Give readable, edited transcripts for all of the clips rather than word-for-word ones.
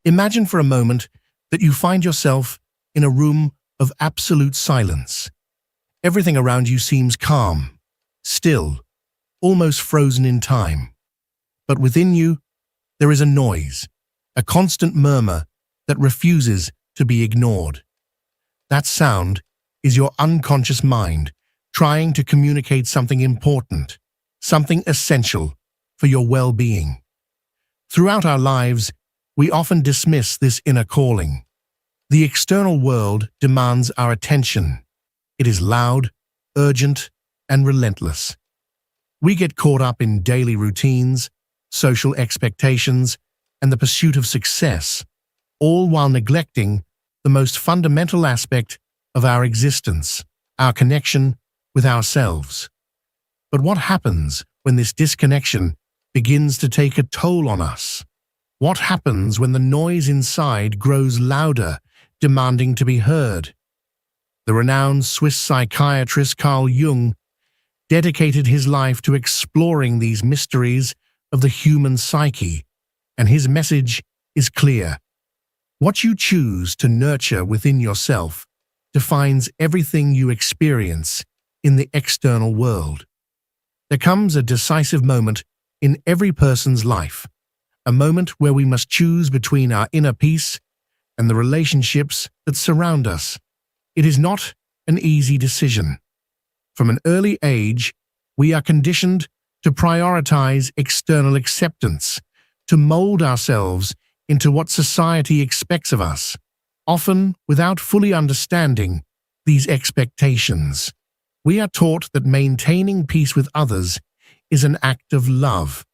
Imagine for a moment that you find yourself in a room of absolute silence. Everything around you seems calm, still, almost frozen in time. But within you, there is a noise, a constant murmur that refuses to be ignored. That sound is your unconscious mind trying to communicate something important, something essential for your well-being. Throughout our lives, we often dismiss this inner calling. The external world demands our attention. It is loud, urgent, and relentless. We get caught up in daily routines, social expectations, and the pursuit of success, all while neglecting the most fundamental aspect of our existence, our connection with ourselves. But what happens when this disconnection begins to take a toll on us? What happens when the noise inside grows louder, demanding to be heard? The renowned Swiss psychiatrist Carl Jung dedicated his life to exploring these mysteries of the human psyche, and his message is clear. What you choose to nurture within yourself defines everything you experience in the external world. There comes a decisive moment in every person's life, a moment where we must choose between our inner peace and the relationships that surround us. It is not an easy decision. From an early age, we are conditioned to prioritize external acceptance, to mold ourselves into what society expects of us, often without fully understanding these expectations. We are taught that maintaining peace with others is an act of love.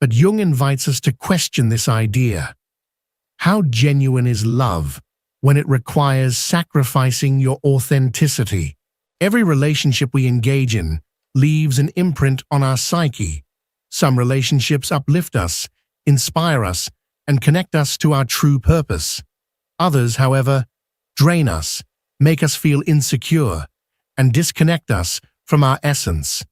But Jung invites us to question this idea. How genuine is love when it requires sacrificing your authenticity? Every relationship we engage in leaves an imprint on our psyche. Some relationships uplift us, inspire us, and connect us to our true purpose. Others, however, drain us, make us feel insecure, and disconnect us from our essence.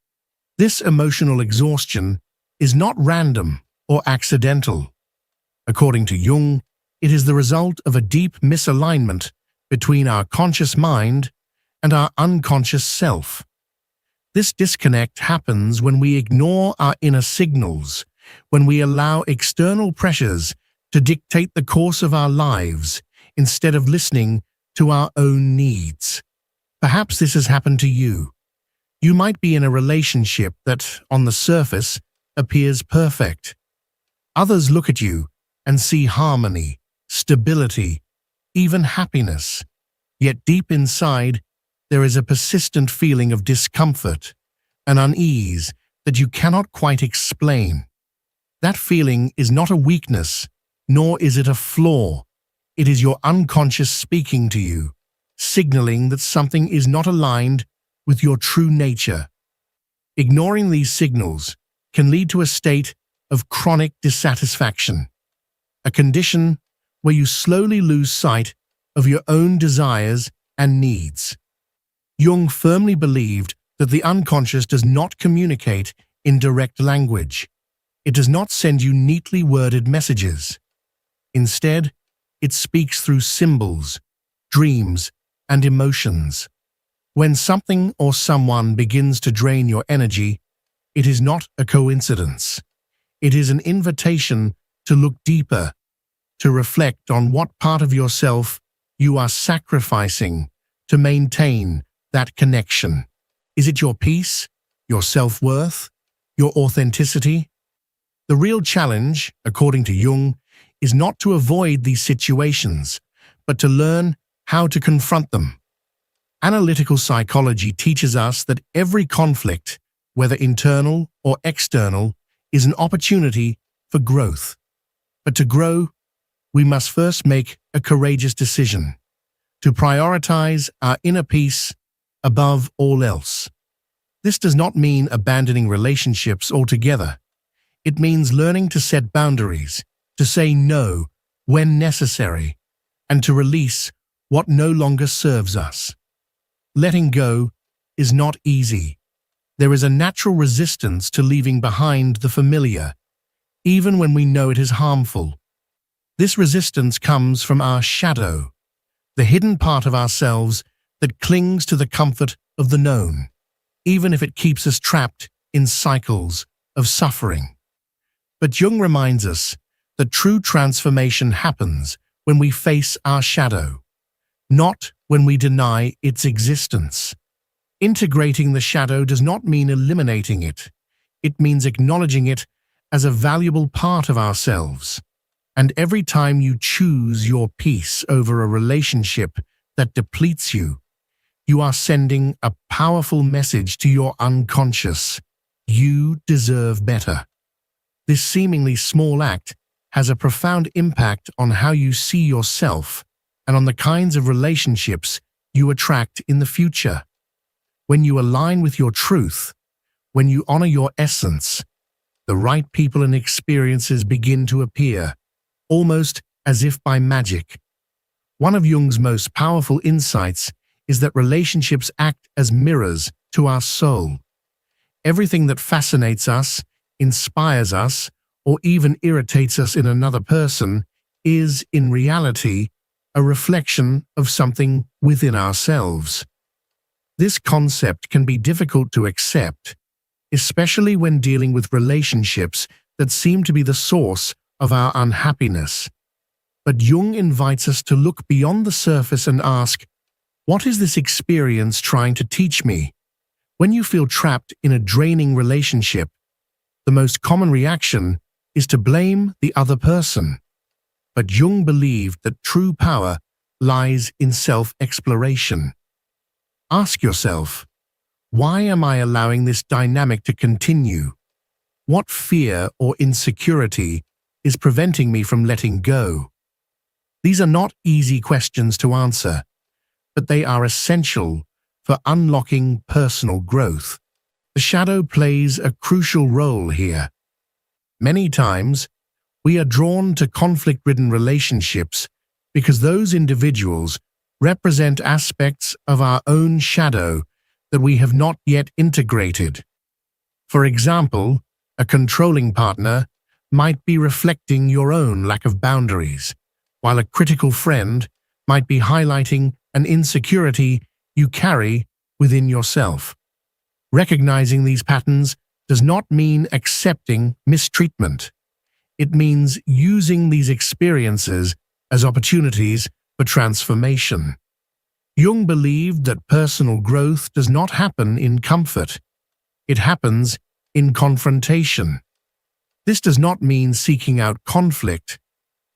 This emotional exhaustion is not random or accidental. According to Jung, it is the result of a deep misalignment between our conscious mind and our unconscious self. This disconnect happens when we ignore our inner signals, when we allow external pressures to dictate the course of our lives instead of listening to our own needs. Perhaps this has happened to you. You might be in a relationship that, on the surface, appears perfect. Others look at you and see harmony, stability, even happiness. Yet deep inside, there is a persistent feeling of discomfort, an unease that you cannot quite explain. That feeling is not a weakness, nor is it a flaw. It is your unconscious speaking to you, signaling that something is not aligned with your true nature. Ignoring these signals can lead to a state of chronic dissatisfaction, a condition where you slowly lose sight of your own desires and needs. Jung firmly believed that the unconscious does not communicate in direct language. It does not send you neatly worded messages. Instead, it speaks through symbols, dreams, and emotions. When something or someone begins to drain your energy, it is not a coincidence. It is an invitation to look deeper, to reflect on what part of yourself you are sacrificing to maintain that connection. Is it your peace, your self-worth, your authenticity? The real challenge, according to Jung, is not to avoid these situations, but to learn how to confront them. Analytical psychology teaches us that every conflict, whether internal or external, is an opportunity for growth. But to grow, we must first make a courageous decision to prioritize our inner peace above all else. This does not mean abandoning relationships altogether. It means learning to set boundaries, to say no when necessary, and to release what no longer serves us. Letting go is not easy. There is a natural resistance to leaving behind the familiar, even when we know it is harmful. This resistance comes from our shadow, the hidden part of ourselves that clings to the comfort of the known, even if it keeps us trapped in cycles of suffering. But Jung reminds us that true transformation happens when we face our shadow, not when we deny its existence. Integrating the shadow does not mean eliminating it. It means acknowledging it as a valuable part of ourselves. And every time you choose your peace over a relationship that depletes you, you are sending a powerful message to your unconscious. You deserve better. This seemingly small act has a profound impact on how you see yourself and on the kinds of relationships you attract in the future. When you align with your truth, when you honor your essence, the right people and experiences begin to appear, almost as if by magic. One of Jung's most powerful insights is that relationships act as mirrors to our soul. Everything that fascinates us, inspires us, or even irritates us in another person is, in reality, a reflection of something within ourselves. This concept can be difficult to accept, especially when dealing with relationships that seem to be the source of our unhappiness. But Jung invites us to look beyond the surface and ask, what is this experience trying to teach me? When you feel trapped in a draining relationship, the most common reaction is to blame the other person. But Jung believed that true power lies in self-exploration. Ask yourself, why am I allowing this dynamic to continue? What fear or insecurity is preventing me from letting go? These are not easy questions to answer, but they are essential for unlocking personal growth. The shadow plays a crucial role here. Many times, we are drawn to conflict-ridden relationships because those individuals represent aspects of our own shadow that we have not yet integrated. For example, a controlling partner might be reflecting your own lack of boundaries, while a critical friend might be highlighting an insecurity you carry within yourself. Recognizing these patterns does not mean accepting mistreatment. It means using these experiences as opportunities for transformation. Jung believed that personal growth does not happen in comfort. It happens in confrontation. This does not mean seeking out conflict,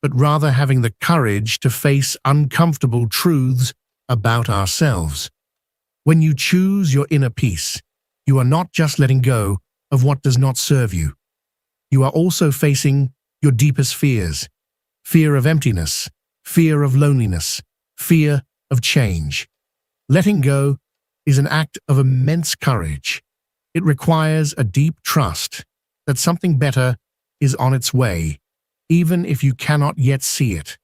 but rather having the courage to face uncomfortable truths about ourselves. When you choose your inner peace, you are not just letting go of what does not serve you. You are also facing your deepest fears: fear of emptiness, fear of loneliness, fear of change. Letting go is an act of immense courage. It requires a deep trust that something better is on its way, even if you cannot yet see it.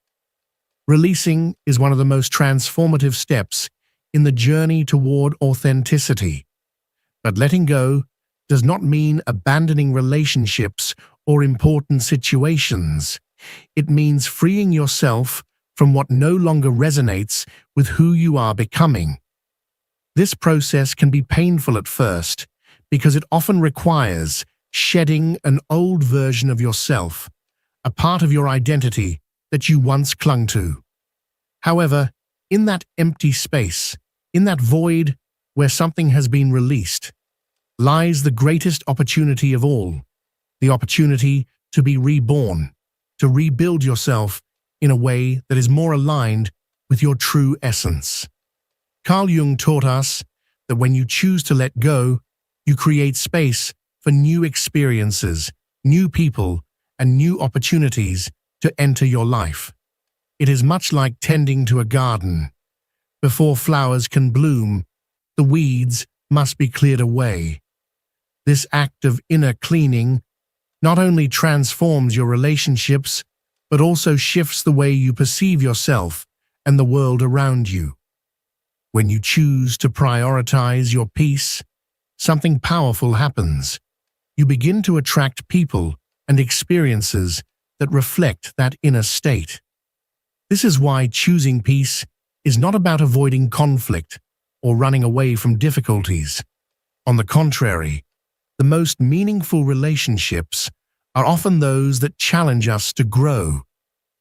Releasing is one of the most transformative steps in the journey toward authenticity. But letting go does not mean abandoning relationships or important situations. It means freeing yourself from what no longer resonates with who you are becoming. This process can be painful at first because it often requires shedding an old version of yourself, a part of your identity that you once clung to. However, in that empty space, in that void where something has been released, lies the greatest opportunity of all, the opportunity to be reborn, to rebuild yourself in a way that is more aligned with your true essence. Carl Jung taught us that when you choose to let go, you create space for new experiences, new people, and new opportunities to enter your life. It is much like tending to a garden. Before flowers can bloom, the weeds must be cleared away. This act of inner cleaning not only transforms your relationships, but also shifts the way you perceive yourself and the world around you. When you choose to prioritize your peace, something powerful happens. You begin to attract people and experiences that reflect that inner state. This is why choosing peace is not about avoiding conflict or running away from difficulties. On the contrary, the most meaningful relationships are often those that challenge us to grow,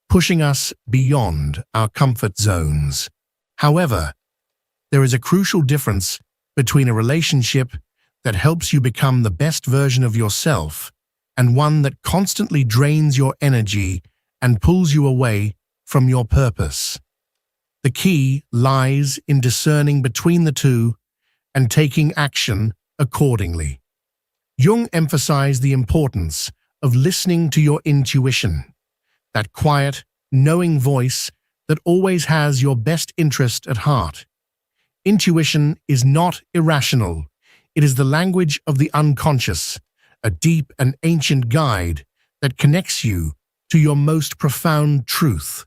pushing us beyond our comfort zones. However, there is a crucial difference between a relationship that helps you become the best version of yourself and one that constantly drains your energy and pulls you away from your purpose. The key lies in discerning between the two and taking action accordingly. Jung emphasized the importance of listening to your intuition, that quiet, knowing voice that always has your best interest at heart. Intuition is not irrational. It is the language of the unconscious, a deep and ancient guide that connects you to your most profound truth.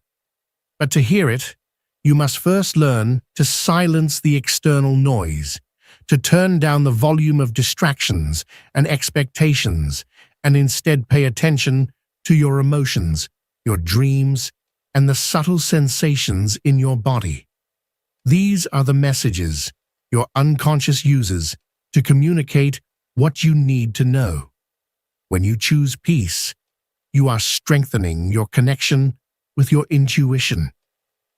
But to hear it, you must first learn to silence the external noise, to turn down the volume of distractions and expectations, and instead pay attention to your emotions, your dreams, and the subtle sensations in your body. These are the messages your unconscious uses to communicate what you need to know. When you choose peace, you are strengthening your connection with your intuition.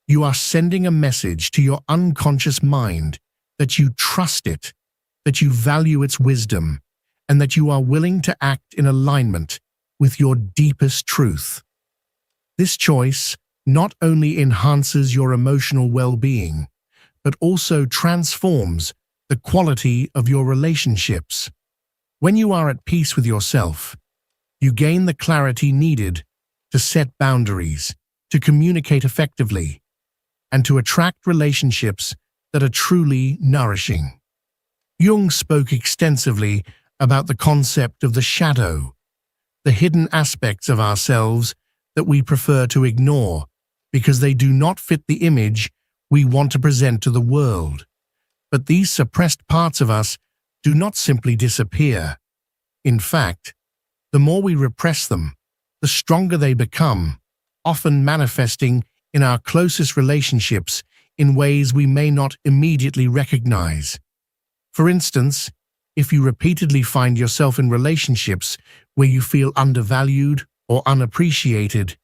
You are sending a message to your unconscious mind that you trust it, that you value its wisdom, and that you are willing to act in alignment with your deepest truth. This choice not only enhances your emotional well-being, but also transforms the quality of your relationships. When you are at peace with yourself, you gain the clarity needed to set boundaries, to communicate effectively, and to attract relationships that are truly nourishing. Jung spoke extensively about the concept of the shadow, the hidden aspects of ourselves that we prefer to ignore because they do not fit the image we want to present to the world. But these suppressed parts of us do not simply disappear. In fact, the more we repress them, the stronger they become, often manifesting in our closest relationships in ways we may not immediately recognize. For instance, if you repeatedly find yourself in relationships where you feel undervalued or unappreciated,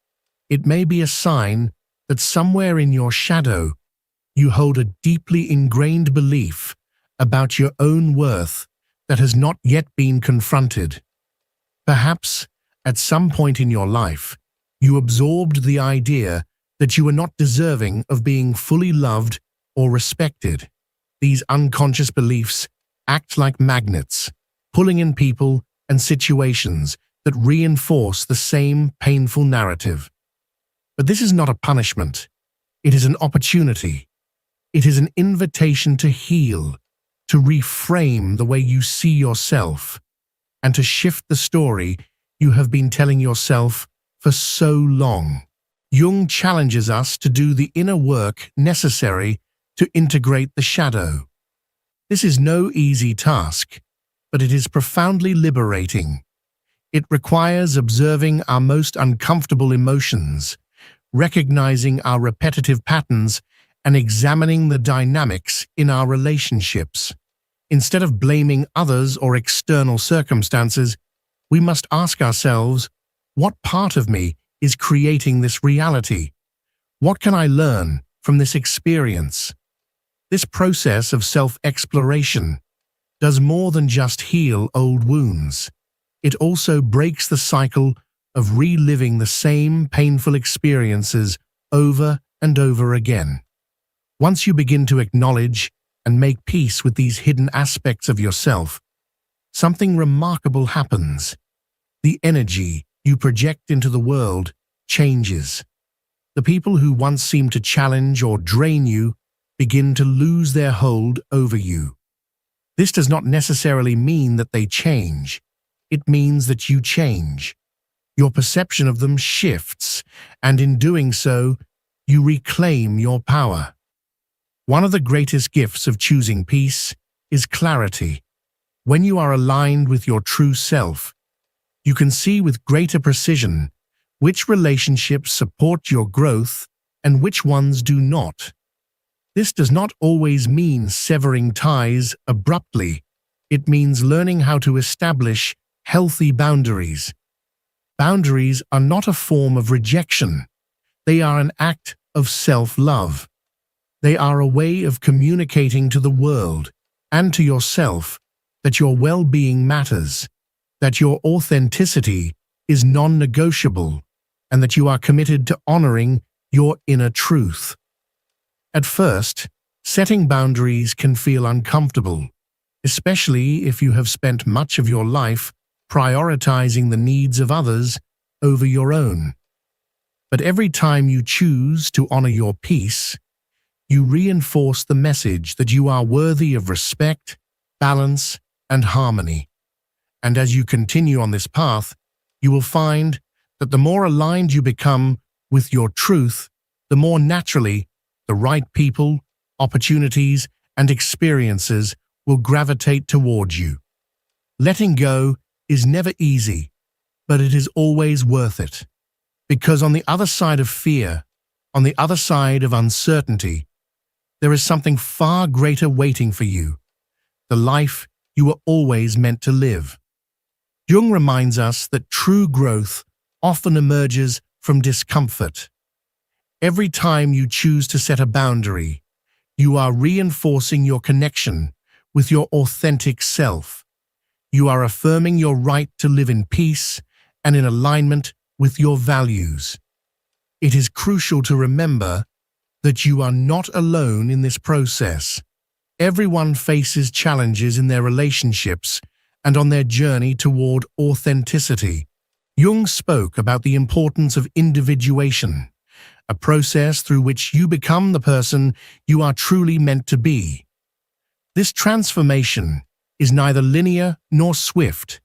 it may be a sign that somewhere in your shadow you hold a deeply ingrained belief about your own worth that has not yet been confronted. Perhaps, at some point in your life, you absorbed the idea that you are not deserving of being fully loved or respected. These unconscious beliefs act like magnets, pulling in people and situations that reinforce the same painful narrative. But this is not a punishment. It is an opportunity. It is an invitation to heal, to reframe the way you see yourself, and to shift the story you have been telling yourself for so long. Jung challenges us to do the inner work necessary to integrate the shadow. This is no easy task, but it is profoundly liberating. It requires observing our most uncomfortable emotions, recognizing our repetitive patterns, and examining the dynamics in our relationships. Instead of blaming others or external circumstances, we must ask ourselves, what part of me is creating this reality? What can I learn from this experience? This process of self-exploration does more than just heal old wounds. It also breaks the cycle of reliving the same painful experiences over and over again. Once you begin to acknowledge and make peace with these hidden aspects of yourself, something remarkable happens. The energy you project into the world changes. The people who once seemed to challenge or drain you begin to lose their hold over you. This does not necessarily mean that they change. It means that you change. Your perception of them shifts, and in doing so, you reclaim your power. One of the greatest gifts of choosing peace is clarity. When you are aligned with your true self, you can see with greater precision which relationships support your growth and which ones do not. This does not always mean severing ties abruptly. It means learning how to establish healthy boundaries. Boundaries are not a form of rejection. They are an act of self-love. They are a way of communicating to the world and to yourself that your well-being matters, that your authenticity is non-negotiable, and that you are committed to honoring your inner truth. At first, setting boundaries can feel uncomfortable, especially if you have spent much of your life prioritizing the needs of others over your own. But every time you choose to honor your peace, you reinforce the message that you are worthy of respect, balance, and harmony. And as you continue on this path, you will find that the more aligned you become with your truth, the more naturally the right people, opportunities, and experiences will gravitate towards you. Letting go is never easy, but it is always worth it. Because on the other side of fear, on the other side of uncertainty, there is something far greater waiting for you, the life you were always meant to live. Jung reminds us that true growth often emerges from discomfort. Every time you choose to set a boundary, you are reinforcing your connection with your authentic self. You are affirming your right to live in peace and in alignment with your values. It is crucial to remember that you are not alone in this process. Everyone faces challenges in their relationships and on their journey toward authenticity. Jung spoke about the importance of individuation, a process through which you become the person you are truly meant to be. This transformation is neither linear nor swift.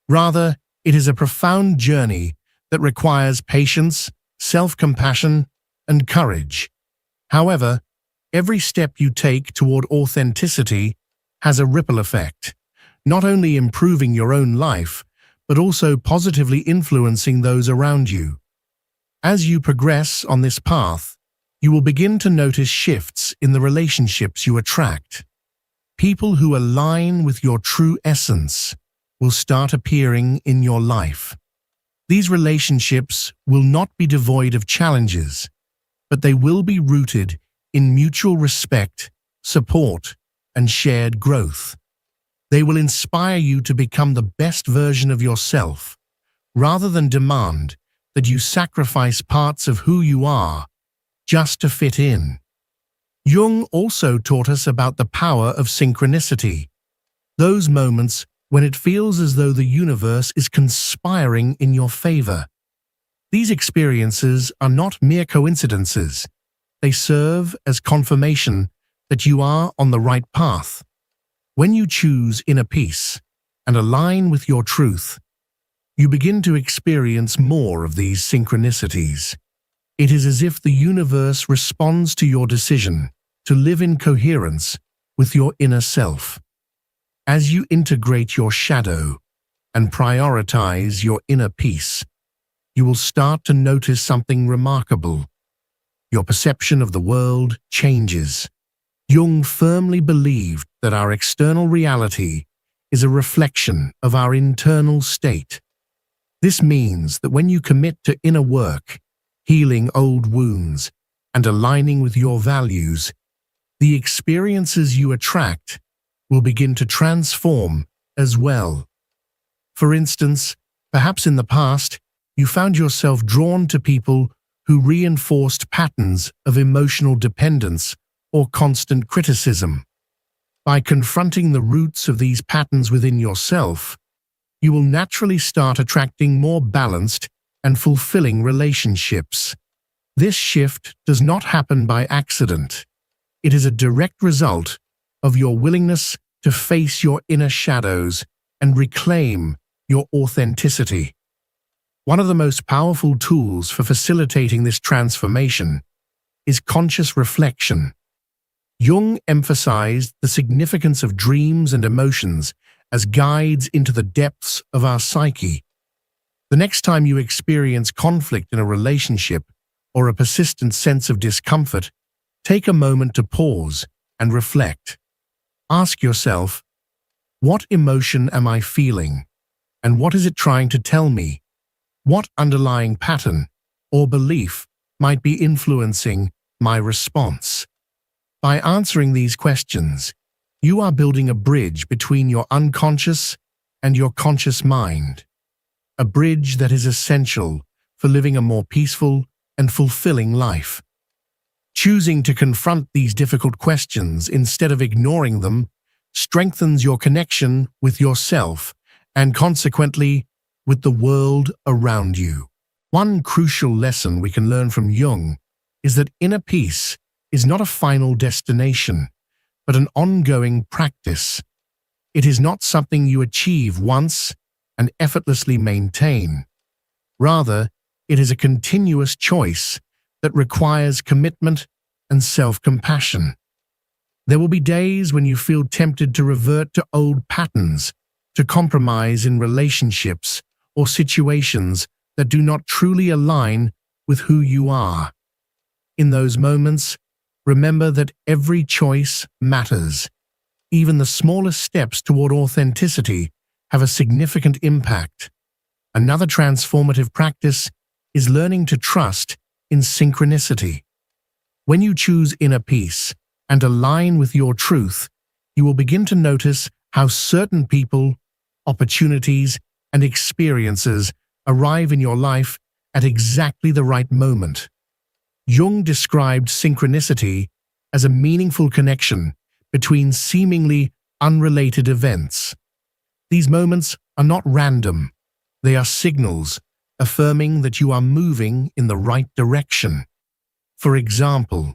Rather, it is a profound journey that requires patience, self-compassion, and courage. However, every step you take toward authenticity has a ripple effect, not only improving your own life, but also positively influencing those around you. As you progress on this path, you will begin to notice shifts in the relationships you attract. People who align with your true essence will start appearing in your life. These relationships will not be devoid of challenges, but they will be rooted in mutual respect, support, and shared growth. They will inspire you to become the best version of yourself, rather than demand that you sacrifice parts of who you are just to fit in. Jung also taught us about the power of synchronicity, those moments when it feels as though the universe is conspiring in your favor. These experiences are not mere coincidences. They serve as confirmation that you are on the right path. When you choose inner peace and align with your truth, you begin to experience more of these synchronicities. It is as if the universe responds to your decision to live in coherence with your inner self. As you integrate your shadow and prioritize your inner peace, you will start to notice something remarkable. Your perception of the world changes. Jung firmly believed that our external reality is a reflection of our internal state. This means that when you commit to inner work, healing old wounds, and aligning with your values, the experiences you attract will begin to transform as well. For instance, perhaps in the past, you found yourself drawn to people who reinforced patterns of emotional dependence or constant criticism. By confronting the roots of these patterns within yourself, you will naturally start attracting more balanced and fulfilling relationships. This shift does not happen by accident. It is a direct result of your willingness to face your inner shadows and reclaim your authenticity. One of the most powerful tools for facilitating this transformation is conscious reflection. Jung emphasized the significance of dreams and emotions as guides into the depths of our psyche. The next time you experience conflict in a relationship or a persistent sense of discomfort, take a moment to pause and reflect. Ask yourself, what emotion am I feeling? And what is it trying to tell me? What underlying pattern or belief might be influencing my response? By answering these questions, you are building a bridge between your unconscious and your conscious mind. A bridge that is essential for living a more peaceful and fulfilling life. Choosing to confront these difficult questions instead of ignoring them strengthens your connection with yourself and consequently with the world around you. One crucial lesson we can learn from Jung is that inner peace is not a final destination, but an ongoing practice. It is not something you achieve once and effortlessly maintain. Rather, it is a continuous choice that requires commitment and self-compassion. There will be days when you feel tempted to revert to old patterns, to compromise in relationships or situations that do not truly align with who you are. In those moments, remember that every choice matters. Even the smallest steps toward authenticity have a significant impact. Another transformative practice is learning to trust in synchronicity. When you choose inner peace and align with your truth, you will begin to notice how certain people, opportunities, and experiences arrive in your life at exactly the right moment. Jung described synchronicity as a meaningful connection between seemingly unrelated events. These moments are not random. They are signals affirming that you are moving in the right direction. For example,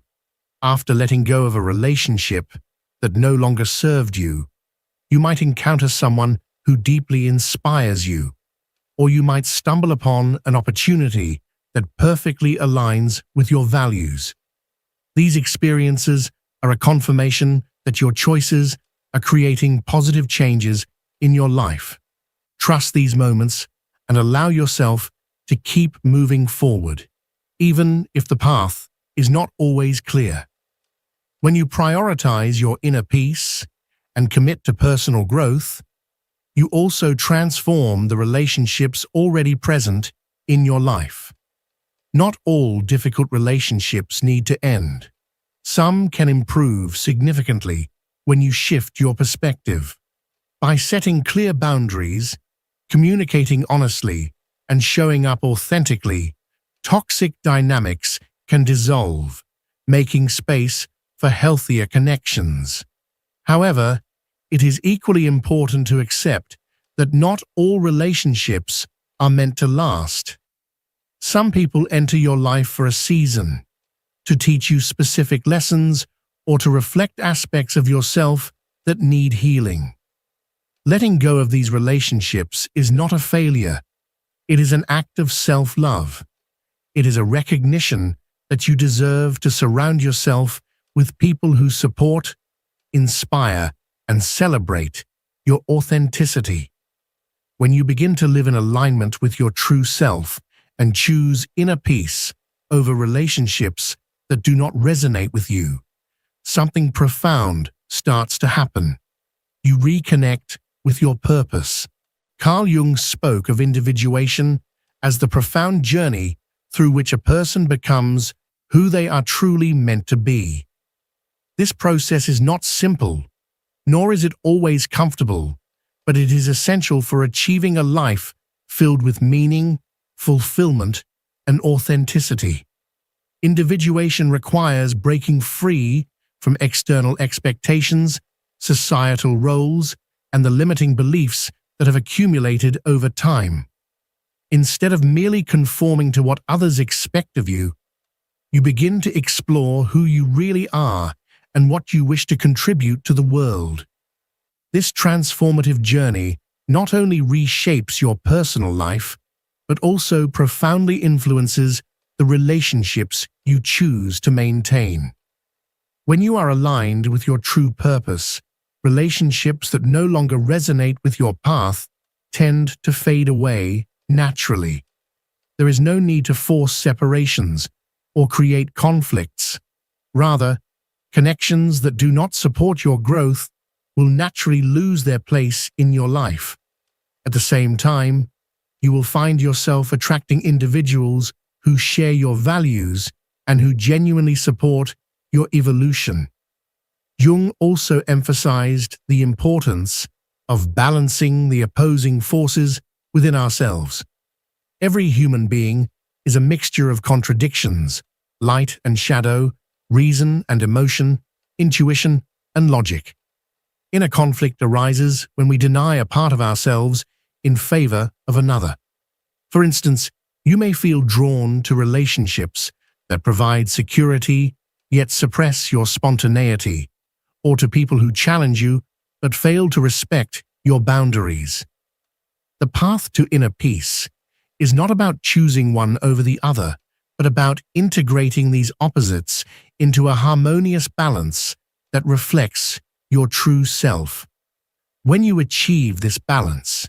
after letting go of a relationship that no longer served you, you might encounter someone who deeply inspires you, or you might stumble upon an opportunity that perfectly aligns with your values. These experiences are a confirmation that your choices are creating positive changes in your life. Trust these moments and allow yourself to keep moving forward, even if the path is not always clear. When you prioritize your inner peace and commit to personal growth, you also transform the relationships already present in your life. Not all difficult relationships need to end. Some can improve significantly when you shift your perspective. By setting clear boundaries, communicating honestly, and showing up authentically, toxic dynamics can dissolve, making space for healthier connections. However, it is equally important to accept that not all relationships are meant to last. Some people enter your life for a season, to teach you specific lessons or to reflect aspects of yourself that need healing. Letting go of these relationships is not a failure. It is an act of self-love. It is a recognition that you deserve to surround yourself with people who support, inspire, and celebrate your authenticity. When you begin to live in alignment with your true self and choose inner peace over relationships that do not resonate with you, something profound starts to happen. You reconnect with your purpose. Carl Jung spoke of individuation as the profound journey through which a person becomes who they are truly meant to be. This process is not simple, nor is it always comfortable, but it is essential for achieving a life filled with meaning, fulfillment, and authenticity. Individuation requires breaking free from external expectations, societal roles, and the limiting beliefs that have accumulated over time. Instead of merely conforming to what others expect of you, you begin to explore who you really are and what you wish to contribute to the world. This transformative journey not only reshapes your personal life, but also profoundly influences the relationships you choose to maintain. When you are aligned with your true purpose, relationships that no longer resonate with your path tend to fade away naturally. There is no need to force separations or create conflicts. Rather, connections that do not support your growth will naturally lose their place in your life. At the same time, you will find yourself attracting individuals who share your values and who genuinely support your evolution. Jung also emphasized the importance of balancing the opposing forces within ourselves. Every human being is a mixture of contradictions, light and shadow, reason and emotion, intuition and logic. Inner conflict arises when we deny a part of ourselves in favor of another. For instance, you may feel drawn to relationships that provide security yet suppress your spontaneity, or to people who challenge you but fail to respect your boundaries. The path to inner peace is not about choosing one over the other, but about integrating these opposites into a harmonious balance that reflects your true self. When you achieve this balance,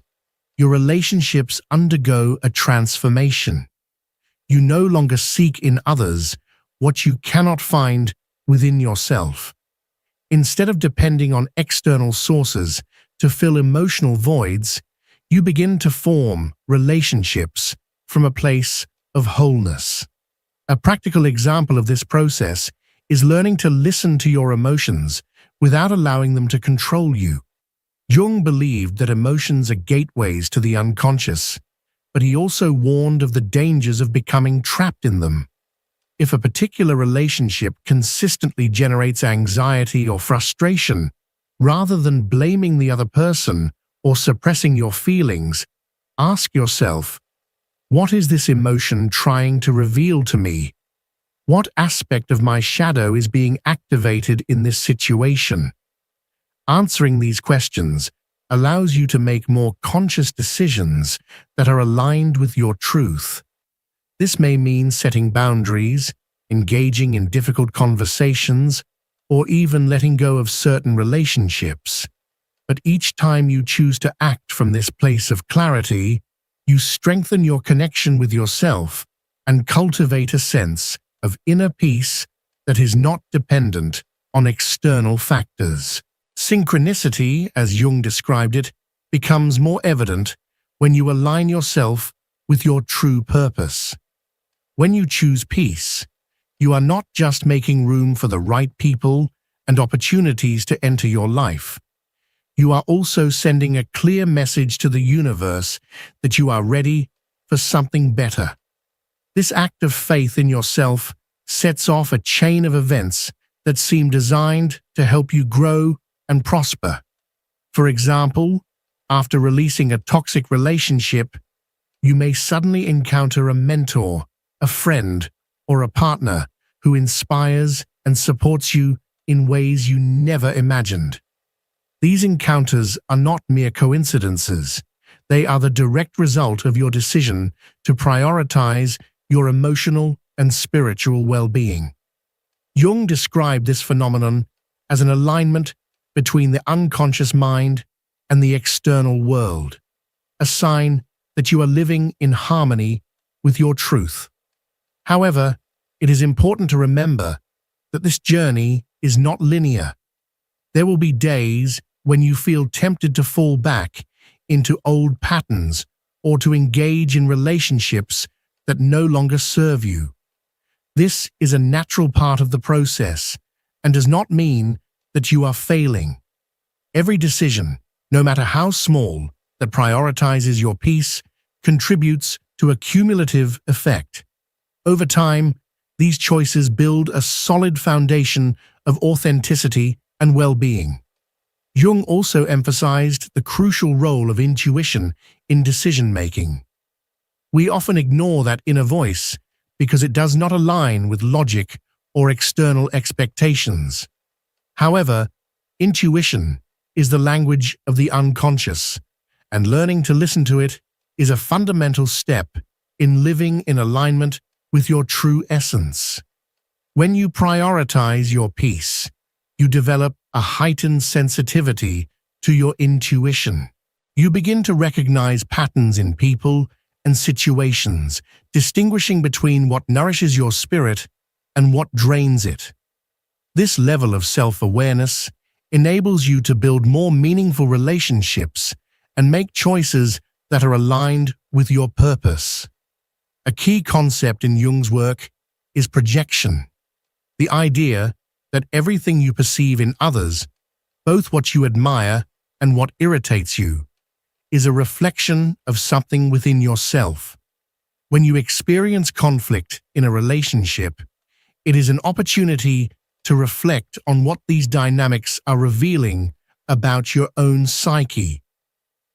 your relationships undergo a transformation. You no longer seek in others what you cannot find within yourself. Instead of depending on external sources to fill emotional voids, you begin to form relationships from a place of wholeness. A practical example of this process is learning to listen to your emotions without allowing them to control you. Jung believed that emotions are gateways to the unconscious, but he also warned of the dangers of becoming trapped in them. If a particular relationship consistently generates anxiety or frustration, rather than blaming the other person or suppressing your feelings, ask yourself, what is this emotion trying to reveal to me? What aspect of my shadow is being activated in this situation? Answering these questions allows you to make more conscious decisions that are aligned with your truth. This may mean setting boundaries, engaging in difficult conversations, or even letting go of certain relationships. But each time you choose to act from this place of clarity, you strengthen your connection with yourself and cultivate a sense of inner peace that is not dependent on external factors. Synchronicity, as Jung described it, becomes more evident when you align yourself with your true purpose. When you choose peace, you are not just making room for the right people and opportunities to enter your life. You are also sending a clear message to the universe that you are ready for something better. This act of faith in yourself sets off a chain of events that seem designed to help you grow and prosper. For example, after releasing a toxic relationship, you may suddenly encounter a mentor, a friend, or a partner who inspires and supports you in ways you never imagined. These encounters are not mere coincidences. They are the direct result of your decision to prioritize your emotional and spiritual well-being. Jung described this phenomenon as an alignment between the unconscious mind and the external world, a sign that you are living in harmony with your truth. However, it is important to remember that this journey is not linear. There will be days when you feel tempted to fall back into old patterns or to engage in relationships that no longer serve you. This is a natural part of the process and does not mean that you are failing. Every decision, no matter how small, that prioritizes your peace contributes to a cumulative effect. Over time, these choices build a solid foundation of authenticity and well-being. Jung also emphasized the crucial role of intuition in decision-making. We often ignore that inner voice because it does not align with logic or external expectations. However, intuition is the language of the unconscious, and learning to listen to it is a fundamental step in living in alignment with your true essence. When you prioritize your peace, you develop a heightened sensitivity to your intuition. You begin to recognize patterns in people and situations, distinguishing between what nourishes your spirit and what drains it. This level of self-awareness enables you to build more meaningful relationships and make choices that are aligned with your purpose. A key concept in Jung's work is projection, the idea that everything you perceive in others, both what you admire and what irritates you, is a reflection of something within yourself. When you experience conflict in a relationship, it is an opportunity to reflect on what these dynamics are revealing about your own psyche.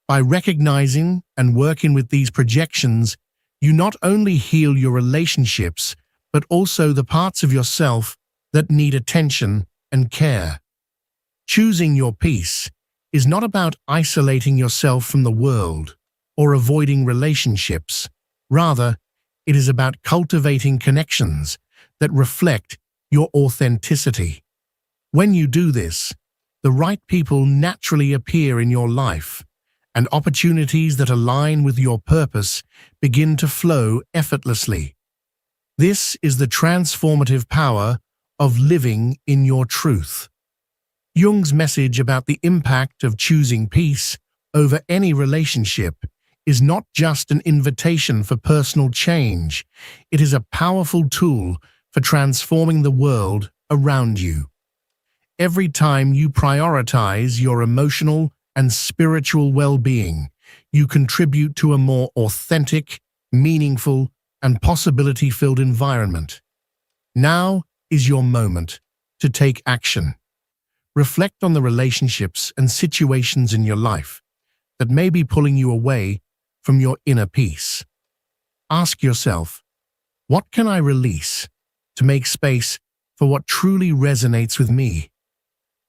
By recognizing and working with these projections, you not only heal your relationships, but also the parts of yourself that need attention and care. Choosing your peace is not about isolating yourself from the world or avoiding relationships. Rather, it is about cultivating connections that reflect your authenticity. When you do this, the right people naturally appear in your life, and opportunities that align with your purpose begin to flow effortlessly. This is the transformative power of living in your truth. Jung's message about the impact of choosing peace over any relationship is not just an invitation for personal change. It is a powerful tool for transforming the world around you. Every time you prioritize your emotional and spiritual well-being, you contribute to a more authentic, meaningful, and possibility-filled environment. Now is your moment to take action. Reflect on the relationships and situations in your life that may be pulling you away from your inner peace. Ask yourself, what can I release to make space for what truly resonates with me?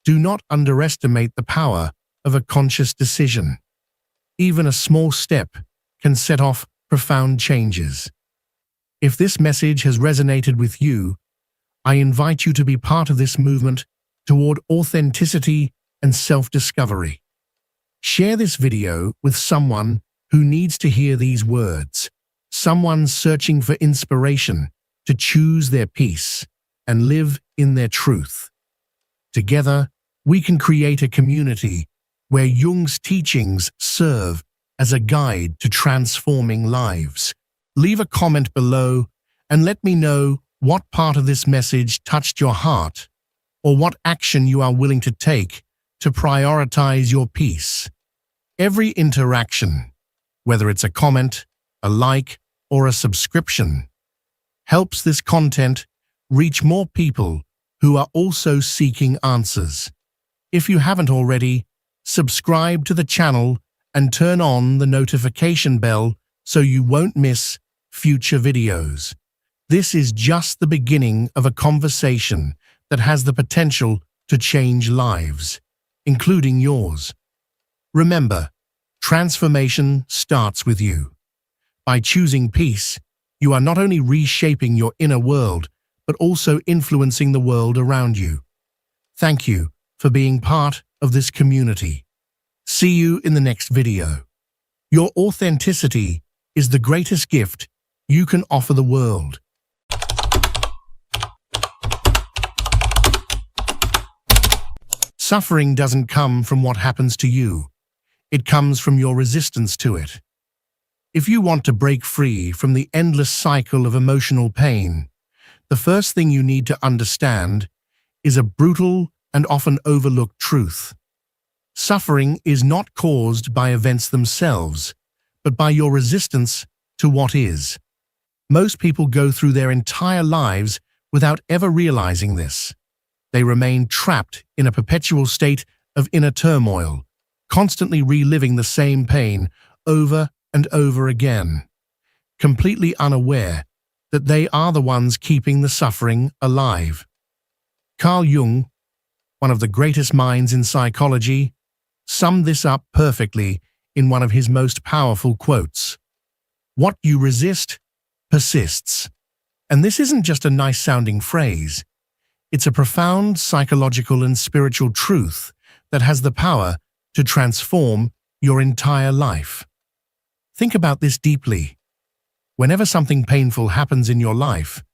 Do not underestimate the power of a conscious decision. Even a small step can set off profound changes. If this message has resonated with you, I invite you to be part of this movement toward authenticity and self-discovery. Share this video with someone who needs to hear these words, someone searching for inspiration to choose their peace and live in their truth. Together, we can create a community where Jung's teachings serve as a guide to transforming lives. Leave a comment below and let me know what part of this message touched your heart, or what action you are willing to take to prioritize your peace. Every interaction, whether it's a comment, a like, or a subscription, helps this content reach more people who are also seeking answers. If you haven't already, subscribe to the channel and turn on the notification bell so you won't miss future videos. This is just the beginning of a conversation that has the potential to change lives, including yours. Remember, transformation starts with you. By choosing peace, you are not only reshaping your inner world, but also influencing the world around you. Thank you for being part of this community. See you in the next video. Your authenticity is the greatest gift you can offer the world. Suffering doesn't come from what happens to you. It comes from your resistance to it. If you want to break free from the endless cycle of emotional pain, the first thing you need to understand is a brutal and often overlooked truth. Suffering is not caused by events themselves, but by your resistance to what is. Most people go through their entire lives without ever realizing this. They remain trapped in a perpetual state of inner turmoil, constantly reliving the same pain over and over again, completely unaware that they are the ones keeping the suffering alive. Carl Jung, one of the greatest minds in psychology, summed this up perfectly in one of his most powerful quotes. What you resist persists. And this isn't just a nice-sounding phrase. It's a profound psychological and spiritual truth that has the power to transform your entire life. Think about this deeply. Whenever something painful happens in your life,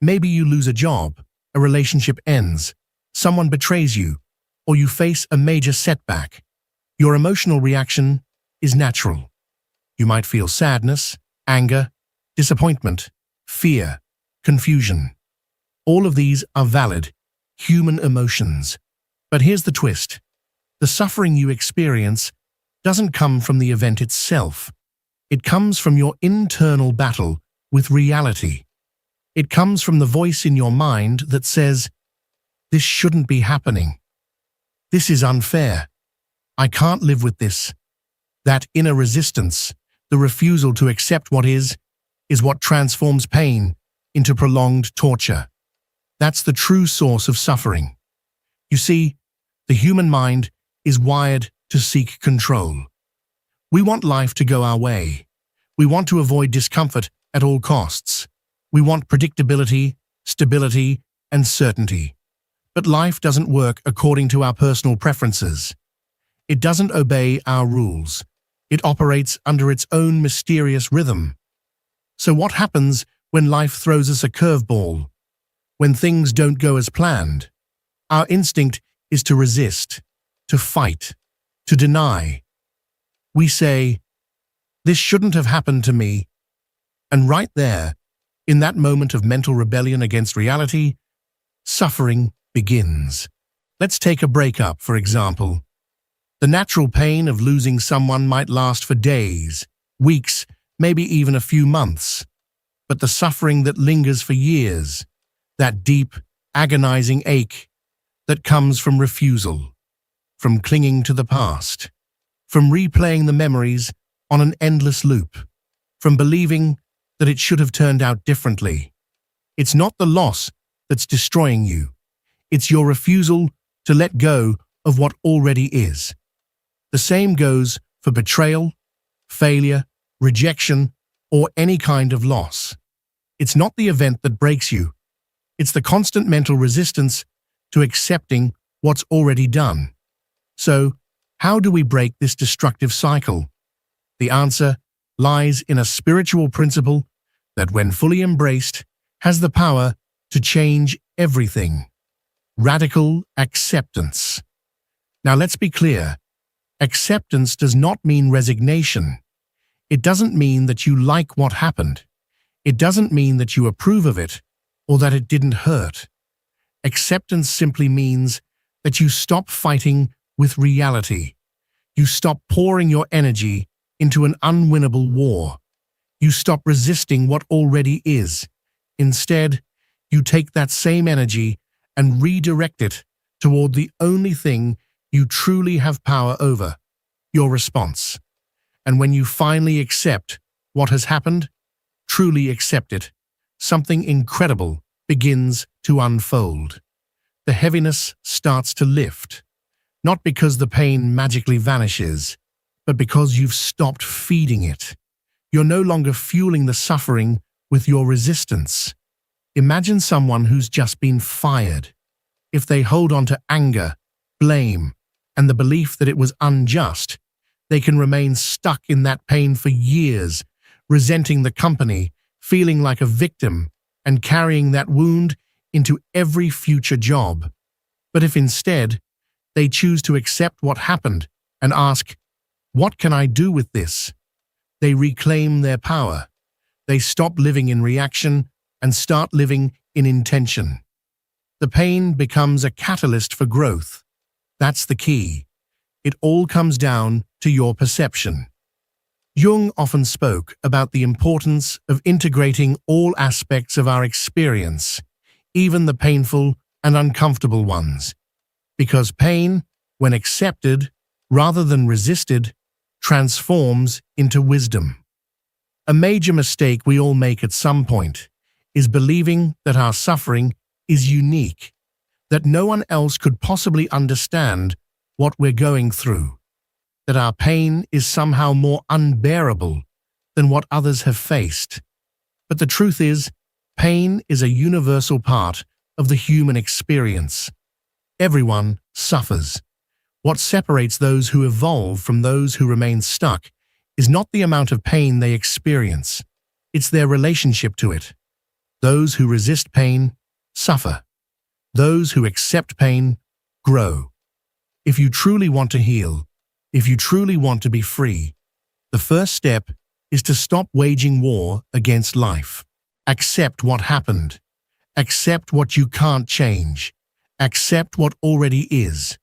maybe you lose a job, a relationship ends, someone betrays you, or you face a major setback, your emotional reaction is natural. You might feel sadness, anger, disappointment, fear, confusion. All of these are valid, human emotions. But here's the twist. The suffering you experience doesn't come from the event itself. It comes from your internal battle with reality. It comes from the voice in your mind that says, "This shouldn't be happening. This is unfair. I can't live with this." That inner resistance, the refusal to accept what is what transforms pain into prolonged torture. That's the true source of suffering. You see, the human mind is wired to seek control. We want life to go our way. We want to avoid discomfort at all costs. We want predictability, stability, and certainty. But life doesn't work according to our personal preferences. It doesn't obey our rules. It operates under its own mysterious rhythm. So what happens when life throws us a curveball? When things don't go as planned? Our instinct is to resist, to fight, to deny. We say, "This shouldn't have happened to me." And right there, in that moment of mental rebellion against reality, suffering begins. Let's take a breakup, for example. The natural pain of losing someone might last for days, weeks, maybe even a few months. But the suffering that lingers for years, that deep, agonizing ache that comes from refusal, from clinging to the past, from replaying the memories on an endless loop, from believing that it should have turned out differently. It's not the loss that's destroying you. It's your refusal to let go of what already is. The same goes for betrayal, failure, rejection, or any kind of loss. It's not the event that breaks you. It's the constant mental resistance to accepting what's already done. So, how do we break this destructive cycle? The answer lies in a spiritual principle that, when fully embraced, has the power to change everything. Radical acceptance. Now let's be clear. Acceptance does not mean resignation. It doesn't mean that you like what happened. It doesn't mean that you approve of it or that it didn't hurt. Acceptance simply means that you stop fighting with reality. You stop pouring your energy into an unwinnable war. You stop resisting what already is. Instead, you take that same energy and redirect it toward the only thing you truly have power over, your response. And when you finally accept what has happened, truly accept it, something incredible begins to unfold. The heaviness starts to lift, not because the pain magically vanishes, but because you've stopped feeding it. You're no longer fueling the suffering with your resistance. Imagine someone who's just been fired. If they hold on to anger, blame, and the belief that it was unjust, they can remain stuck in that pain for years, resenting the company, feeling like a victim, and carrying that wound into every future job. But if instead they choose to accept what happened and ask, "What can I do with this?" they reclaim their power. They stop living in reaction and start living in intention. The pain becomes a catalyst for growth. That's the key. It all comes down to your perception. Jung often spoke about the importance of integrating all aspects of our experience, even the painful and uncomfortable ones, because pain, when accepted rather than resisted, transforms into wisdom. A major mistake we all make at some point is believing that our suffering is unique, that no one else could possibly understand what we're going through, that our pain is somehow more unbearable than what others have faced. But the truth is, pain is a universal part of the human experience. Everyone suffers. What separates those who evolve from those who remain stuck is not the amount of pain they experience. It's their relationship to it. Those who resist pain suffer. Those who accept pain grow. If you truly want to heal, if you truly want to be free, the first step is to stop waging war against life. Accept what happened. Accept what you can't change. Accept what already is.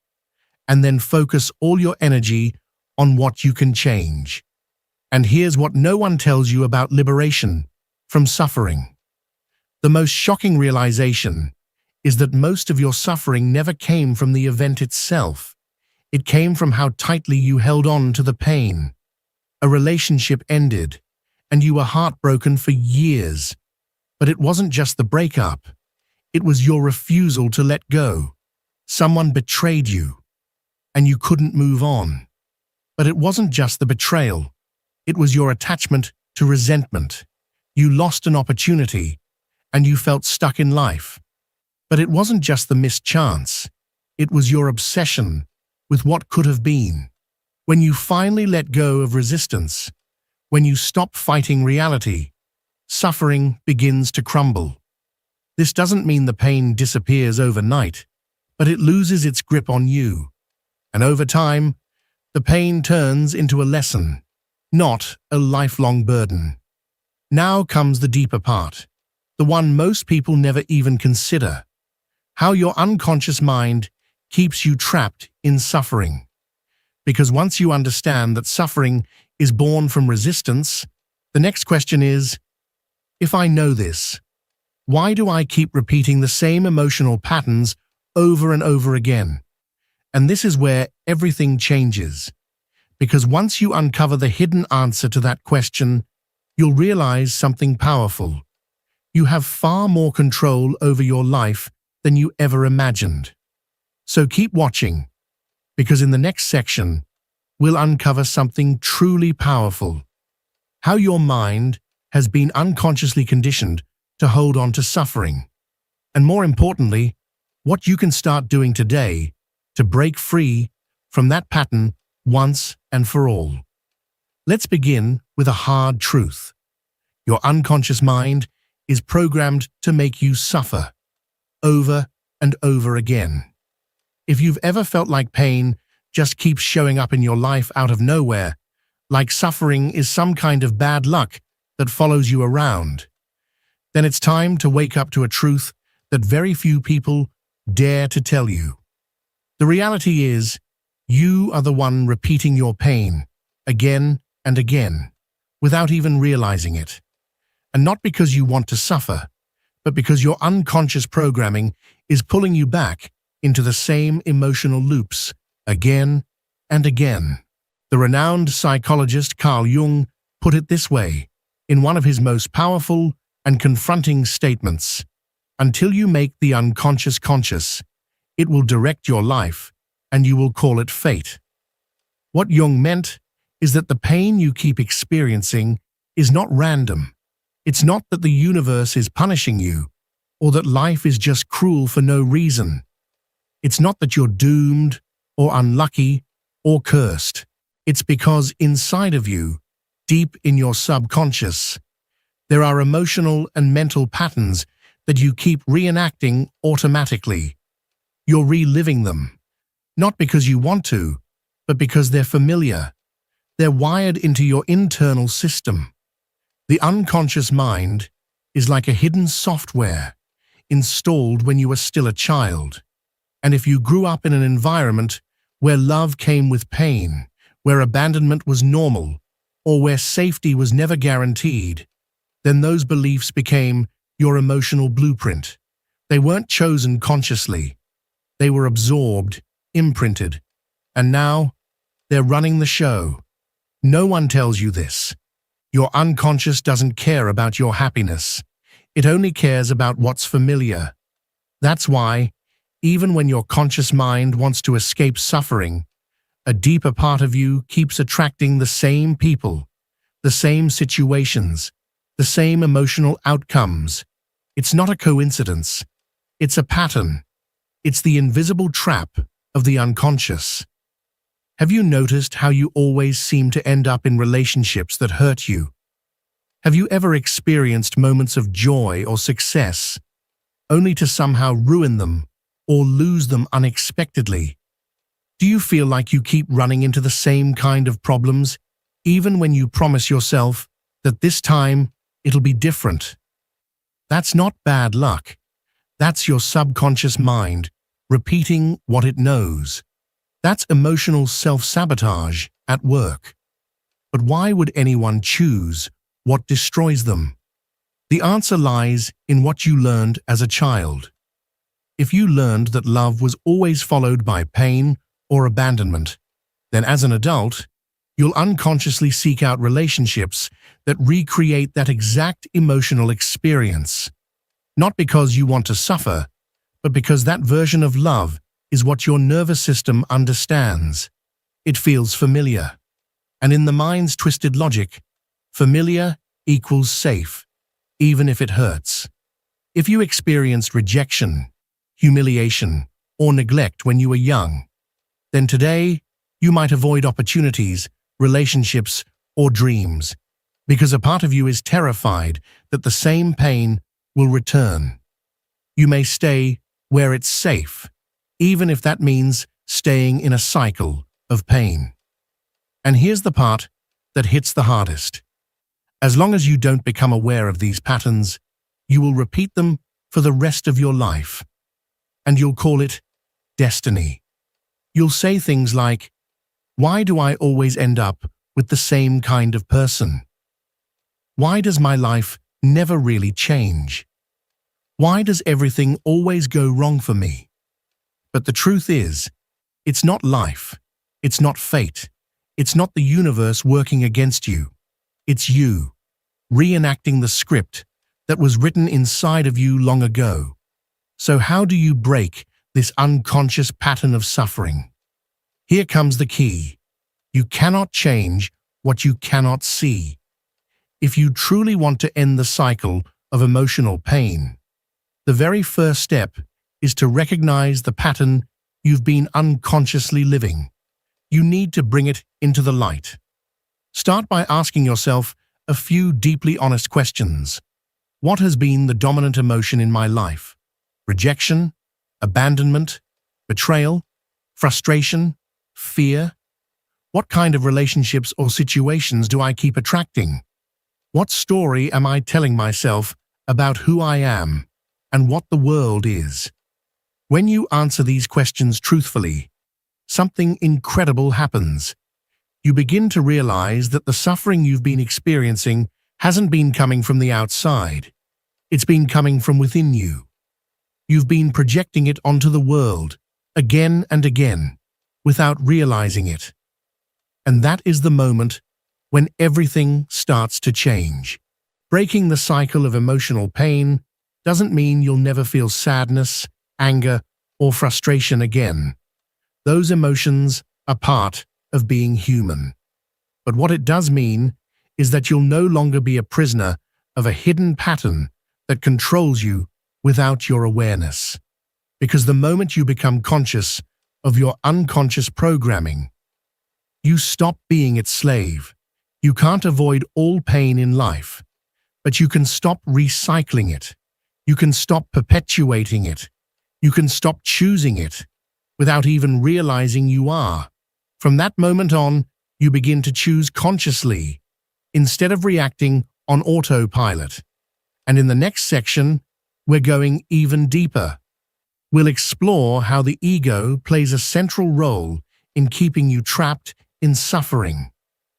And then focus all your energy on what you can change. And here's what no one tells you about liberation from suffering. The most shocking realization is that most of your suffering never came from the event itself. It came from how tightly you held on to the pain. A relationship ended, and you were heartbroken for years. But it wasn't just the breakup. It was your refusal to let go. Someone betrayed you, and you couldn't move on. But it wasn't just the betrayal. It was your attachment to resentment. You lost an opportunity, and you felt stuck in life. But it wasn't just the missed chance. It was your obsession with what could have been. When you finally let go of resistance, when you stop fighting reality, suffering begins to crumble. This doesn't mean the pain disappears overnight, but it loses its grip on you. And over time, the pain turns into a lesson, not a lifelong burden. Now comes the deeper part, the one most people never even consider: how your unconscious mind keeps you trapped in suffering. Because once you understand that suffering is born from resistance, the next question is, if I know this, why do I keep repeating the same emotional patterns over and over again? And this is where everything changes. Because once you uncover the hidden answer to that question, you'll realize something powerful. You have far more control over your life than you ever imagined. So keep watching, because in the next section, we'll uncover something truly powerful: how your mind has been unconsciously conditioned to hold on to suffering. And more importantly, what you can start doing today to break free from that pattern once and for all. Let's begin with a hard truth. Your unconscious mind is programmed to make you suffer over and over again. If you've ever felt like pain just keeps showing up in your life out of nowhere, like suffering is some kind of bad luck that follows you around, then it's time to wake up to a truth that very few people dare to tell you. The reality is, you are the one repeating your pain again and again, without even realizing it. And not because you want to suffer, but because your unconscious programming is pulling you back into the same emotional loops again and again. The renowned psychologist Carl Jung put it this way in one of his most powerful and confronting statements: until you make the unconscious conscious, it will direct your life, and you will call it fate. What Jung meant is that the pain you keep experiencing is not random. It's not that the universe is punishing you, or that life is just cruel for no reason. It's not that you're doomed, or unlucky, or cursed. It's because inside of you, deep in your subconscious, there are emotional and mental patterns that you keep reenacting automatically. You're reliving them, not because you want to, but because they're familiar. They're wired into your internal system. The unconscious mind is like a hidden software installed when you were still a child. And if you grew up in an environment where love came with pain, where abandonment was normal, or where safety was never guaranteed, then those beliefs became your emotional blueprint. They weren't chosen consciously. They were absorbed, imprinted, and now they're running the show. No one tells you this. Your unconscious doesn't care about your happiness. It only cares about what's familiar. That's why, even when your conscious mind wants to escape suffering, a deeper part of you keeps attracting the same people, the same situations, the same emotional outcomes. It's not a coincidence. It's a pattern. It's the invisible trap of the unconscious. Have you noticed how you always seem to end up in relationships that hurt you? Have you ever experienced moments of joy or success, only to somehow ruin them or lose them unexpectedly? Do you feel like you keep running into the same kind of problems, even when you promise yourself that this time it'll be different? That's not bad luck. That's your subconscious mind repeating what it knows. That's emotional self-sabotage at work. But why would anyone choose what destroys them? The answer lies in what you learned as a child. If you learned that love was always followed by pain or abandonment, then as an adult, you'll unconsciously seek out relationships that recreate that exact emotional experience. Not because you want to suffer, but because that version of love is what your nervous system understands. It feels familiar. And in the mind's twisted logic, familiar equals safe, even if it hurts. If you experienced rejection, humiliation, or neglect when you were young, then today you might avoid opportunities, relationships, or dreams, because a part of you is terrified that the same pain will return. You may stay where it's safe, even if that means staying in a cycle of pain. And here's the part that hits the hardest. As long as you don't become aware of these patterns, you will repeat them for the rest of your life. And you'll call it destiny. You'll say things like, "Why do I always end up with the same kind of person? Why does my life never really change? Why does everything always go wrong for me?" But the truth is, it's not life. It's not fate. It's not the universe working against you. It's you, reenacting the script that was written inside of you long ago. So how do you break this unconscious pattern of suffering? Here comes the key. You cannot change what you cannot see. If you truly want to end the cycle of emotional pain, the very first step is to recognize the pattern you've been unconsciously living. You need to bring it into the light. Start by asking yourself a few deeply honest questions. What has been the dominant emotion in my life? Rejection, abandonment, betrayal, frustration, fear? What kind of relationships or situations do I keep attracting? What story am I telling myself about who I am and what the world is? When you answer these questions truthfully, something incredible happens. You begin to realize that the suffering you've been experiencing hasn't been coming from the outside. It's been coming from within you. You've been projecting it onto the world, again and again, without realizing it. And that is the moment when everything starts to change. Breaking the cycle of emotional pain doesn't mean you'll never feel sadness, anger, or frustration again. Those emotions are part of being human. But what it does mean is that you'll no longer be a prisoner of a hidden pattern that controls you without your awareness. Because the moment you become conscious of your unconscious programming, you stop being its slave. You can't avoid all pain in life, but you can stop recycling it. You can stop perpetuating it. You can stop choosing it without even realizing you are. From that moment on, you begin to choose consciously instead of reacting on autopilot. And in the next section, we're going even deeper. We'll explore how the ego plays a central role in keeping you trapped in suffering,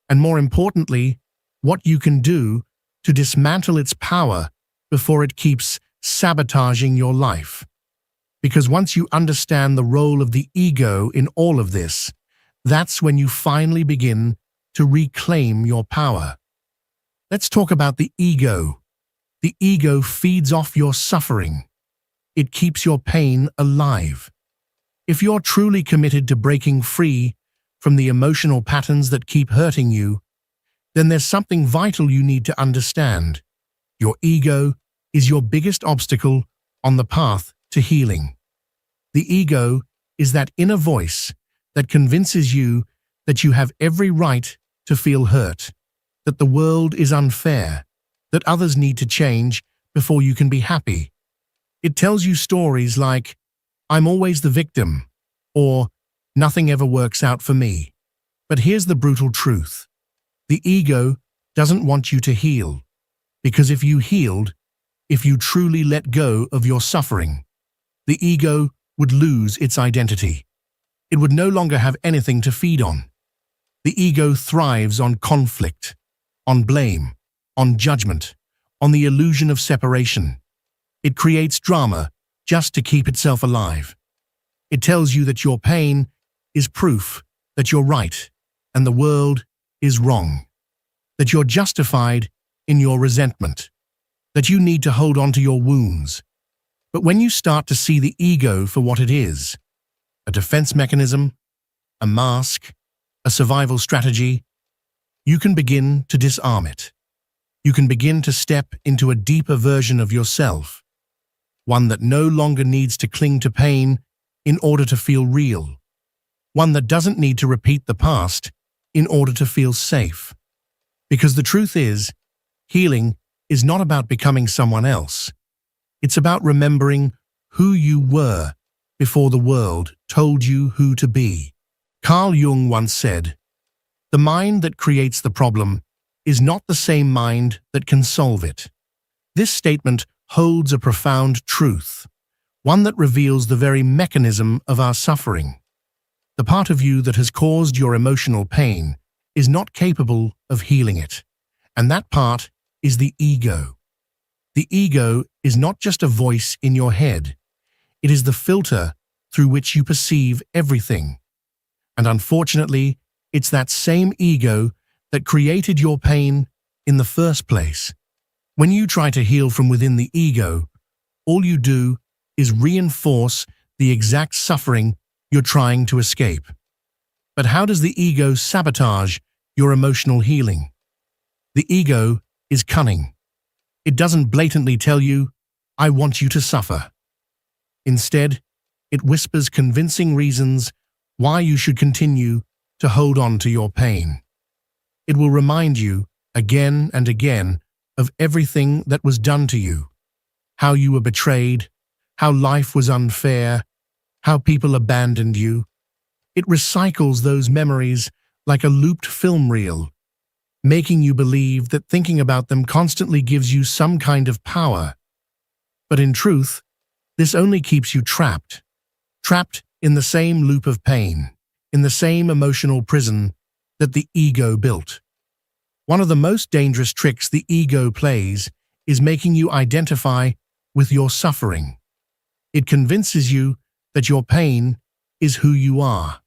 and more importantly, what you can do to dismantle its power before it keeps sabotaging your life. Because once you understand the role of the ego in all of this, that's when you finally begin to reclaim your power. Let's talk about the ego. The ego feeds off your suffering. It keeps your pain alive. If you're truly committed to breaking free from the emotional patterns that keep hurting you, then there's something vital you need to understand. Your ego is your biggest obstacle on the path to healing. The ego is that inner voice that convinces you that you have every right to feel hurt, that the world is unfair, that others need to change before you can be happy. It tells you stories like, "I'm always the victim," or "Nothing ever works out for me." But here's the brutal truth. The ego doesn't want you to heal, because if you healed, if you truly let go of your suffering, the ego would lose its identity. It would no longer have anything to feed on. The ego thrives on conflict, on blame, on judgment, on the illusion of separation. It creates drama just to keep itself alive. It tells you that your pain is proof that you're right and the world is wrong, that you're justified in your resentment, that you need to hold on to your wounds. But when you start to see the ego for what it is, a defense mechanism, a mask, a survival strategy, you can begin to disarm it. You can begin to step into a deeper version of yourself, one that no longer needs to cling to pain in order to feel real, one that doesn't need to repeat the past in order to feel safe. Because the truth is, healing is not about becoming someone else. It's about remembering who you were before the world told you who to be. Carl Jung once said, "The mind that creates the problem is not the same mind that can solve it." This statement holds a profound truth, one that reveals the very mechanism of our suffering. The part of you that has caused your emotional pain is not capable of healing it, and that part is the ego. The ego is not just a voice in your head. It is the filter through which you perceive everything. And unfortunately, it's that same ego that created your pain in the first place. When you try to heal from within the ego, all you do is reinforce the exact suffering you're trying to escape. But how does the ego sabotage your emotional healing? The ego is cunning. It doesn't blatantly tell you, "I want you to suffer." Instead, it whispers convincing reasons why you should continue to hold on to your pain. It will remind you again and again of everything that was done to you, how you were betrayed, how life was unfair, how people abandoned you. It recycles those memories like a looped film reel, making you believe that thinking about them constantly gives you some kind of power. But in truth, this only keeps you trapped in the same loop of pain, in the same emotional prison that the ego built. One of the most dangerous tricks the ego plays is making you identify with your suffering. It convinces you that your pain is who you are.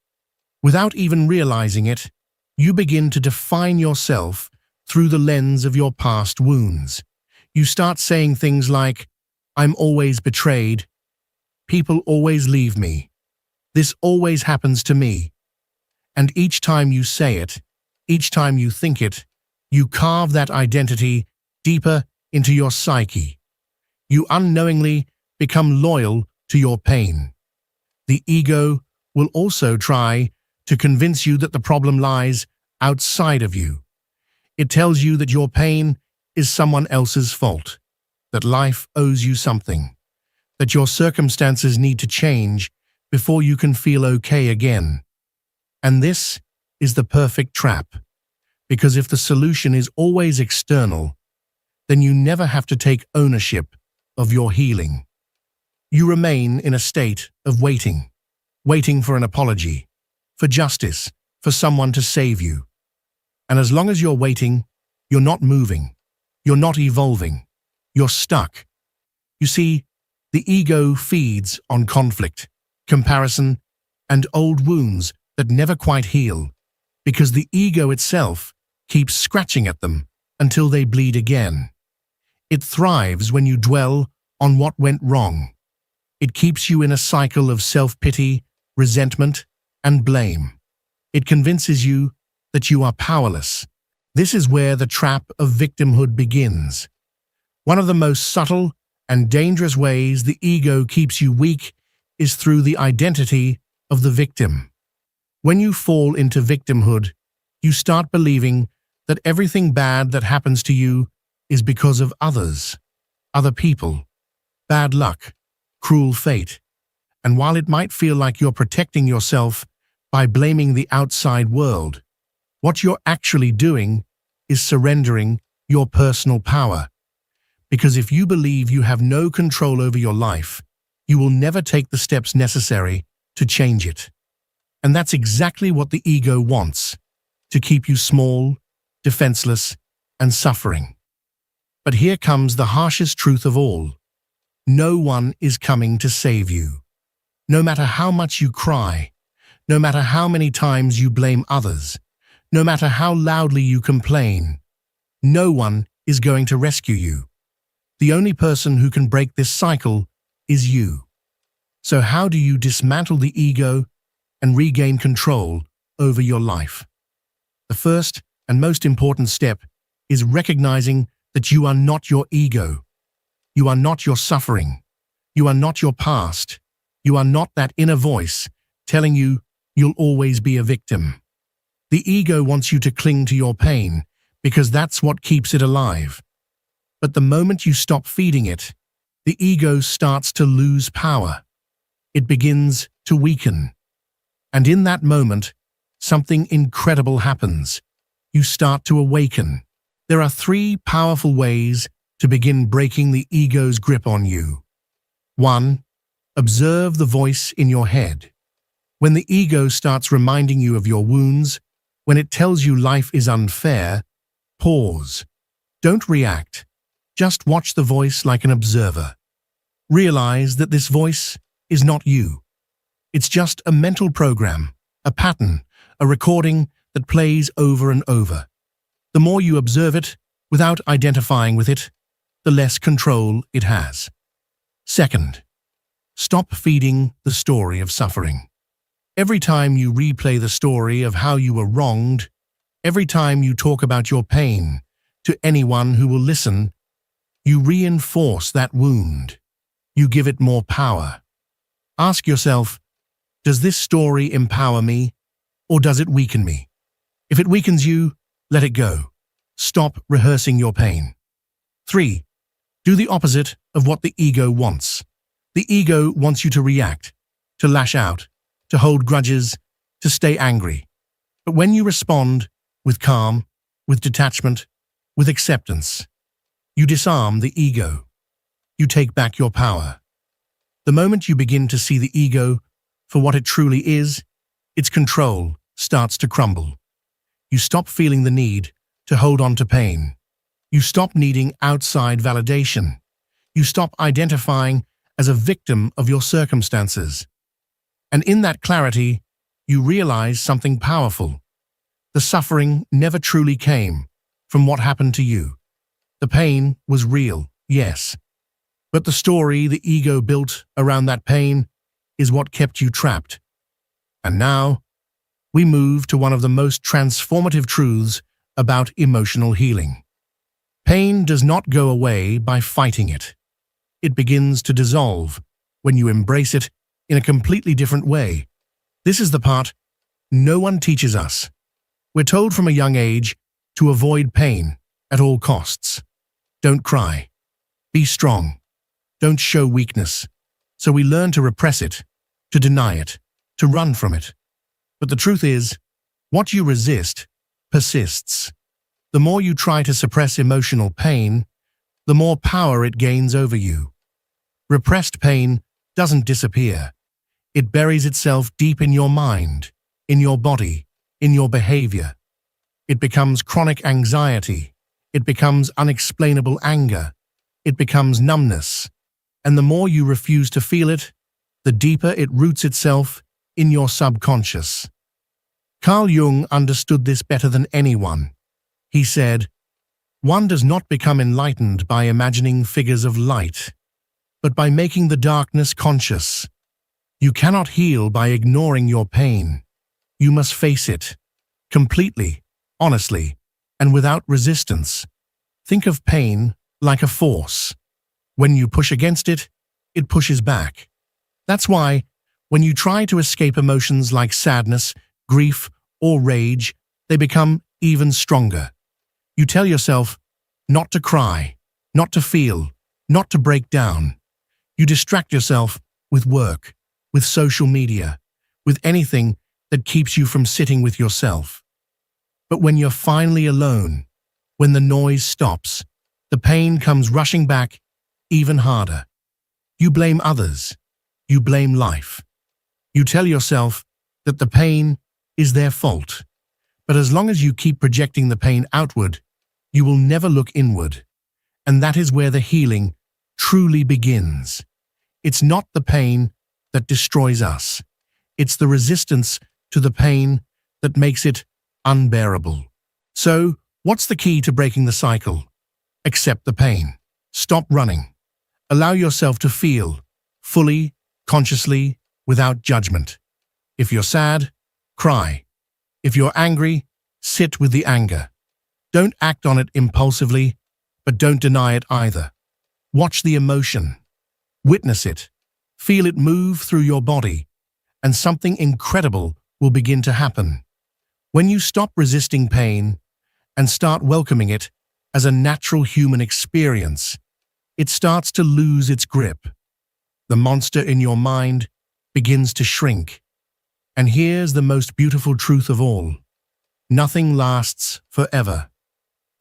Without even realizing it, you begin to define yourself through the lens of your past wounds. You start saying things like, "I'm always betrayed," "People always leave me," "This always happens to me." And each time you say it, each time you think it, you carve that identity deeper into your psyche. You unknowingly become loyal to your pain. The ego will also try to convince you that the problem lies outside of you. It tells you that your pain is someone else's fault, that life owes you something, that your circumstances need to change before you can feel okay again. And this is the perfect trap, because if the solution is always external, then you never have to take ownership of your healing. You remain in a state of waiting for an apology, for justice, for someone to save you. And as long as you're waiting, you're not moving, you're not evolving, you're stuck. You see, the ego feeds on conflict, comparison, and old wounds that never quite heal, because the ego itself keeps scratching at them until they bleed again. It thrives when you dwell on what went wrong. It keeps you in a cycle of self-pity, resentment, and blame. It convinces you that you are powerless. This is where the trap of victimhood begins. One of the most subtle and dangerous ways the ego keeps you weak is through the identity of the victim. When you fall into victimhood, you start believing that everything bad that happens to you is because of others, other people, bad luck, cruel fate. And while it might feel like you're protecting yourself by blaming the outside world, what you're actually doing is surrendering your personal power. Because if you believe you have no control over your life, you will never take the steps necessary to change it. And that's exactly what the ego wants, to keep you small, defenseless, and suffering. But here comes the harshest truth of all. No one is coming to save you. No matter how much you cry, no matter how many times you blame others, no matter how loudly you complain, no one is going to rescue you. The only person who can break this cycle is you. So how do you dismantle the ego and regain control over your life? The first and most important step is recognizing that you are not your ego. You are not your suffering. You are not your past. You are not that inner voice telling you you'll always be a victim. The ego wants you to cling to your pain because that's what keeps it alive. But the moment you stop feeding it, the ego starts to lose power. It begins to weaken. And in that moment, something incredible happens. You start to awaken. There are 3 powerful ways to begin breaking the ego's grip on you. 1. Observe the voice in your head. When the ego starts reminding you of your wounds, when it tells you life is unfair, pause. Don't react. Just watch the voice like an observer. Realize that this voice is not you. It's just a mental program, a pattern, a recording that plays over and over. The more you observe it without identifying with it, the less control it has. 2. Stop feeding the story of suffering. Every time you replay the story of how you were wronged, every time you talk about your pain to anyone who will listen, you reinforce that wound. You give it more power. Ask yourself, does this story empower me or does it weaken me? If it weakens you, let it go. Stop rehearsing your pain. 3. Do the opposite of what the ego wants. The ego wants you to react, to lash out, to hold grudges, to stay angry. But when you respond with calm, with detachment, with acceptance, you disarm the ego. You take back your power. The moment you begin to see the ego for what it truly is, its control starts to crumble. You stop feeling the need to hold on to pain. You stop needing outside validation. You stop identifying as a victim of your circumstances. And in that clarity, you realize something powerful. The suffering never truly came from what happened to you. The pain was real, yes. But the story the ego built around that pain is what kept you trapped. And now, we move to one of the most transformative truths about emotional healing. Pain does not go away by fighting it. It begins to dissolve when you embrace it in a completely different way. This is the part no one teaches us. We're told from a young age to avoid pain at all costs. Don't cry. Be strong. Don't show weakness. So we learn to repress it, to deny it, to run from it. But the truth is, what you resist persists. The more you try to suppress emotional pain, the more power it gains over you. Repressed pain doesn't disappear. It buries itself deep in your mind, in your body, in your behavior. It becomes chronic anxiety. It becomes unexplainable anger. It becomes numbness. And the more you refuse to feel it, the deeper it roots itself in your subconscious. Carl Jung understood this better than anyone. He said, "One does not become enlightened by imagining figures of light, but by making the darkness conscious. You cannot heal by ignoring your pain. You must face it, completely, honestly, and without resistance. Think of pain like a force. When you push against it, it pushes back. That's why, when you try to escape emotions like sadness, grief, or rage, they become even stronger. You tell yourself, not to cry, not to feel, not to break down. You distract yourself with work, with social media, with anything that keeps you from sitting with yourself. But when you're finally alone, when the noise stops, the pain comes rushing back even harder. You blame others. You blame life. You tell yourself that the pain is their fault. But as long as you keep projecting the pain outward, you will never look inward. And that is where the healing truly begins. It's not the pain that destroys us. It's the resistance to the pain that makes it unbearable. So, what's the key to breaking the cycle? Accept the pain. Stop running. Allow yourself to feel, fully, consciously, without judgment. If you're sad, cry. If you're angry, sit with the anger. Don't act on it impulsively, but don't deny it either. Watch the emotion. Witness it. Feel it move through your body, and something incredible will begin to happen. When you stop resisting pain and start welcoming it as a natural human experience, it starts to lose its grip. The monster in your mind begins to shrink. And here's the most beautiful truth of all. Nothing lasts forever.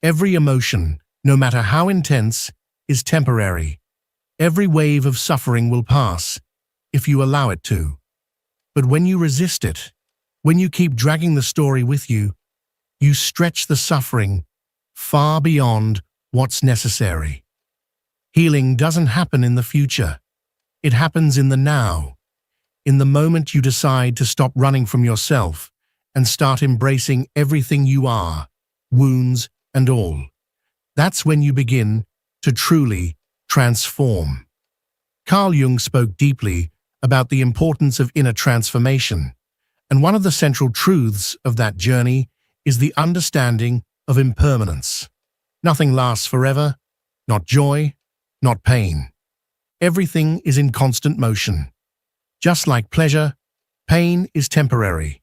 Every emotion, no matter how intense, is temporary. Every wave of suffering will pass, if you allow it to. But when you resist it, when you keep dragging the story with you, you stretch the suffering far beyond what's necessary. Healing doesn't happen in the future. It happens in the now. In the moment you decide to stop running from yourself and start embracing everything you are, wounds and all. That's when you begin to truly transform. Carl Jung spoke deeply about the importance of inner transformation, and one of the central truths of that journey is the understanding of impermanence. Nothing lasts forever, not joy, not pain. Everything is in constant motion. Just like pleasure, pain is temporary.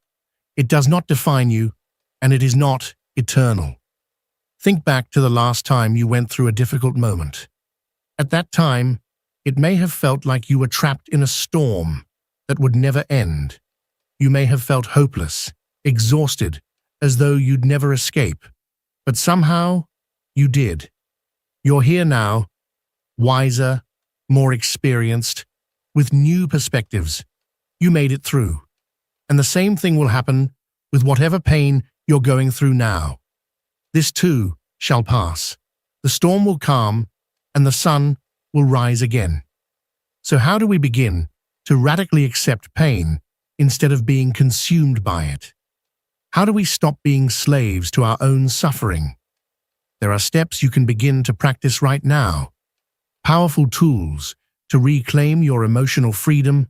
It does not define you, and it is not eternal. Think back to the last time you went through a difficult moment. At that time, it may have felt like you were trapped in a storm that would never end. You may have felt hopeless, exhausted, as though you'd never escape. But somehow, you did. You're here now, wiser, more experienced, with new perspectives. You made it through. And the same thing will happen with whatever pain you're going through now. This too shall pass. The storm will calm, and the sun will rise again. So how do we begin to radically accept pain instead of being consumed by it? How do we stop being slaves to our own suffering? There are steps you can begin to practice right now. Powerful tools to reclaim your emotional freedom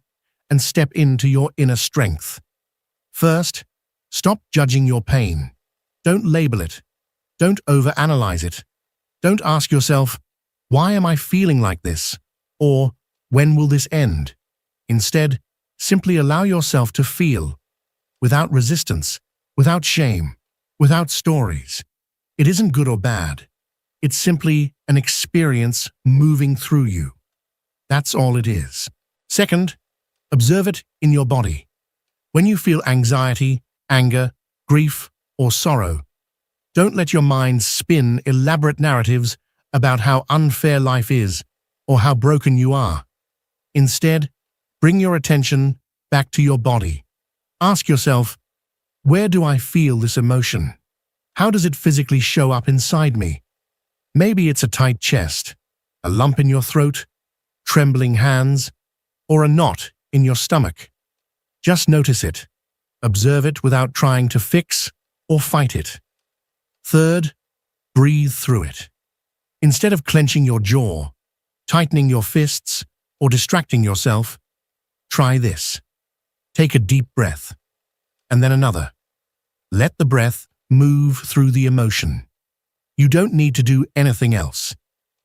and step into your inner strength. First, stop judging your pain. Don't label it. Don't overanalyze it. Don't ask yourself, why am I feeling like this? Or, when will this end? Instead, simply allow yourself to feel, without resistance, without shame, without stories. It isn't good or bad. It's simply an experience moving through you. That's all it is. Second, observe it in your body. When you feel anxiety, anger, grief, or sorrow, don't let your mind spin elaborate narratives about how unfair life is or how broken you are. Instead, bring your attention back to your body. Ask yourself, where do I feel this emotion? How does it physically show up inside me? Maybe it's a tight chest, a lump in your throat, trembling hands, or a knot in your stomach. Just notice it. Observe it without trying to fix or fight it. Third, breathe through it. Instead of clenching your jaw, tightening your fists, or distracting yourself, try this. Take a deep breath, and then another. Let the breath move through the emotion. You don't need to do anything else.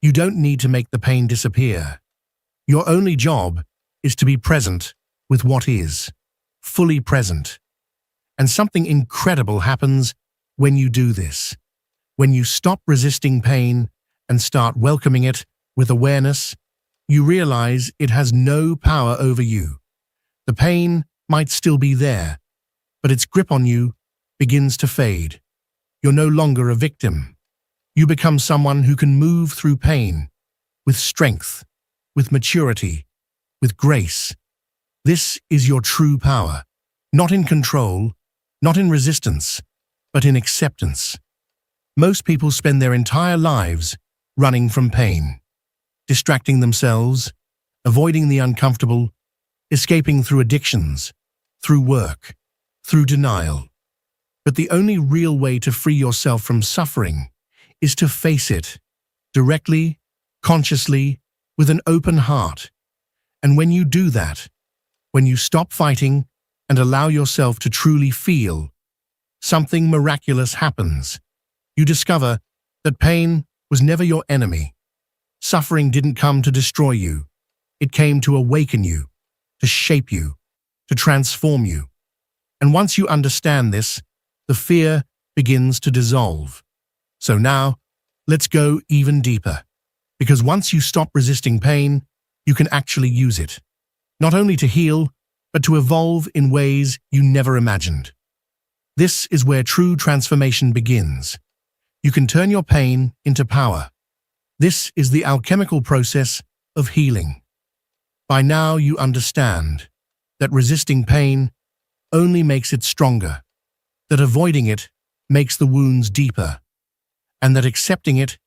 You don't need to make the pain disappear. Your only job is to be present with what is, fully present. And something incredible happens when you do this. When you stop resisting pain and start welcoming it with awareness, you realize it has no power over you. The pain might still be there, but its grip on you begins to fade. You're no longer a victim. You become someone who can move through pain with strength, with maturity, with grace. This is your true power, not in control, not in resistance, but in acceptance. Most people spend their entire lives running from pain, distracting themselves, avoiding the uncomfortable, escaping through addictions, through work, through denial. But the only real way to free yourself from suffering is to face it directly, consciously, with an open heart. And when you do that, when you stop fighting and allow yourself to truly feel, something miraculous happens. You discover that pain was never your enemy. Suffering didn't come to destroy you. It came to awaken you, to shape you, to transform you. And once you understand this, the fear begins to dissolve. So now, let's go even deeper. Because once you stop resisting pain, you can actually use it. Not only to heal, but to evolve in ways you never imagined. This is where true transformation begins. You can turn your pain into power. This is the alchemical process of healing. By now you understand that resisting pain only makes it stronger, that avoiding it makes the wounds deeper, and that accepting it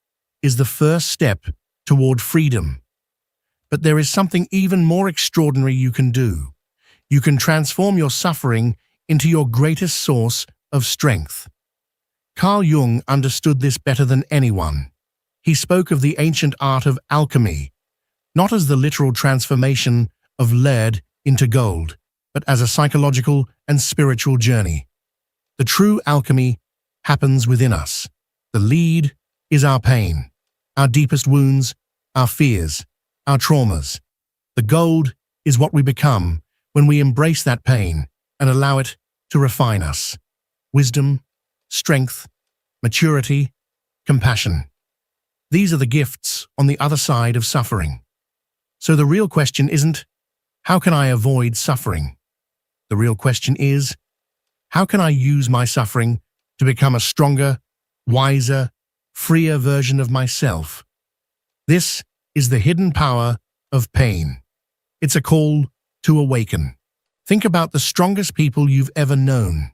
is the first step toward freedom. But there is something even more extraordinary you can do. You can transform your suffering into your greatest source of strength. Carl Jung understood this better than anyone. He spoke of the ancient art of alchemy, not as the literal transformation of lead into gold, but as a psychological and spiritual journey. The true alchemy happens within us. The lead is our pain, our deepest wounds, our fears, our traumas. The gold is what we become when we embrace that pain and allow it to refine us. Wisdom, strength, maturity, compassion. These are the gifts on the other side of suffering. So the real question isn't, how can I avoid suffering? The real question is, how can I use my suffering to become a stronger, wiser, freer version of myself? This is the hidden power of pain. It's a call to awaken. Think about the strongest people you've ever known.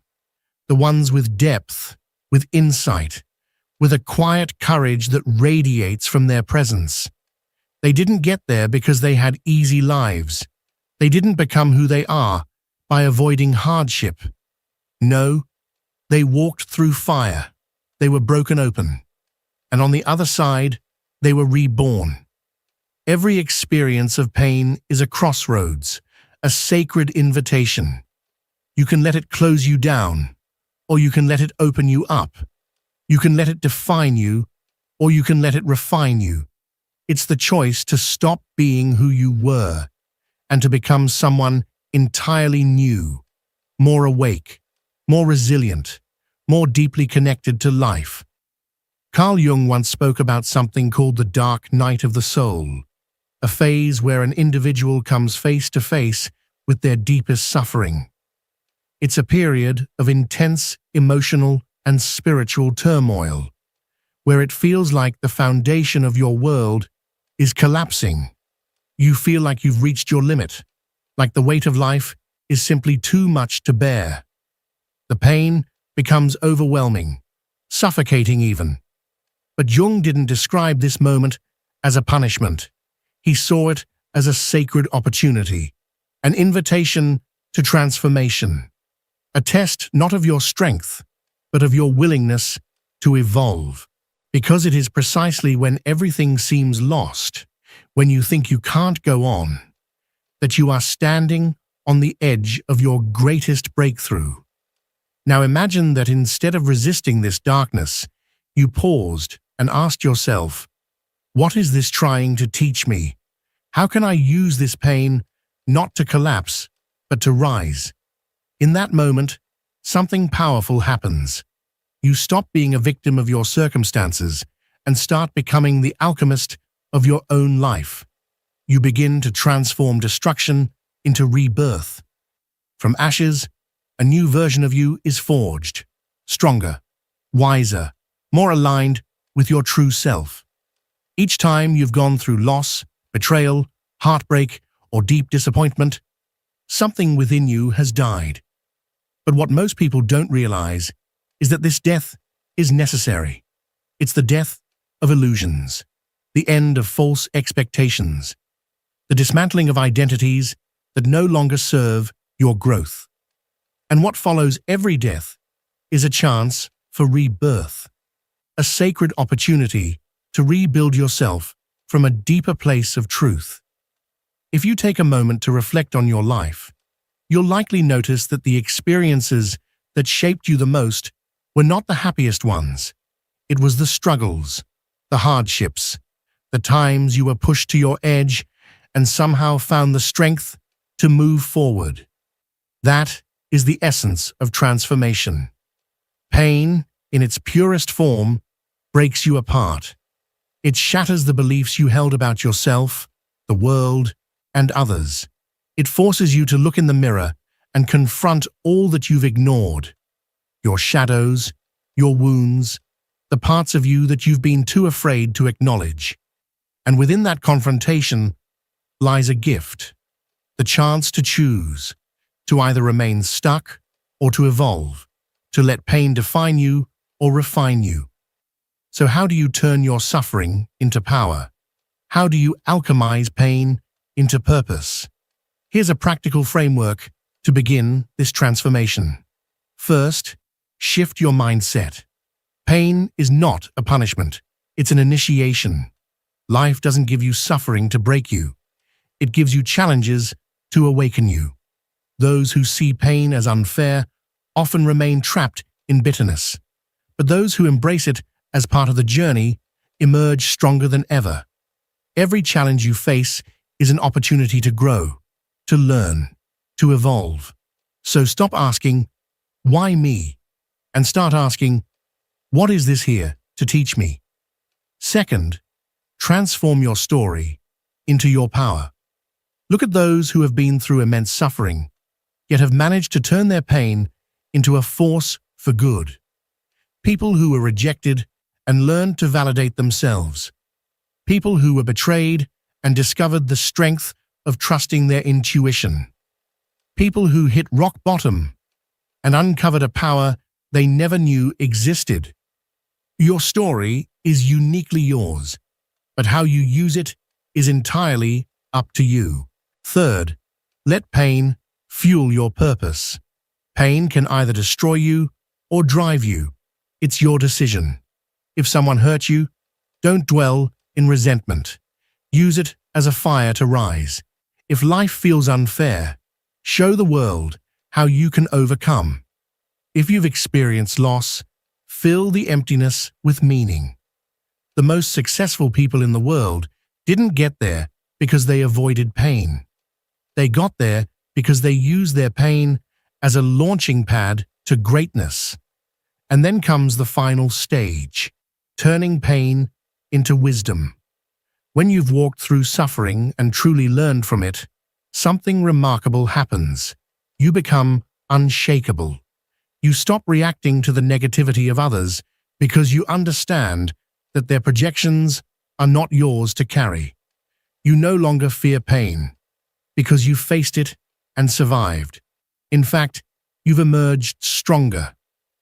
The ones with depth, with insight, with a quiet courage that radiates from their presence. They didn't get there because they had easy lives. They didn't become who they are by avoiding hardship. No, they walked through fire. They were broken open. And on the other side, they were reborn. Every experience of pain is a crossroads, a sacred invitation. You can let it close you down, or you can let it open you up. You can let it define you, or you can let it refine you. It's the choice to stop being who you were and to become someone entirely new, more awake, more resilient, more deeply connected to life. Carl Jung once spoke about something called the dark night of the soul, a phase where an individual comes face to face with their deepest suffering. It's a period of intense emotional and spiritual turmoil, where it feels like the foundation of your world is collapsing. You feel like you've reached your limit, like the weight of life is simply too much to bear. The pain becomes overwhelming, suffocating even. But Jung didn't describe this moment as a punishment. He saw it as a sacred opportunity, an invitation to transformation, a test not of your strength, but of your willingness to evolve. Because it is precisely when everything seems lost, when you think you can't go on, that you are standing on the edge of your greatest breakthrough. Now imagine that instead of resisting this darkness, you paused and asked yourself, what is this trying to teach me? How can I use this pain not to collapse, but to rise? In that moment, something powerful happens. You stop being a victim of your circumstances and start becoming the alchemist of your own life. You begin to transform destruction into rebirth. From ashes, a new version of you is forged, stronger, wiser, more aligned with your true self. Each time you've gone through loss, betrayal, heartbreak, or deep disappointment, something within you has died. But what most people don't realize is that this death is necessary. It's the death of illusions, the end of false expectations, the dismantling of identities that no longer serve your growth. And what follows every death is a chance for rebirth, a sacred opportunity to rebuild yourself from a deeper place of truth. If you take a moment to reflect on your life, you'll likely notice that the experiences that shaped you the most were not the happiest ones. It was the struggles, the hardships, the times you were pushed to your edge and somehow found the strength to move forward. That is the essence of transformation. Pain, in its purest form, breaks you apart. It shatters the beliefs you held about yourself, the world, and others. It forces you to look in the mirror and confront all that you've ignored. Your shadows, your wounds, the parts of you that you've been too afraid to acknowledge. And within that confrontation lies a gift, the chance to choose, to either remain stuck or to evolve, to let pain define you or refine you. So how do you turn your suffering into power? How do you alchemize pain into purpose? Here's a practical framework to begin this transformation. First, shift your mindset. Pain is not a punishment, it's an initiation. Life doesn't give you suffering to break you. It gives you challenges to awaken you. Those who see pain as unfair often remain trapped in bitterness, but those who embrace it as part of the journey emerge stronger than ever. Every challenge you face is an opportunity to grow, to learn, to evolve. So stop asking, "Why me?" and start asking, "What is this here to teach me?" Second, transform your story into your power. Look at those who have been through immense suffering, yet have managed to turn their pain into a force for good. People who were rejected and learned to validate themselves. People who were betrayed and discovered the strength of trusting their intuition. People who hit rock bottom and uncovered a power they never knew existed. Your story is uniquely yours, but how you use it is entirely up to you. Third, let pain fuel your purpose. Pain can either destroy you or drive you. It's your decision. If someone hurt you, don't dwell in resentment. Use it as a fire to rise. If life feels unfair, show the world how you can overcome. If you've experienced loss, fill the emptiness with meaning. The most successful people in the world didn't get there because they avoided pain. They got there because they used their pain as a launching pad to greatness. And then comes the final stage, turning pain into wisdom. When you've walked through suffering and truly learned from it, something remarkable happens. You become unshakable. You stop reacting to the negativity of others because you understand that their projections are not yours to carry. You no longer fear pain because you faced it and survived. In fact, you've emerged stronger,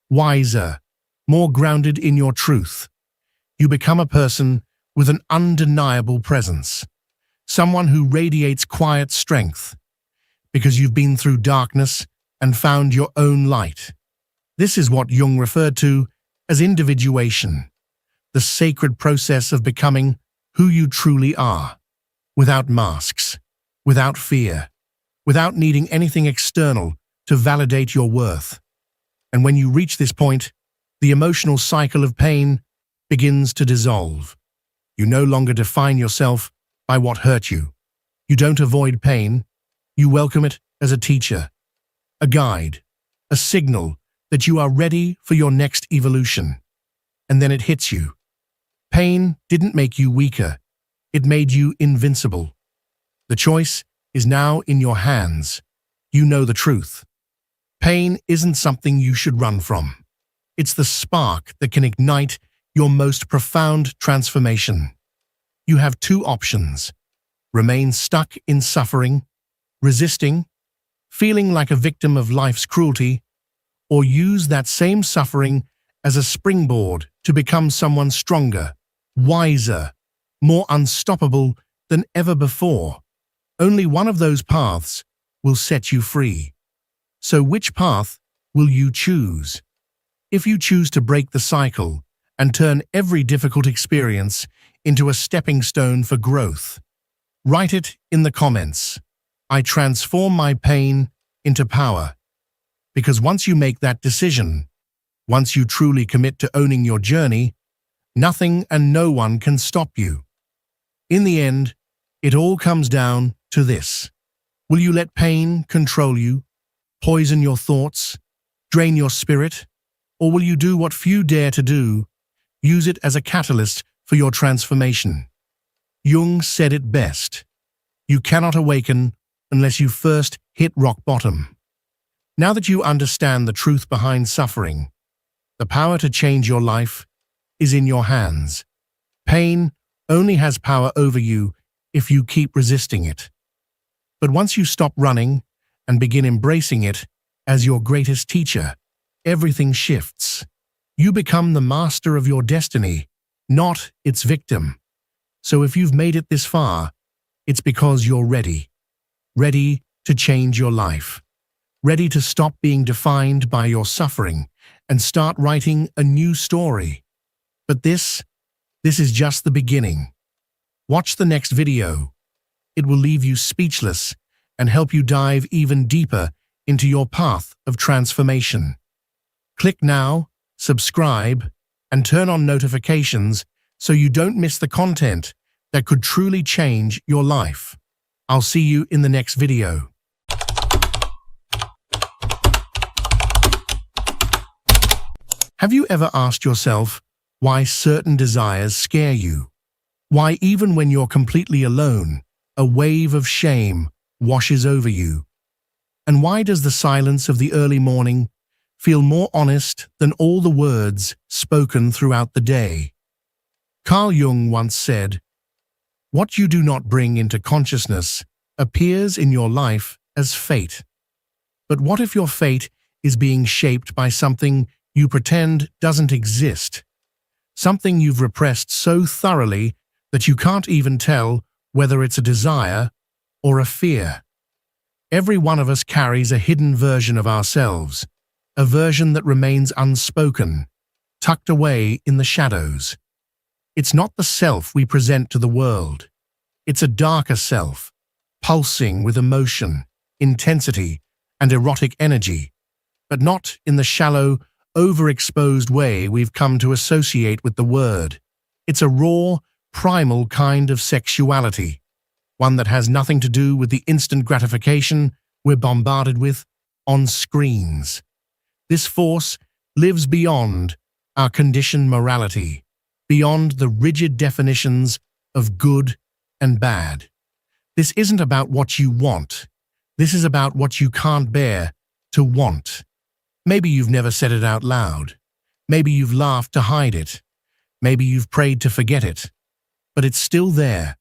wiser, more grounded in your truth. You become a person with an undeniable presence, someone who radiates quiet strength because you've been through darkness and found your own light. This is what Jung referred to as individuation, the sacred process of becoming who you truly are, without masks, without fear, without needing anything external to validate your worth. And when you reach this point, the emotional cycle of pain begins to dissolve. You no longer define yourself by what hurt you. You don't avoid pain. You welcome it as a teacher, a guide, a signal that you are ready for your next evolution. And then it hits you. Pain didn't make you weaker. It made you invincible. The choice is now in your hands. You know the truth. Pain isn't something you should run from. It's the spark that can ignite your most profound transformation. You have two options: remain stuck in suffering, resisting, feeling like a victim of life's cruelty, or use that same suffering as a springboard to become someone stronger, wiser, more unstoppable than ever before. Only one of those paths will set you free. So which path will you choose? If you choose to break the cycle and turn every difficult experience into a stepping stone for growth, write it in the comments. I transform my pain into power. Because once you make that decision, once you truly commit to owning your journey, nothing and no one can stop you. In the end, it all comes down to this. Will you let pain control you, poison your thoughts, drain your spirit, or will you do what few dare to do, use it as a catalyst for your transformation? Jung said it best. You cannot awaken unless you first hit rock bottom. Now that you understand the truth behind suffering, the power to change your life is in your hands. Pain only has power over you if you keep resisting it. But once you stop running and begin embracing it as your greatest teacher, everything shifts. You become the master of your destiny, not its victim. So if you've made it this far, it's because you're ready. Ready to change your life. Ready to stop being defined by your suffering and start writing a new story. But this is just the beginning. Watch the next video. It will leave you speechless and help you dive even deeper into your path of transformation. Click now, subscribe, and turn on notifications so you don't miss the content that could truly change your life. I'll see you in the next video. Have you ever asked yourself why certain desires scare you? Why even when you're completely alone, a wave of shame washes over you? And why does the silence of the early morning feel more honest than all the words spoken throughout the day? Carl Jung once said, "What you do not bring into consciousness appears in your life as fate." But what if your fate is being shaped by something you pretend doesn't exist? Something you've repressed so thoroughly that you can't even tell whether it's a desire or a fear. Every one of us carries a hidden version of ourselves, a version that remains unspoken, tucked away in the shadows. It's not the self we present to the world. It's a darker self, pulsing with emotion, intensity, and erotic energy, but not in the shallow, overexposed way we've come to associate with the word. It's a raw, primal kind of sexuality, one that has nothing to do with the instant gratification we're bombarded with on screens. This force lives beyond our conditioned morality, beyond the rigid definitions of good and bad. This isn't about what you want. This is about what you can't bear to want. Maybe you've never said it out loud. Maybe you've laughed to hide it. Maybe you've prayed to forget it. But it's still there.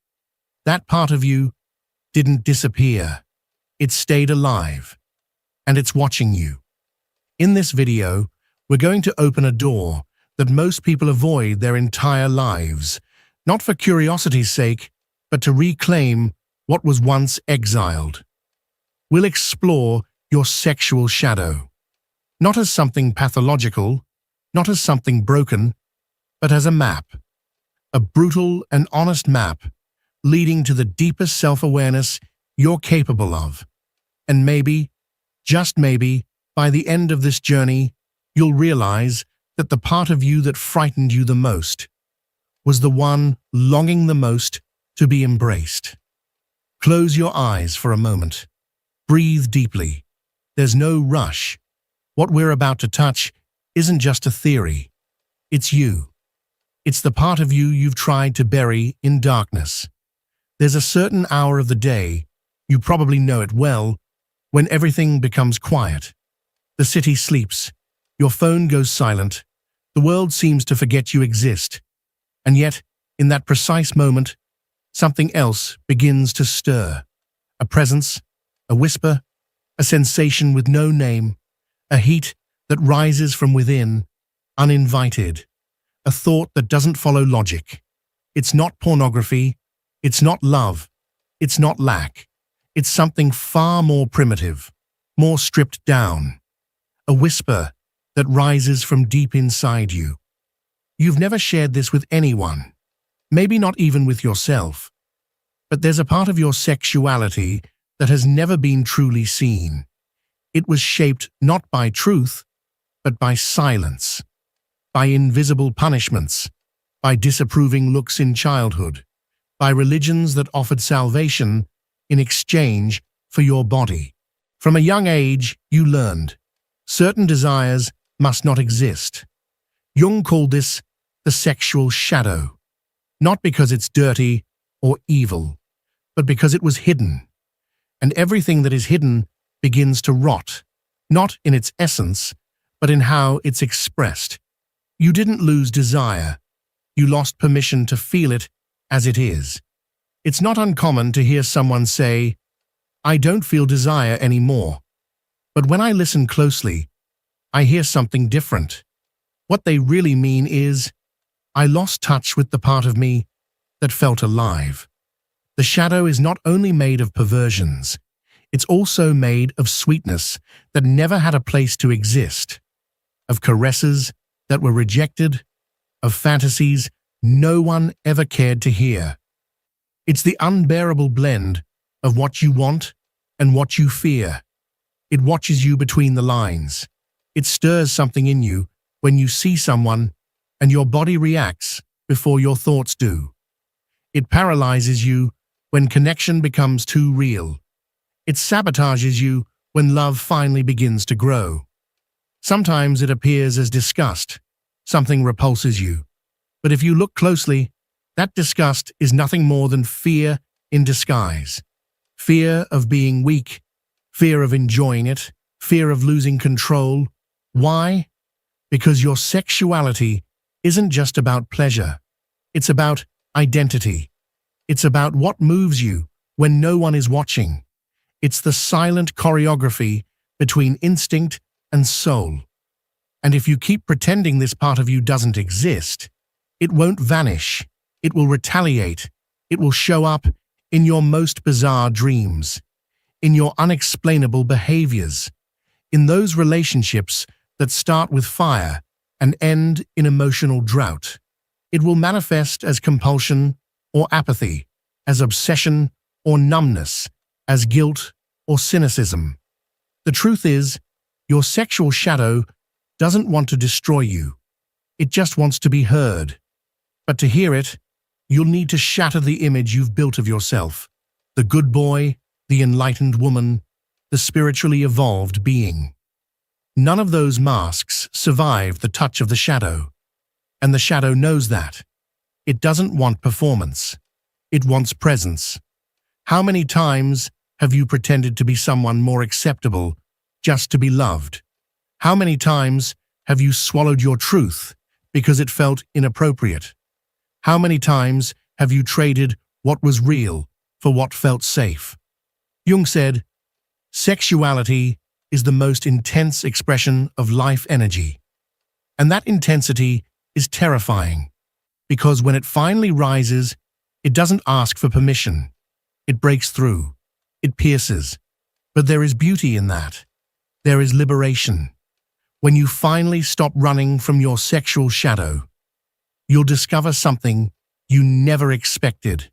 That part of you didn't disappear. It stayed alive. And it's watching you. In this video, we're going to open a door that most people avoid their entire lives, not for curiosity's sake, but to reclaim what was once exiled. We'll explore your sexual shadow, not as something pathological, not as something broken, but as a map, a brutal and honest map leading to the deepest self-awareness you're capable of. And maybe, just maybe, by the end of this journey, you'll realize that the part of you that frightened you the most was the one longing the most to be embraced. Close your eyes for a moment. Breathe deeply. There's no rush. What we're about to touch isn't just a theory. It's you. It's the part of you you've tried to bury in darkness. There's a certain hour of the day, you probably know it well, when everything becomes quiet. The city sleeps, your phone goes silent, the world seems to forget you exist. And yet, in that precise moment, something else begins to stir. A presence, a whisper, a sensation with no name, a heat that rises from within, uninvited, a thought that doesn't follow logic. It's not pornography, it's not love, it's not lack. It's something far more primitive, more stripped down. A whisper that rises from deep inside you. You've never shared this with anyone, maybe not even with yourself, but there's a part of your sexuality that has never been truly seen. It was shaped not by truth, but by silence, by invisible punishments, by disapproving looks in childhood, by religions that offered salvation in exchange for your body. From a young age, you learned certain desires must not exist. Jung called this the sexual shadow, not because it's dirty or evil, but because it was hidden. And everything that is hidden begins to rot, not in its essence, but in how it's expressed. You didn't lose desire. You lost permission to feel it as it is. It's not uncommon to hear someone say, "I don't feel desire anymore." But when I listen closely, I hear something different. What they really mean is, I lost touch with the part of me that felt alive. The shadow is not only made of perversions, it's also made of sweetness that never had a place to exist, of caresses that were rejected, of fantasies no one ever cared to hear. It's the unbearable blend of what you want and what you fear. It watches you between the lines. It stirs something in you when you see someone and your body reacts before your thoughts do. It paralyzes you when connection becomes too real. It sabotages you when love finally begins to grow. Sometimes it appears as disgust. Something repulses you. But if you look closely, that disgust is nothing more than fear in disguise. Fear of being weak, fear of enjoying it, fear of losing control. Why? Because your sexuality isn't just about pleasure. It's about identity. It's about what moves you when no one is watching. It's the silent choreography between instinct and soul. And if you keep pretending this part of you doesn't exist, it won't vanish. It will retaliate. It will show up in your most bizarre dreams, in your unexplainable behaviors, in those relationships that start with fire and end in emotional drought. It will manifest as compulsion or apathy, as obsession or numbness, as guilt or cynicism. The truth is, your sexual shadow doesn't want to destroy you. It just wants to be heard. But to hear it, you'll need to shatter the image you've built of yourself, the good boy, the enlightened woman, the spiritually evolved being. None of those masks survive the touch of the shadow, and the shadow knows that. It doesn't want performance. It wants presence. How many times have you pretended to be someone more acceptable just to be loved? How many times have you swallowed your truth because it felt inappropriate? How many times have you traded what was real for what felt safe? Jung said, "Sexuality is the most intense expression of life energy." And that intensity is terrifying, because when it finally rises, it doesn't ask for permission. It breaks through. It pierces. But there is beauty in that. There is liberation. When you finally stop running from your sexual shadow, you'll discover something you never expected.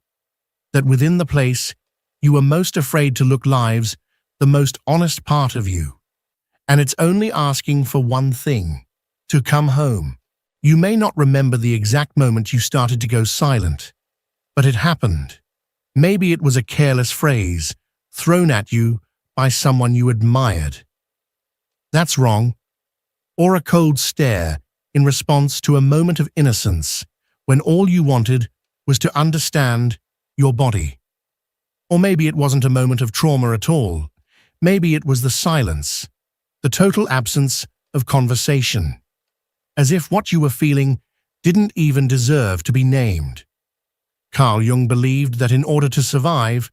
That within the place you were most afraid to look lives the most honest part of you. And it's only asking for one thing, to come home. You may not remember the exact moment you started to go silent, but it happened. Maybe it was a careless phrase thrown at you by someone you admired. That's wrong. Or a cold stare in response to a moment of innocence when all you wanted was to understand your body. Or maybe it wasn't a moment of trauma at all. Maybe it was the silence, the total absence of conversation, as if what you were feeling didn't even deserve to be named. Carl Jung believed that in order to survive,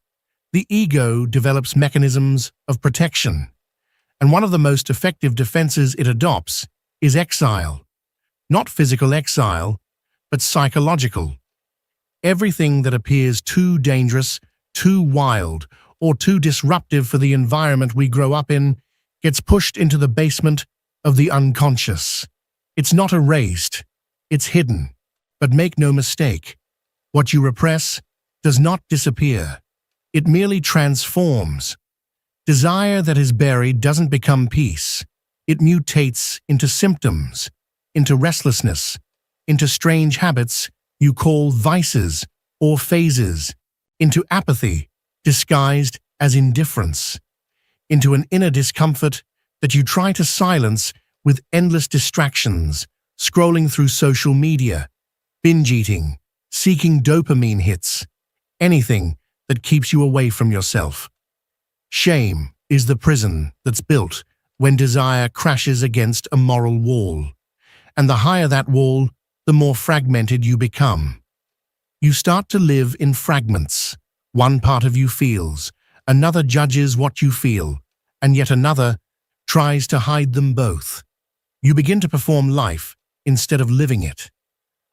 the ego develops mechanisms of protection, and one of the most effective defenses it adopts is exile. Not physical exile, but psychological. Everything that appears too dangerous, too wild, or too disruptive for the environment we grow up in gets pushed into the basement of the unconscious. It's not erased, it's hidden. But make no mistake, what you repress does not disappear. It merely transforms. Desire that is buried doesn't become peace. It mutates into symptoms, into restlessness, into strange habits you call vices or phases, into apathy disguised as indifference, into an inner discomfort that you try to silence with endless distractions, scrolling through social media, binge eating, seeking dopamine hits, anything that keeps you away from yourself. Shame is the prison that's built when desire crashes against a moral wall. And the higher that wall, the more fragmented you become. You start to live in fragments. One part of you feels, another judges what you feel, and yet another tries to hide them both. You begin to perform life instead of living it.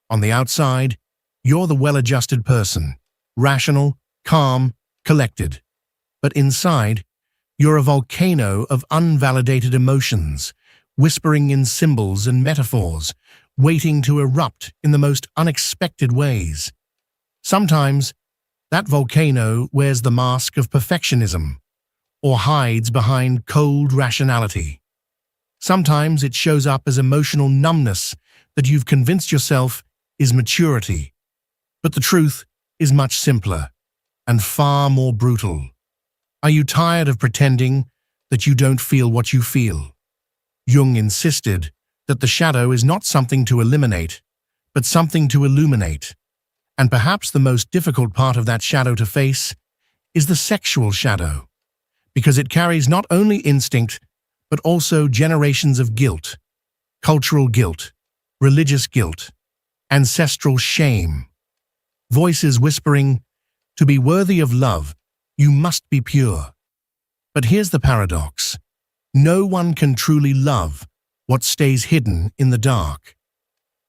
On the outside, you're the well-adjusted person, rational, calm, collected. But inside, you're a volcano of unvalidated emotions, whispering in symbols and metaphors, waiting to erupt in the most unexpected ways. Sometimes, that volcano wears the mask of perfectionism, or hides behind cold rationality. Sometimes it shows up as emotional numbness that you've convinced yourself is maturity. But the truth is much simpler and far more brutal. Are you tired of pretending that you don't feel what you feel? Jung insisted that the shadow is not something to eliminate, but something to illuminate. And perhaps the most difficult part of that shadow to face is the sexual shadow, because it carries not only instinct, but also generations of guilt, cultural guilt, religious guilt, ancestral shame. Voices whispering, to be worthy of love, you must be pure. But here's the paradox. No one can truly love what stays hidden in the dark.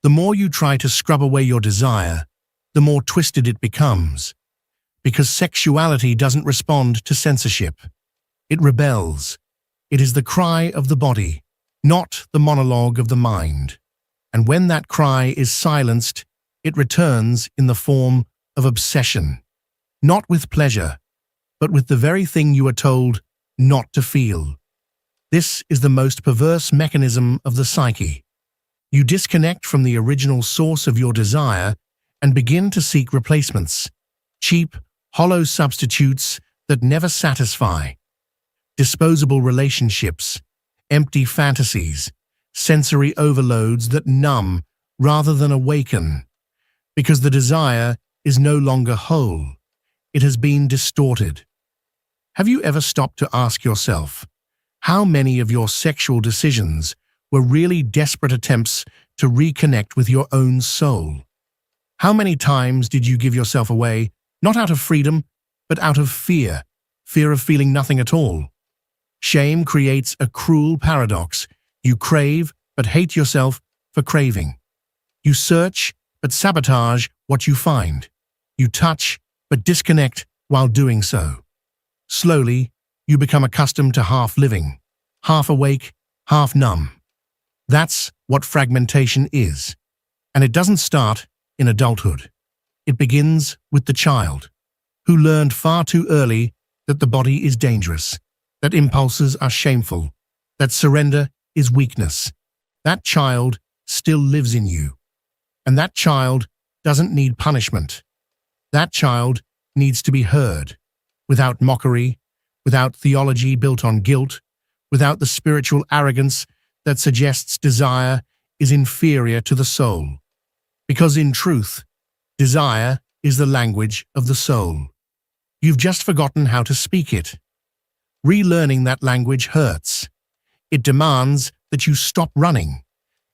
The more you try to scrub away your desire, the more twisted it becomes. Because sexuality doesn't respond to censorship. It rebels. It is the cry of the body, not the monologue of the mind. And when that cry is silenced, it returns in the form of obsession. Not with pleasure, but with the very thing you are told not to feel. This is the most perverse mechanism of the psyche. You disconnect from the original source of your desire and begin to seek replacements, cheap, hollow substitutes that never satisfy. Disposable relationships, empty fantasies, sensory overloads that numb rather than awaken. Because the desire is no longer whole. It has been distorted. Have you ever stopped to ask yourself, how many of your sexual decisions were really desperate attempts to reconnect with your own soul? How many times did you give yourself away, not out of freedom, but out of fear of feeling nothing at all? Shame creates a cruel paradox. You crave, but hate yourself for craving. You search, but sabotage what you find. You touch, but disconnect while doing so. Slowly, you become accustomed to half living, half awake, half numb. That's what fragmentation is. And it doesn't start in adulthood. It begins with the child, who learned far too early that the body is dangerous, that impulses are shameful, that surrender is weakness. That child still lives in you. And that child doesn't need punishment. That child needs to be heard, without mockery, without theology built on guilt, without the spiritual arrogance that suggests desire is inferior to the soul. Because in truth, Desire is the language of the soul. You've just forgotten how to speak it. Relearning that language hurts. It demands that you stop running.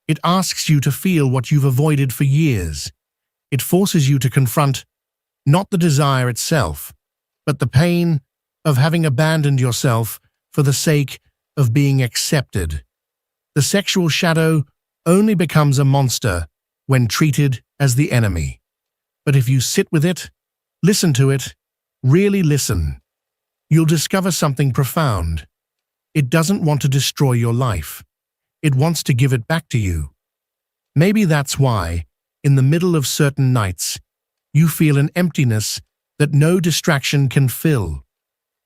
It asks you to feel what you've avoided for years. It forces you to confront not the desire itself, but the pain of having abandoned yourself for the sake of being accepted. The sexual shadow only becomes a monster when treated as the enemy. But if you sit with it, listen to it, really listen, you'll discover something profound. It doesn't want to destroy your life. It wants to give it back to you. Maybe that's why, in the middle of certain nights, you feel an emptiness that no distraction can fill.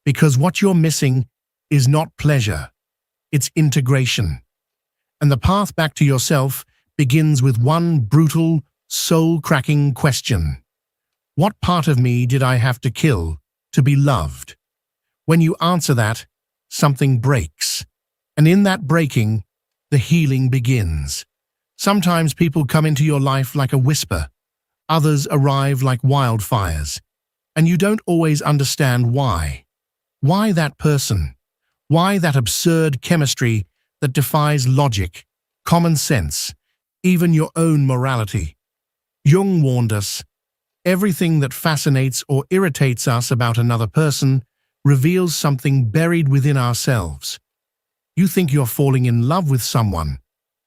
Because what you're missing is not pleasure, it's integration. And the path back to yourself begins with one brutal, soul-cracking question. What part of me did I have to kill to be loved? When you answer that, something breaks. And in that breaking, the healing begins. Sometimes people come into your life like a whisper. Others arrive like wildfires. And you don't always understand why. Why that person? Why that absurd chemistry that defies logic, common sense, even your own morality? Jung warned us, everything that fascinates or irritates us about another person reveals something buried within ourselves. You think you're falling in love with someone,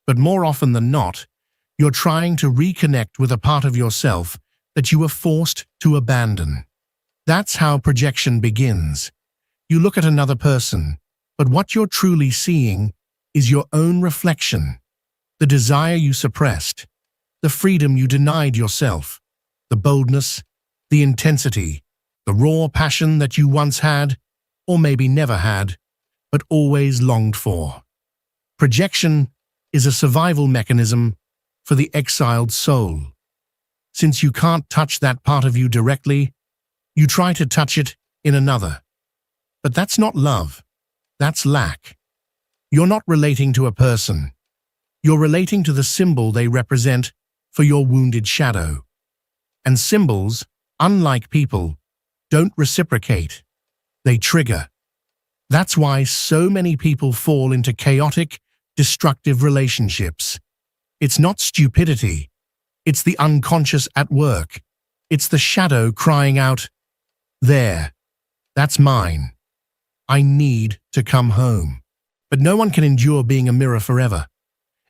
but more often than not, you're trying to reconnect with a part of yourself that you were forced to abandon. That's how projection begins. You look at another person, but what you're truly seeing is your own reflection, the desire you suppressed, the freedom you denied yourself, the boldness, the intensity, the raw passion that you once had, or maybe never had, but always longed for. Projection is a survival mechanism for the exiled soul. Since you can't touch that part of you directly, you try to touch it in another. But that's not love. That's lack. You're not relating to a person. You're relating to the symbol they represent for your wounded shadow. And symbols, unlike people, don't reciprocate. They trigger. That's why so many people fall into chaotic, destructive relationships. It's not stupidity. It's the unconscious at work. It's the shadow crying out, "There, that's mine. I need to come home." But no one can endure being a mirror forever.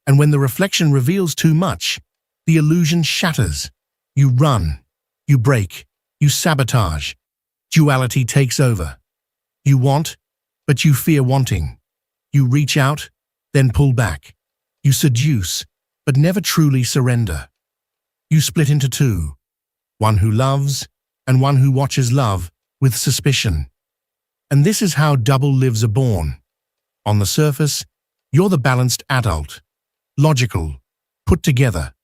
And when the reflection reveals too much, the illusion shatters. You run, you break, you sabotage. Duality takes over. You want, but you fear wanting. You reach out, then pull back. You seduce, but never truly surrender. You split into two, one who loves and one who watches love with suspicion. And this is how double lives are born. On the surface, you're the balanced adult, logical, put together,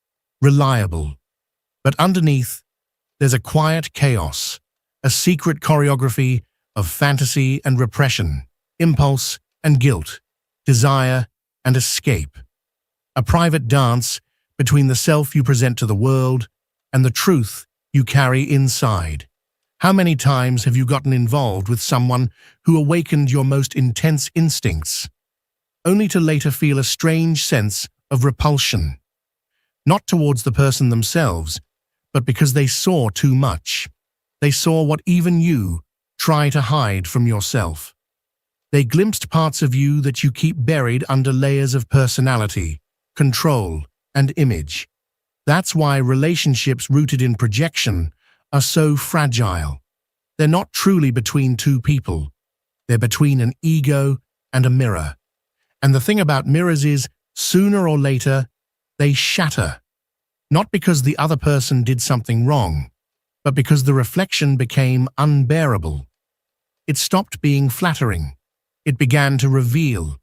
reliable. But underneath, there's a quiet chaos, a secret choreography of fantasy and repression, impulse and guilt, desire and escape. A private dance between the self you present to the world and the truth you carry inside. How many times have you gotten involved with someone who awakened your most intense instincts, only to later feel a strange sense of repulsion? Not towards the person themselves, but because they saw too much. They saw what even you try to hide from yourself. They glimpsed parts of you that you keep buried under layers of personality, control, and image. That's why relationships rooted in projection are so fragile. They're not truly between two people. They're between an ego and a mirror. And the thing about mirrors is, sooner or later, they shatter. Not because the other person did something wrong, but because the reflection became unbearable. It stopped being flattering. It began to reveal.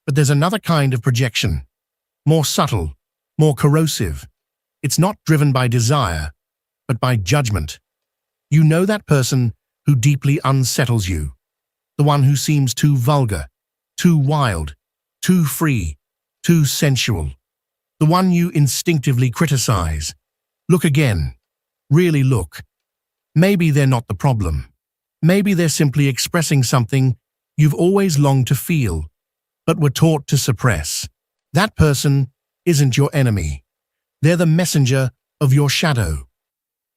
But there's another kind of projection, more subtle, more corrosive. It's not driven by desire, but by judgment. You know that person who deeply unsettles you, the one who seems too vulgar, too wild, too free, too sensual, the one you instinctively criticize. Look again. really look. Maybe they're not the problem. Maybe they're simply expressing something you've always longed to feel, but were taught to suppress. That person isn't your enemy. They're the messenger of your shadow.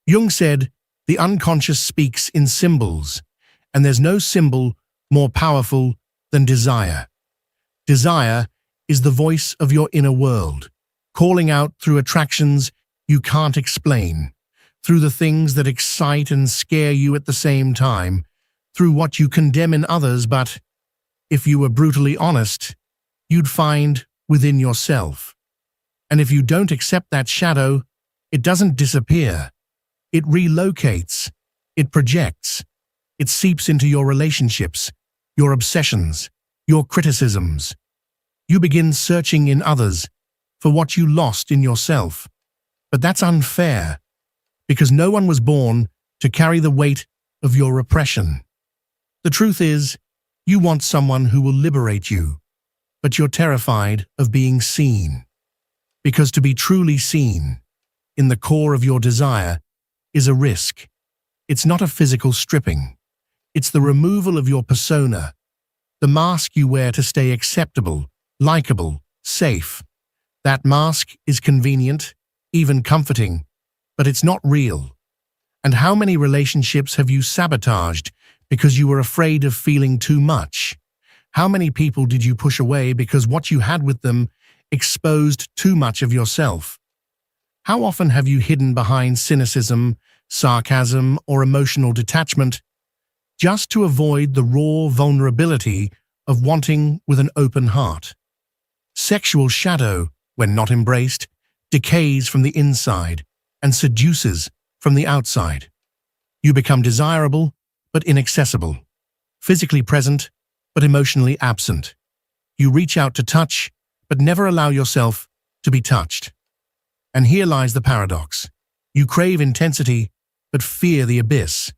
Jung said, the unconscious speaks in symbols, and there's no symbol more powerful than desire. Desire is the voice of your inner world, calling out through attractions you can't explain, through the things that excite and scare you at the same time, through what you condemn in others, but, if you were brutally honest, you'd find within yourself. And if you don't accept that shadow, it doesn't disappear. It relocates. It projects. It seeps into your relationships, your obsessions, your criticisms. You begin searching in others for what you lost in yourself. But that's unfair, because no one was born to carry the weight of your repression. The truth is, you want someone who will liberate you, but you're terrified of being seen. Because to be truly seen, in the core of your desire, is a risk. It's not a physical stripping. It's the removal of your persona, the mask you wear to stay acceptable, likable, safe. That mask is convenient, even comforting, but it's not real. And how many relationships have you sabotaged because you were afraid of feeling too much? How many people did you push away because what you had with them exposed too much of yourself? How often have you hidden behind cynicism, sarcasm, or emotional detachment just to avoid the raw vulnerability of wanting with an open heart? Sexual shadow, when not embraced, decays from the inside and seduces from the outside. You become desirable but inaccessible, physically present but emotionally absent. You reach out to touch but never allow yourself to be touched. And here lies the paradox. You crave intensity but fear the abyss.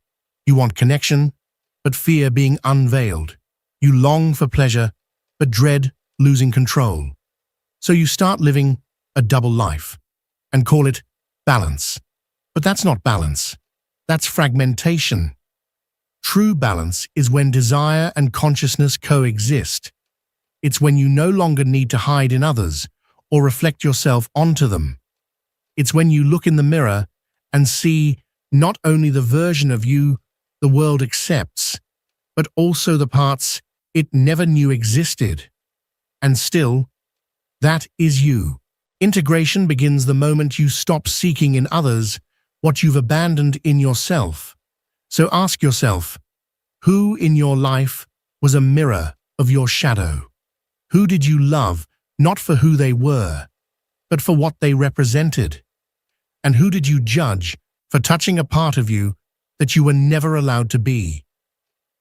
You want connection but fear being unveiled. You long for pleasure but dread losing control. So you start living a double life and call it balance. But that's not balance. That's fragmentation. True balance is when desire and consciousness coexist. It's when you no longer need to hide in others or reflect yourself onto them. It's when you look in the mirror and see not only the version of you the world accepts, but also the parts it never knew existed. And still, that is you. Integration begins the moment you stop seeking in others what you've abandoned in yourself. So ask yourself, who in your life was a mirror of your shadow? Who did you love not for who they were, but for what they represented? And who did you judge for touching a part of you that you were never allowed to be?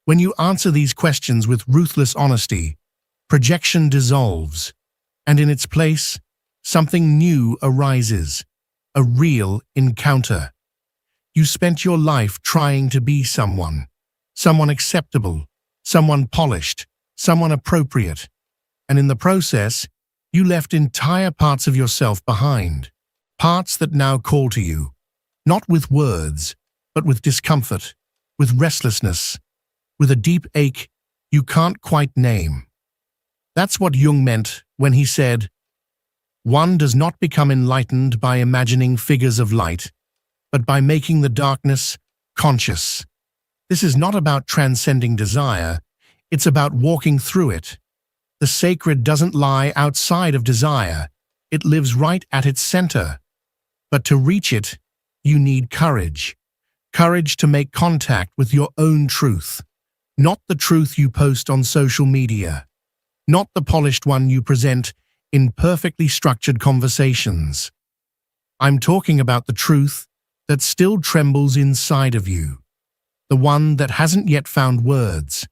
When you answer these questions with ruthless honesty, projection dissolves, and in its place, something new arises, a real encounter. You spent your life trying to be someone acceptable, someone polished, someone appropriate, and in the process, you left entire parts of yourself behind, parts that now call to you, not with words, but with discomfort, with restlessness, with a deep ache you can't quite name. That's what Jung meant when he said, "One does not become enlightened by imagining figures of light, but by making the darkness conscious." This is not about transcending desire, it's about walking through it. The sacred doesn't lie outside of desire, it lives right at its center. But to reach it, you need courage. Courage to make contact with your own truth, not the truth you post on social media, not the polished one you present in perfectly structured conversations. I'm talking about the truth that still trembles inside of you, the one that hasn't yet found words,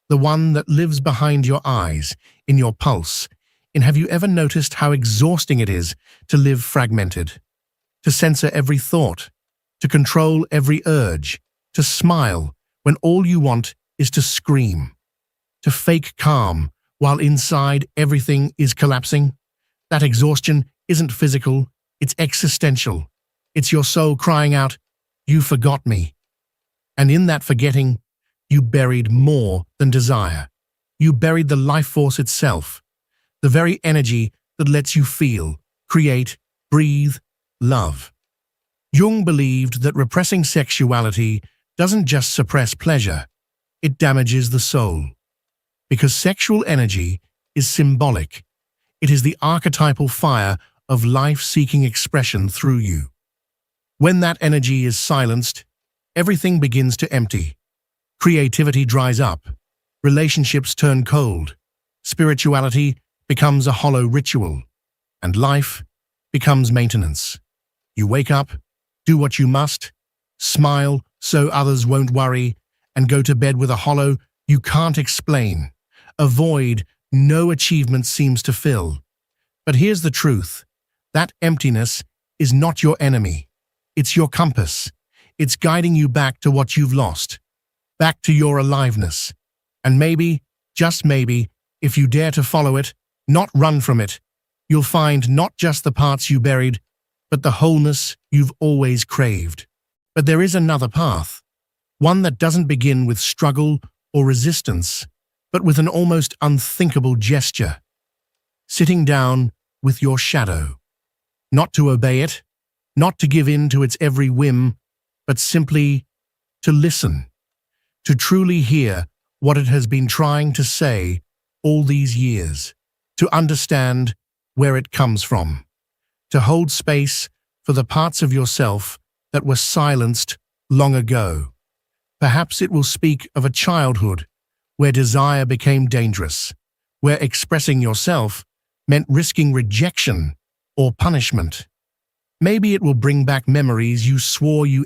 the one that lives behind your eyes, in your pulse. And have you ever noticed how exhausting it is to live fragmented, to censor every thought, to control every urge, to smile when all you want is to scream, to fake calm while inside everything is collapsing? That exhaustion isn't physical, it's existential. It's your soul crying out, You forgot me. And in that forgetting, you buried more than desire. You buried the life force itself, the very energy that lets you feel, create, breathe, love. Jung believed that repressing sexuality doesn't just suppress pleasure, it damages the soul. Because sexual energy is symbolic. It is the archetypal fire of life-seeking expression through you. When that energy is silenced, everything begins to empty. Creativity dries up. Relationships turn cold. Spirituality becomes a hollow ritual. And life becomes maintenance. You wake up, do what you must, smile so others won't worry, and go to bed with a hollow you can't explain, a void no achievement seems to fill. But here's the truth. That emptiness is not your enemy. It's your compass. It's guiding you back to what you've lost, back to your aliveness. And maybe, just maybe, if you dare to follow it, not run from it, you'll find not just the parts you buried, but the wholeness you've always craved. But there is another path, one that doesn't begin with struggle or resistance, but with an almost unthinkable gesture. Sitting down with your shadow. Not to obey it, not to give in to its every whim, but simply to listen, to truly hear what it has been trying to say all these years, to understand where it comes from, to hold space for the parts of yourself that were silenced long ago. Perhaps it will speak of a childhood where desire became dangerous, where expressing yourself meant risking rejection or punishment. Maybe it will bring back memories you swore you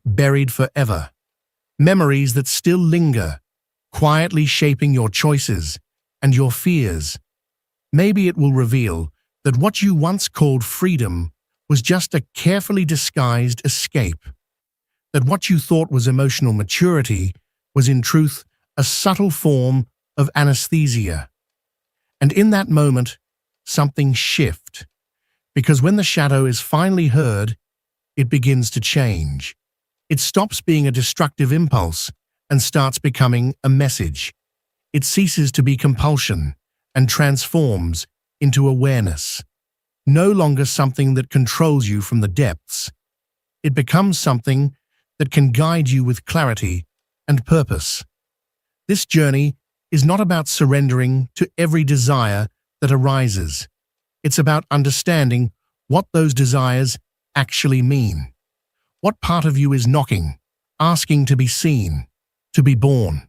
buried forever. Memories that still linger, quietly shaping your choices and your fears. Maybe it will reveal that what you once called freedom was just a carefully disguised escape. That what you thought was emotional maturity was in truth a subtle form of anesthesia. And in that moment, something shifts. Because when the shadow is finally heard, it begins to change. It stops being a destructive impulse and starts becoming a message. It ceases to be compulsion and transforms into awareness. No longer something that controls you from the depths. It becomes something that can guide you with clarity and purpose. This journey is not about surrendering to every desire that arises. It's about understanding what those desires actually mean. What part of you is knocking, asking to be seen, to be born?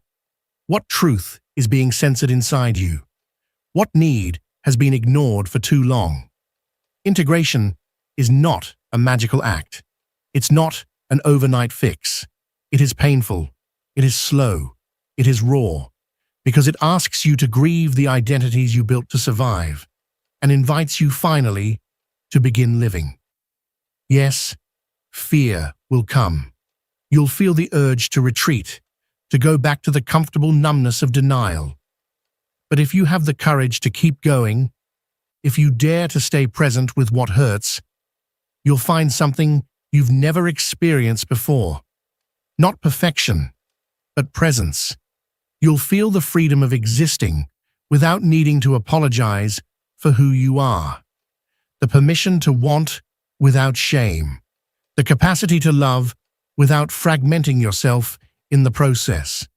What truth is being censored inside you? What need has been ignored for too long? Integration is not a magical act. It's not an overnight fix. It is painful. It is slow. It is raw. Because it asks you to grieve the identities you built to survive and invites you finally to begin living. Yes, fear will come. You'll feel the urge to retreat, to go back to the comfortable numbness of denial. But if you have the courage to keep going, if you dare to stay present with what hurts, you'll find something you've never experienced before. Not perfection, but presence. You'll feel the freedom of existing without needing to apologize for who you are. The permission to want without shame. The capacity to love without fragmenting yourself in the process.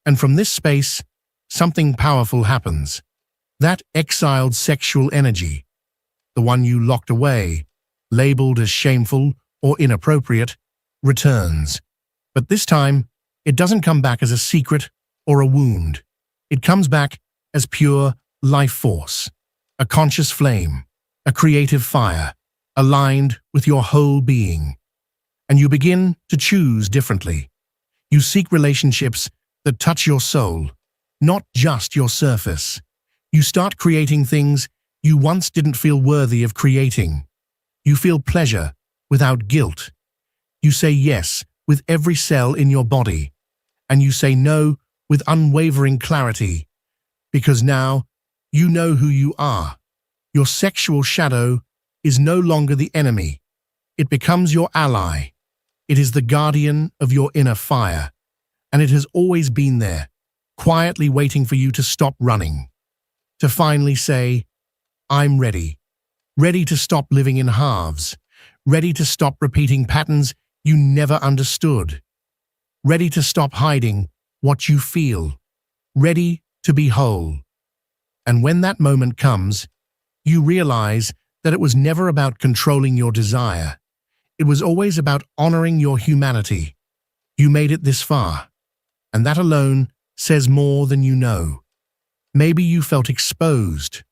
And from this space, something powerful happens. That exiled sexual energy, the one you locked away, labeled as shameful or inappropriate, returns. But this time, it doesn't come back as a secret or a wound. It comes back as pure life force, a conscious flame, a creative fire, aligned with your whole being. And you begin to choose differently. You seek relationships that touch your soul, not just your surface. You start creating things you once didn't feel worthy of creating. You feel pleasure without guilt. You say yes with every cell in your body, and you say no with unwavering clarity, because now you know who you are. Your sexual shadow is no longer the enemy. It becomes your ally. It is the guardian of your inner fire, and it has always been there, quietly waiting for you to stop running, to finally say, I'm ready. Ready to stop living in halves, ready to stop repeating patterns you never understood, ready to stop hiding what you feel, ready to be whole. And when that moment comes, you realize that it was never about controlling your desire. It was always about honoring your humanity. You made it this far, and that alone says more than you know. Maybe you felt exposed,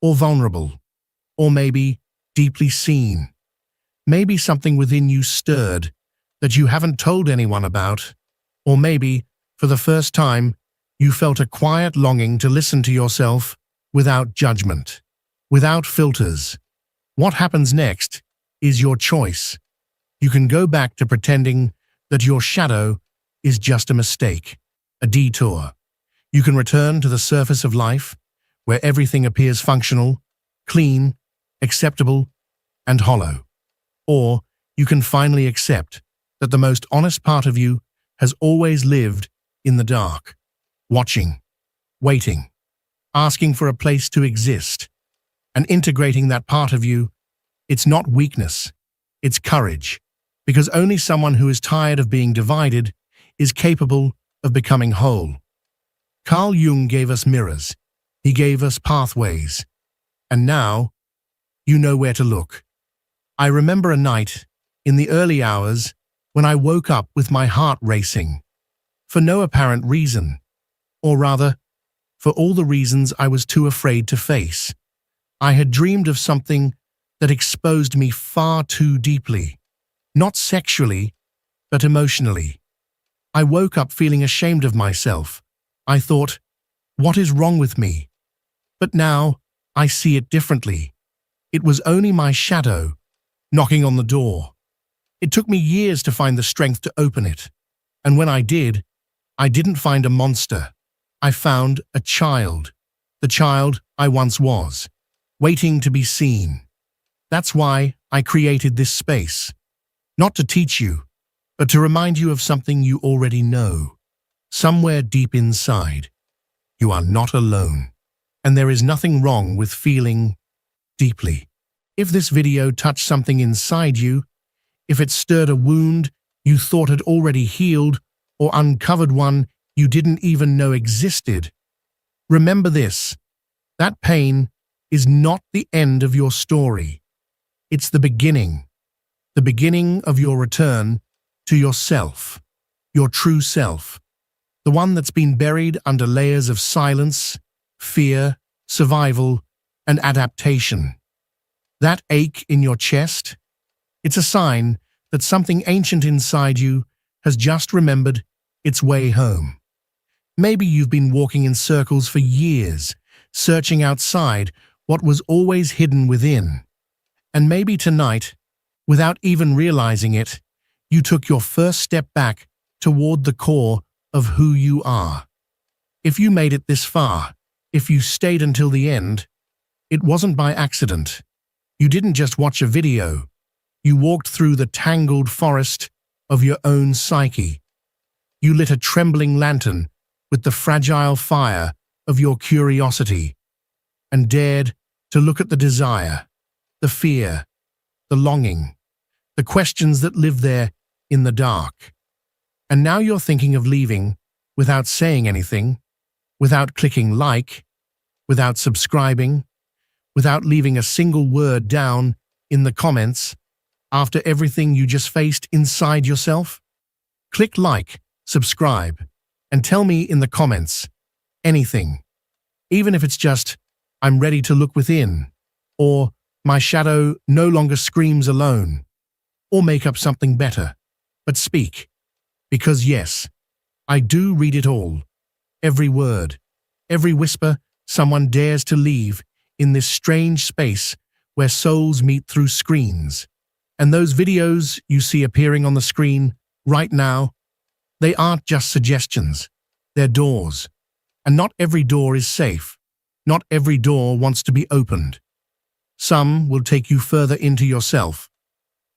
or vulnerable, or maybe deeply seen. Maybe something within you stirred that you haven't told anyone about, or maybe, for the first time, you felt a quiet longing to listen to yourself without judgment, without filters. What happens next is your choice. You can go back to pretending that your shadow is just a mistake, a detour. You can return to the surface of life, where everything appears functional, clean, acceptable, and hollow. Or you can finally accept that the most honest part of you has always lived in the dark, watching, waiting, asking for a place to exist, and integrating that part of you. It's not weakness, it's courage, because only someone who is tired of being divided is capable of becoming whole. Carl Jung gave us mirrors, he gave us pathways, and now you know where to look. I remember a night, in the early hours, when I woke up with my heart racing, for no apparent reason, or rather, for all the reasons I was too afraid to face. I had dreamed of something that exposed me far too deeply, not sexually, but emotionally. I woke up feeling ashamed of myself. I thought, what is wrong with me? But now I see it differently. It was only my shadow knocking on the door. It took me years to find the strength to open it. And when I did, I didn't find a monster. I found a child, the child I once was, waiting to be seen. That's why I created this space. Not to teach you, but to remind you of something you already know. Somewhere deep inside, you are not alone. And there is nothing wrong with feeling deeply. If this video touched something inside you, if it stirred a wound you thought had already healed, or uncovered one you didn't even know existed, remember this: that pain is not the end of your story. It's the beginning of your return to yourself, your true self, the one that's been buried under layers of silence, fear, survival, and adaptation. That ache in your chest, it's a sign that something ancient inside you has just remembered its way home. Maybe you've been walking in circles for years, searching outside what was always hidden within. And maybe tonight, without even realizing it, you took your first step back toward the core of who you are. If you made it this far, if you stayed until the end, it wasn't by accident. You didn't just watch a video. You walked through the tangled forest of your own psyche. You lit a trembling lantern with the fragile fire of your curiosity and dared to look at the desire, the fear, the longing, the questions that live there in the dark. And now you're thinking of leaving without saying anything, without clicking like, without subscribing, without leaving a single word down in the comments after everything you just faced inside yourself. Click like, subscribe, and tell me in the comments anything, even if it's just, I'm ready to look within, or my shadow no longer screams alone, or make up something better. But speak, because yes, I do read it all, every word, every whisper someone dares to leave in this strange space where souls meet through screens. And those videos you see appearing on the screen right now, they aren't just suggestions, they're doors. And not every door is safe. Not every door wants to be opened. Some will take you further into yourself.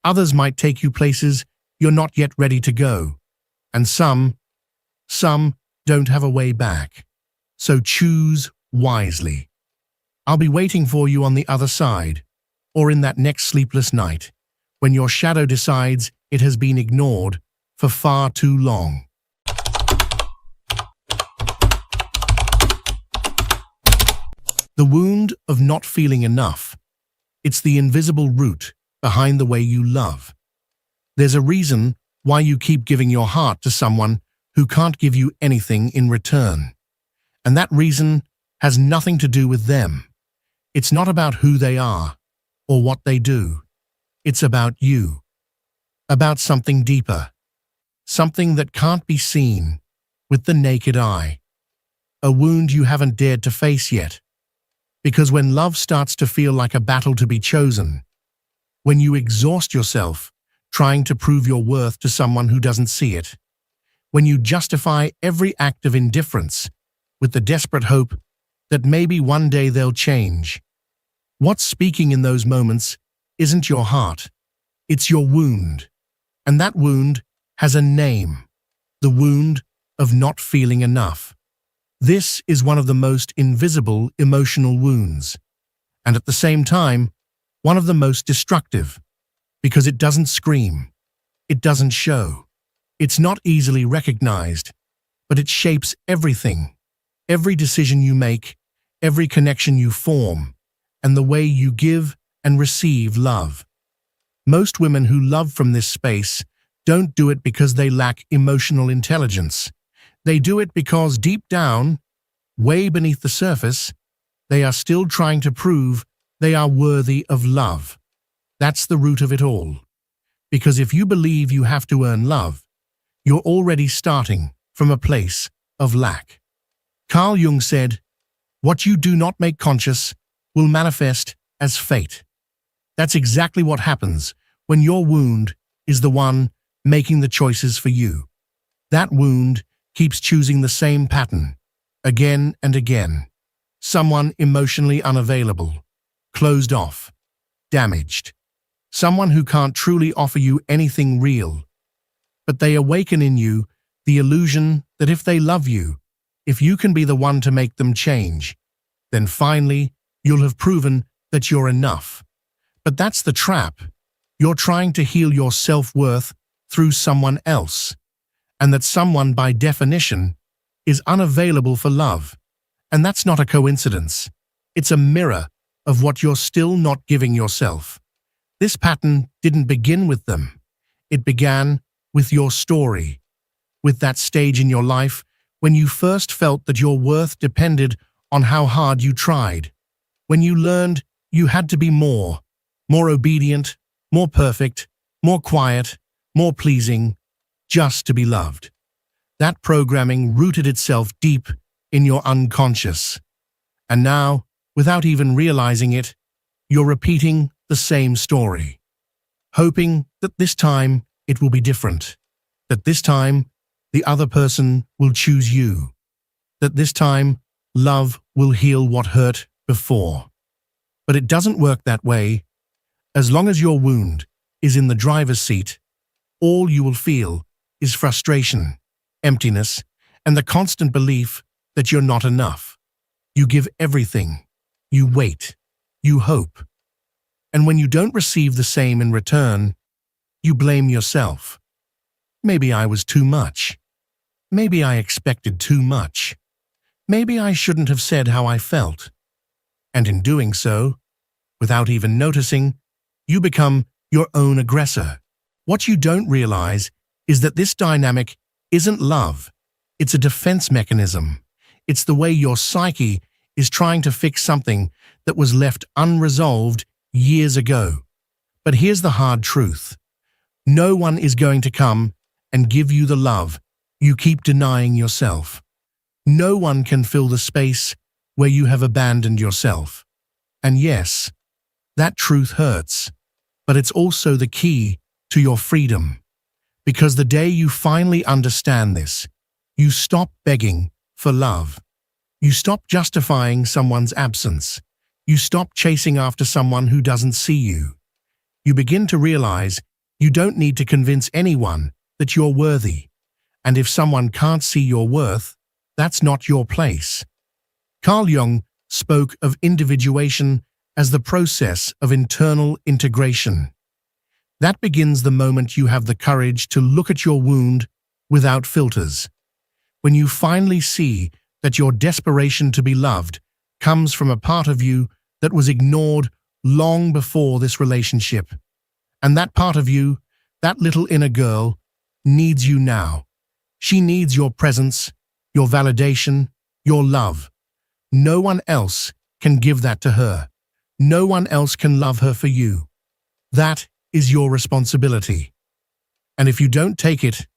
Others might take you places you're not yet ready to go. And some don't have a way back. So choose wisely. I'll be waiting for you on the other side, or in that next sleepless night, when your shadow decides it has been ignored for far too long. The wound of not feeling enough. It's the invisible root behind the way you love. There's a reason why you keep giving your heart to someone who can't give you anything in return. And that reason has nothing to do with them. It's not about who they are or what they do. It's about you. About something deeper. Something that can't be seen with the naked eye. A wound you haven't dared to face yet. Because when love starts to feel like a battle to be chosen, when you exhaust yourself trying to prove your worth to someone who doesn't see it, when you justify every act of indifference with the desperate hope that maybe one day they'll change, what's speaking in those moments isn't your heart, it's your wound. And that wound has a name, the wound of not feeling enough. This is one of the most invisible emotional wounds, and at the same time, one of the most destructive, because it doesn't scream, it doesn't show, it's not easily recognized, but it shapes everything, every decision you make, every connection you form, and the way you give and receive love. Most women who love from this space don't do it because they lack emotional intelligence. They do it because deep down, way beneath the surface, they are still trying to prove they are worthy of love. That's the root of it all. Because if you believe you have to earn love, you're already starting from a place of lack. Carl Jung said, "What you do not make conscious will manifest as fate." That's exactly what happens when your wound is the one making the choices for you. That wound keeps choosing the same pattern, again and again. Someone emotionally unavailable, closed off, damaged. Someone who can't truly offer you anything real. But they awaken in you the illusion that if they love you, if you can be the one to make them change, then finally you'll have proven that you're enough. But that's the trap. You're trying to heal your self-worth through someone else. And that someone, by definition, is unavailable for love. And that's not a coincidence. It's a mirror of what you're still not giving yourself. This pattern didn't begin with them. It began with your story, with that stage in your life when you first felt that your worth depended on how hard you tried, when you learned you had to be more obedient, more perfect, more quiet, more pleasing, just to be loved. That programming rooted itself deep in your unconscious. And now, without even realizing it, you're repeating the same story, hoping that this time it will be different, that this time the other person will choose you, that this time love will heal what hurt before. But it doesn't work that way. As long as your wound is in the driver's seat, all you will feel is frustration, emptiness, and the constant belief that you're not enough. You give everything. You wait. You hope. And when you don't receive the same in return, you blame yourself. Maybe I was too much. Maybe I expected too much. Maybe I shouldn't have said how I felt. And in doing so, without even noticing, you become your own aggressor. What you don't realize is that this dynamic isn't love. It's a defense mechanism. It's the way your psyche is trying to fix something that was left unresolved years ago. But here's the hard truth. No one is going to come and give you the love you keep denying yourself. No one can fill the space where you have abandoned yourself. And yes, that truth hurts, but it's also the key to your freedom. Because the day you finally understand this, you stop begging for love. You stop justifying someone's absence. You stop chasing after someone who doesn't see you. You begin to realize You don't need to convince anyone that you're worthy. And if someone can't see your worth, that's not your place. Carl Jung spoke of individuation as the process of internal integration. That begins the moment you have the courage to look at your wound without filters. When you finally see that your desperation to be loved comes from a part of you that was ignored long before this relationship. And that part of you, that little inner girl, needs you now. She needs your presence, your validation, your love. No one else can give that to her. No one else can love her for you. That is your responsibility. And if you don't take it,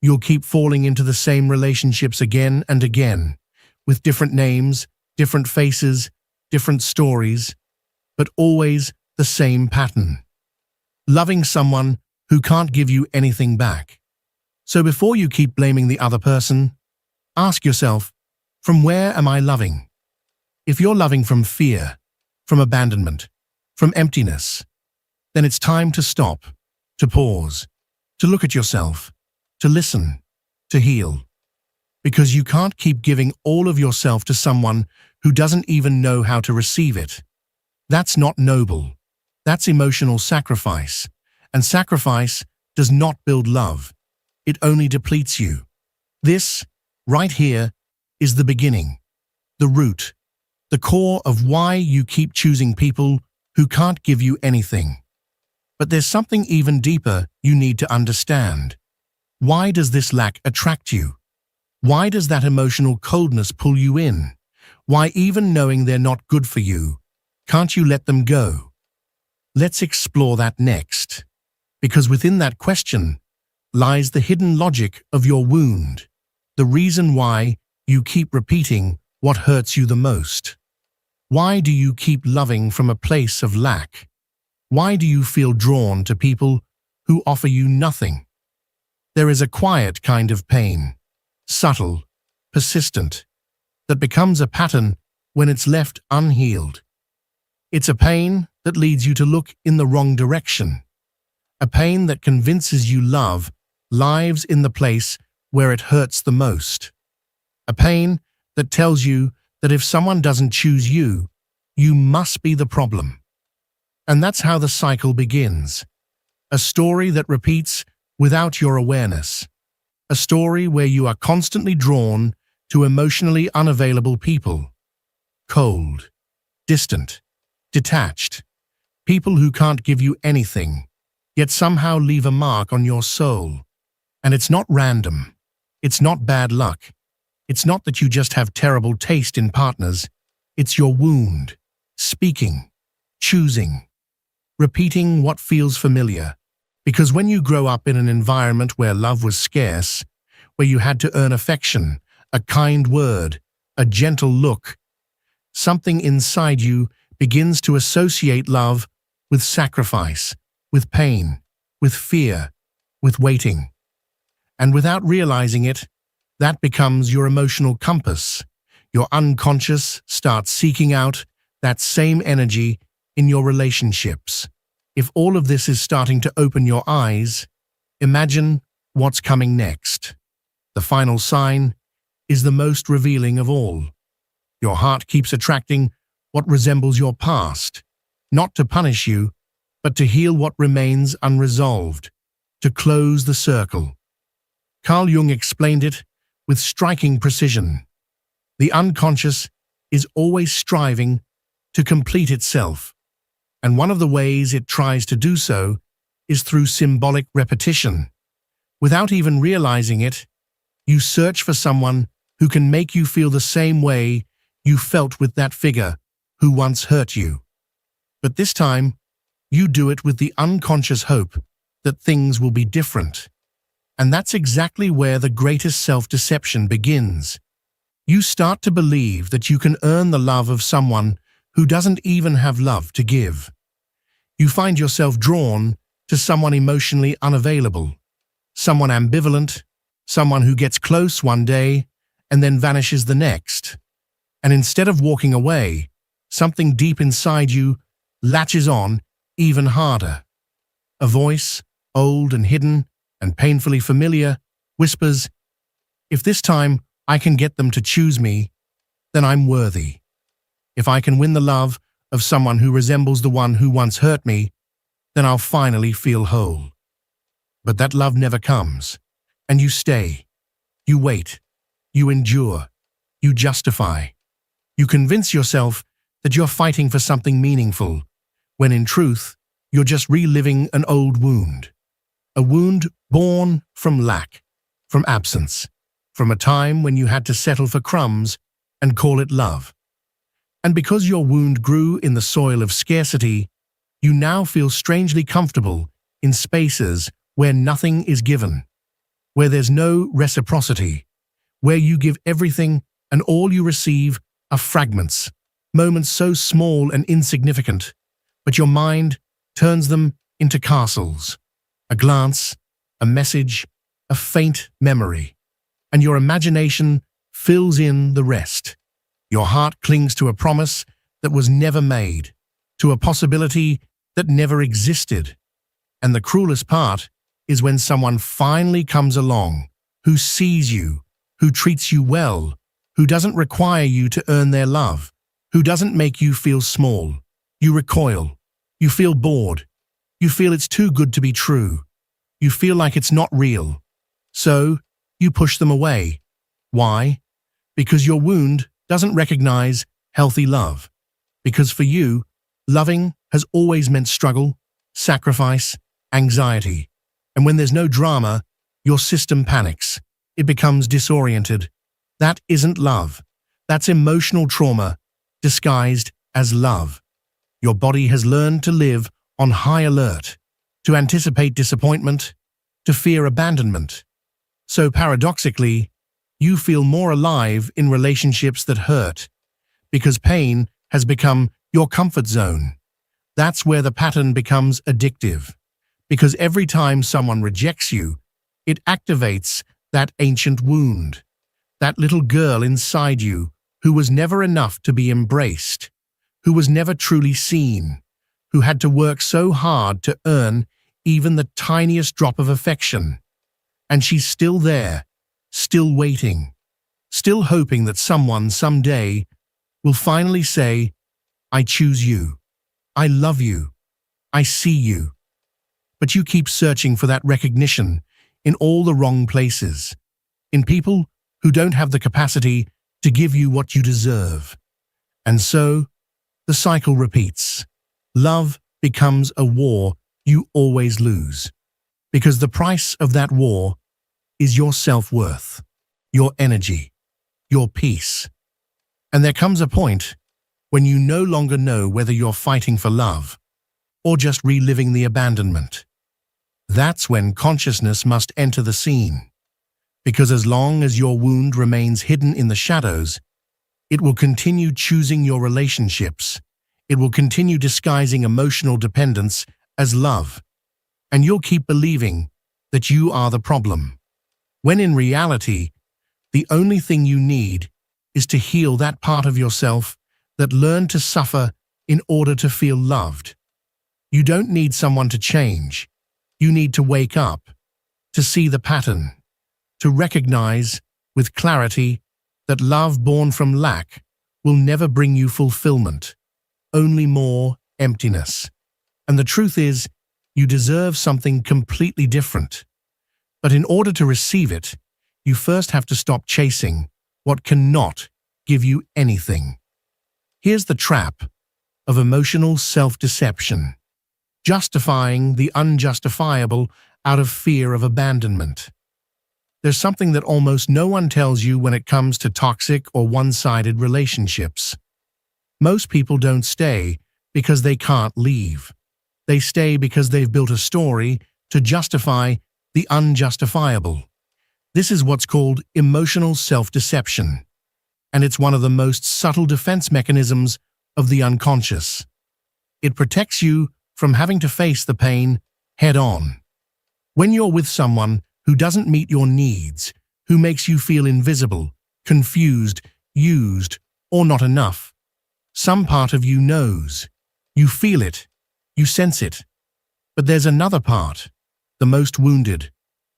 you'll keep falling into the same relationships again and again, with different names, different faces, different stories, but always the same pattern. Loving someone who can't give you anything back. So before you keep blaming the other person, ask yourself, from where am I loving? If you're loving from fear, from abandonment, from emptiness, then it's time to stop, to pause, to look at yourself, to listen, to heal. Because you can't keep giving all of yourself to someone who doesn't even know how to receive it. That's not noble. That's emotional sacrifice. And sacrifice does not build love. It only depletes you. This, right here, is the beginning, the root, the core of why you keep choosing people who can't give you anything. But there's something even deeper you need to understand. Why does this lack attract you? Why does that emotional coldness pull you in? Why, even knowing they're not good for you, can't you let them go? Let's explore that next. Because within that question lies the hidden logic of your wound, the reason why you keep repeating what hurts you the most. Why do you keep loving from a place of lack? Why do you feel drawn to people who offer you nothing? There is a quiet kind of pain, subtle, persistent, that becomes a pattern when it's left unhealed. It's a pain that leads you to look in the wrong direction. A pain that convinces you love lives in the place where it hurts the most. A pain that tells you that if someone doesn't choose you, you must be the problem. And that's how the cycle begins. A story that repeats without your awareness. A story where you are constantly drawn to emotionally unavailable people. Cold, distant, detached. People who can't give you anything, yet somehow leave a mark on your soul. And it's not random. It's not bad luck. It's not that you just have terrible taste in partners. It's your wound, speaking, choosing, repeating what feels familiar. Because when you grow up in an environment where love was scarce, where you had to earn affection, a kind word, a gentle look, something inside you begins to associate love with sacrifice, with pain, with fear, with waiting. And without realizing it, that becomes your emotional compass. Your unconscious starts seeking out that same energy in your relationships. If all of this is starting to open your eyes, imagine what's coming next. The final sign is the most revealing of all. Your heart keeps attracting what resembles your past, not to punish you, but to heal what remains unresolved, to close the circle. Carl Jung explained it with striking precision. The unconscious is always striving to complete itself, and one of the ways it tries to do so is through symbolic repetition. Without even realizing it, you search for someone who can make you feel the same way you felt with that figure who once hurt you. But this time, you do it with the unconscious hope that things will be different. And that's exactly where the greatest self-deception begins. You start to believe that you can earn the love of someone who doesn't even have love to give. You find yourself drawn to someone emotionally unavailable, someone ambivalent, someone who gets close one day and then vanishes the next. And instead of walking away, something deep inside you latches on even harder. A voice, old and hidden and painfully familiar, whispers, "If this time I can get them to choose me, then I'm worthy. If I can win the love of someone who resembles the one who once hurt me, then I'll finally feel whole." But that love never comes, and you stay. You wait. You endure. You justify. You convince yourself that you're fighting for something meaningful, when in truth, you're just reliving an old wound. A wound born from lack, from absence, from a time when you had to settle for crumbs and call it love. And because your wound grew in the soil of scarcity, you now feel strangely comfortable in spaces where nothing is given, where there's no reciprocity, where you give everything and all you receive are fragments, moments so small and insignificant, but your mind turns them into castles. A glance, a message, a faint memory, and your imagination fills in the rest. Your heart clings to a promise that was never made, to a possibility that never existed. And the cruelest part is when someone finally comes along, who sees you, who treats you well, who doesn't require you to earn their love, who doesn't make you feel small. You recoil. You feel bored. You feel it's too good to be true. You feel like it's not real. So, you push them away. Why? Because your wound doesn't recognize healthy love. Because for you, loving has always meant struggle, sacrifice, anxiety. And when there's no drama, your system panics. It becomes disoriented. That isn't love. That's emotional trauma, disguised as love. Your body has learned to live on high alert, to anticipate disappointment, to fear abandonment. So paradoxically, you feel more alive in relationships that hurt, because pain has become your comfort zone. That's where the pattern becomes addictive, because every time someone rejects you, it activates that ancient wound, that little girl inside you who was never enough to be embraced, who was never truly seen, who had to work so hard to earn even the tiniest drop of affection. And she's still there, still waiting, still hoping that someone someday will finally say, "I choose you. I love you. I see you." But you keep searching for that recognition in all the wrong places, in people who don't have the capacity to give you what you deserve. And so, the cycle repeats. Love becomes a war you always lose, because the price of that war is your self-worth, your energy, your peace. And there comes a point when you no longer know whether you're fighting for love or just reliving the abandonment. That's when consciousness must enter the scene, because as long as your wound remains hidden in the shadows, it will continue choosing your relationships. It will continue disguising emotional dependence as love, and you'll keep believing that you are the problem, when in reality, the only thing you need is to heal that part of yourself that learned to suffer in order to feel loved. You don't need someone to change. You need to wake up, to see the pattern, to recognize with clarity that love born from lack will never bring you fulfillment, only more emptiness. And the truth is, you deserve something completely different. But in order to receive it, you first have to stop chasing what cannot give you anything. Here's the trap of emotional self-deception: justifying the unjustifiable out of fear of abandonment. There's something that almost no one tells you when it comes to toxic or one-sided relationships. Most people don't stay because they can't leave. They stay because they've built a story to justify the unjustifiable. This is what's called emotional self-deception, and it's one of the most subtle defense mechanisms of the unconscious. It protects you from having to face the pain head-on. When you're with someone who doesn't meet your needs, who makes you feel invisible, confused, used, or not enough, some part of you knows. You feel it. You sense it. But there's another part, the most wounded,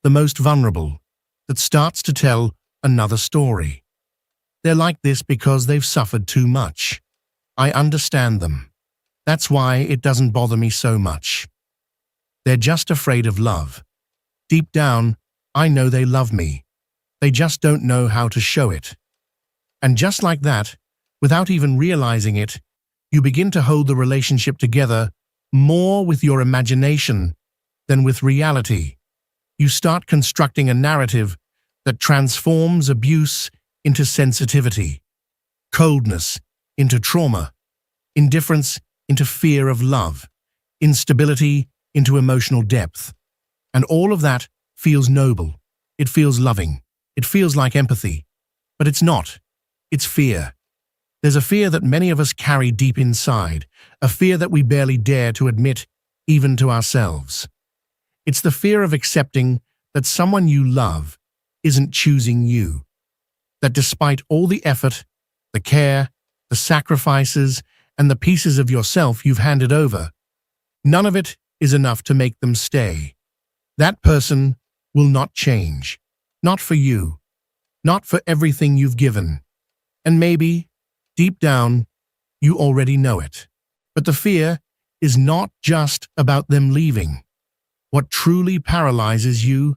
the most vulnerable, that starts to tell another story. They're like this because they've suffered too much. I understand them. That's why it doesn't bother me so much. They're just afraid of love. Deep down, I know they love me. They just don't know how to show it. And just like that, without even realizing it, you begin to hold the relationship together more with your imagination than with reality. You start constructing a narrative that transforms abuse into sensitivity, coldness into trauma, indifference into fear of love, instability into emotional depth. And all of that feels noble. It feels loving. It feels like empathy. But it's not. It's fear. There's a fear that many of us carry deep inside, a fear that we barely dare to admit even to ourselves. It's the fear of accepting that someone you love isn't choosing you, that despite all the effort, the care, the sacrifices, and the pieces of yourself you've handed over, none of it is enough to make them stay. That person will not change, not for you, not for everything you've given. And maybe, deep down, you already know it. But the fear is not just about them leaving. What truly paralyzes you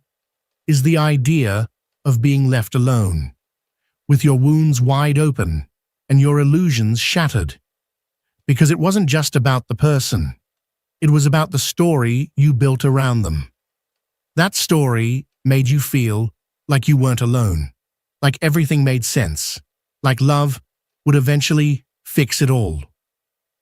is the idea of being left alone, with your wounds wide open and your illusions shattered. Because it wasn't just about the person. It was about the story you built around them. That story made you feel like you weren't alone, like everything made sense, like love would eventually fix it all.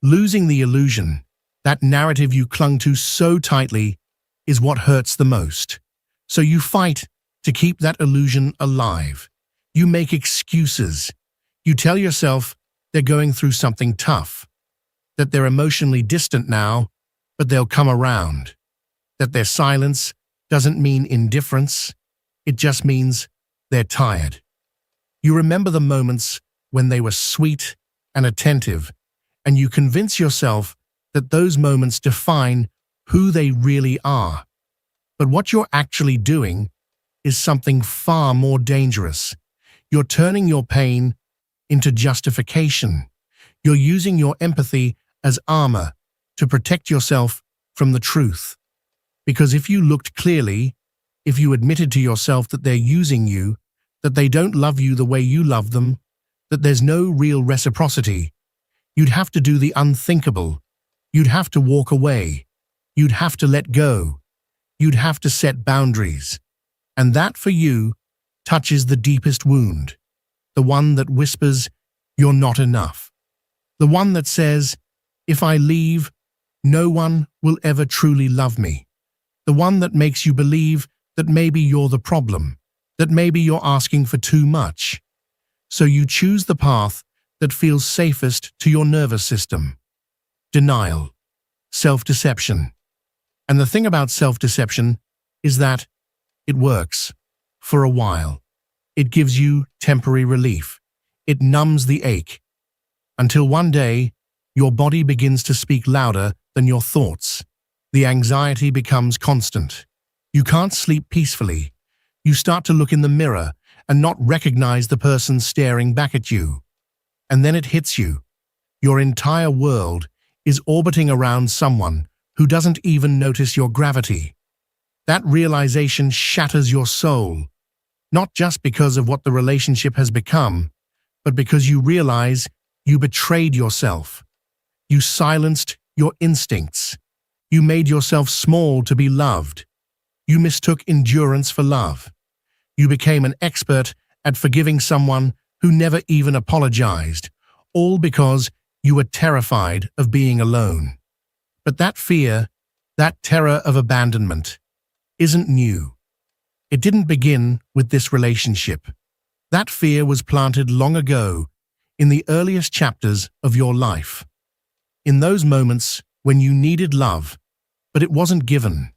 Losing the illusion, that narrative you clung to so tightly, is what hurts the most. So you fight to keep that illusion alive. You make excuses. You tell yourself they're going through something tough, that they're emotionally distant now, but they'll come around, that their silence doesn't mean indifference, it just means they're tired. You remember the moments when they were sweet and attentive, and you convince yourself that those moments define who they really are. But what you're actually doing is something far more dangerous. You're turning your pain into justification. You're using your empathy as armor to protect yourself from the truth. Because if you looked clearly, if you admitted to yourself that they're using you, that they don't love you the way you love them, that there's no real reciprocity, you'd have to do the unthinkable. You'd have to walk away. You'd have to let go. You'd have to set boundaries. And that, for you, touches the deepest wound, the one that whispers, "You're not enough." The one that says, "If I leave, no one will ever truly love me." The one that makes you believe that maybe you're the problem, that maybe you're asking for too much. So you choose the path that feels safest to your nervous system. Denial, self-deception. And the thing about self-deception is that it works for a while. It gives you temporary relief. It numbs the ache. Until one day, your body begins to speak louder than your thoughts. The anxiety becomes constant. You can't sleep peacefully. You start to look in the mirror and not recognize the person staring back at you. And then it hits you. Your entire world is orbiting around someone who doesn't even notice your gravity. That realization shatters your soul, not just because of what the relationship has become, but because you realize you betrayed yourself. You silenced your instincts. You made yourself small to be loved. You mistook endurance for love. You became an expert at forgiving someone who never even apologized, all because you were terrified of being alone. But that fear, that terror of abandonment, isn't new. It didn't begin with this relationship. That fear was planted long ago, in the earliest chapters of your life. In those moments when you needed love, but it wasn't given.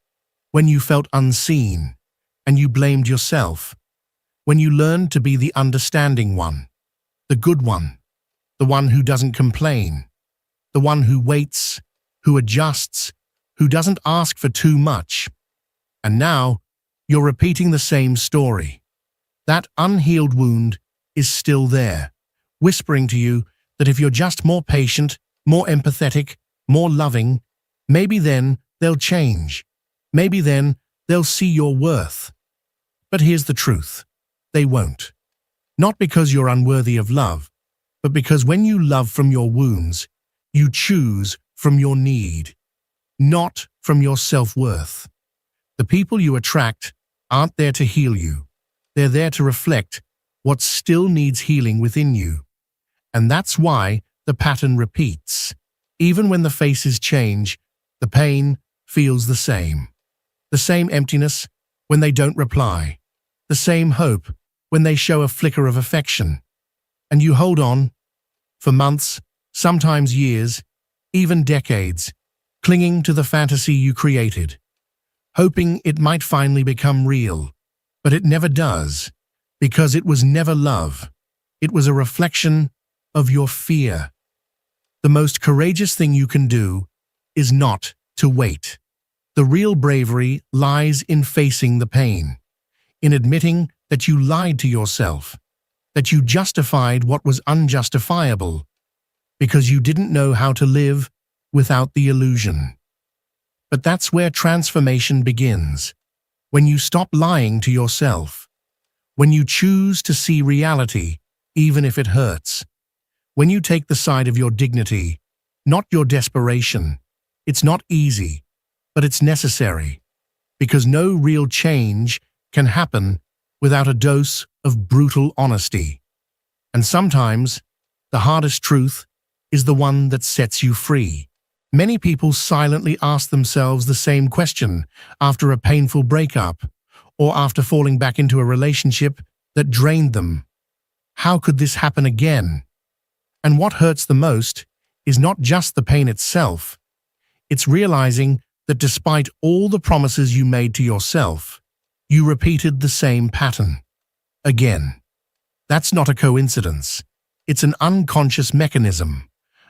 When you felt unseen, and you blamed yourself. When you learned to be the understanding one, the good one, the one who doesn't complain, the one who waits, who adjusts, who doesn't ask for too much. And now, you're repeating the same story. That unhealed wound is still there, whispering to you that if you're just more patient, more empathetic, more loving, maybe then they'll change. Maybe then they'll see your worth. But here's the truth. They won't. Not because you're unworthy of love, but because when you love from your wounds, you choose from your need, not from your self-worth. The people you attract aren't there to heal you. They're there to reflect what still needs healing within you. And that's why the pattern repeats. Even when the faces change, the pain feels the same. The same emptiness when they don't reply. The same hope when they show a flicker of affection. And you hold on for months, sometimes years, even decades, clinging to the fantasy you created, hoping it might finally become real. But it never does, because it was never love. It was a reflection of your fear. The most courageous thing you can do is not to wait. The real bravery lies in facing the pain, in admitting that you lied to yourself, that you justified what was unjustifiable, because you didn't know how to live without the illusion. But that's where transformation begins, when you stop lying to yourself, when you choose to see reality, even if it hurts, when you take the side of your dignity, not your desperation. It's not easy, but it's necessary, because no real change can happen without a dose of brutal honesty. And sometimes, the hardest truth is the one that sets you free. Many people silently ask themselves the same question after a painful breakup, or after falling back into a relationship that drained them. How could this happen again? And what hurts the most is not just the pain itself. It's realizing that despite all the promises you made to yourself, you repeated the same pattern. Again. That's not a coincidence. It's an unconscious mechanism,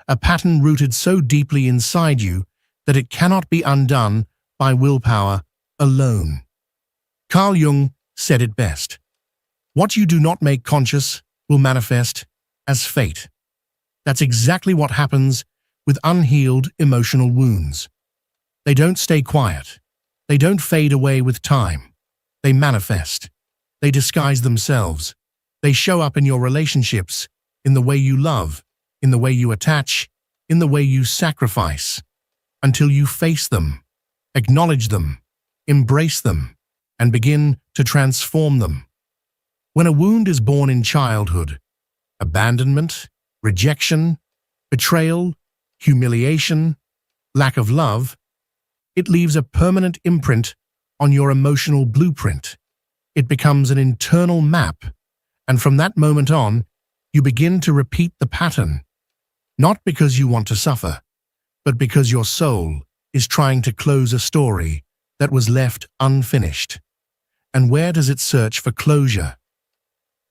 a pattern rooted so deeply inside you that it cannot be undone by willpower alone. Carl Jung said it best. What you do not make conscious will manifest as fate. That's exactly what happens with unhealed emotional wounds. They don't stay quiet. They don't fade away with time. They manifest. They disguise themselves. They show up in your relationships, in the way you love, in the way you attach, in the way you sacrifice, until you face them, acknowledge them, embrace them, and begin to transform them. When a wound is born in childhood, abandonment, rejection, betrayal, humiliation, lack of love, it leaves a permanent imprint on your emotional blueprint. It becomes an internal map, and from that moment on, you begin to repeat the pattern, not because you want to suffer, but because your soul is trying to close a story that was left unfinished. And where does it search for closure?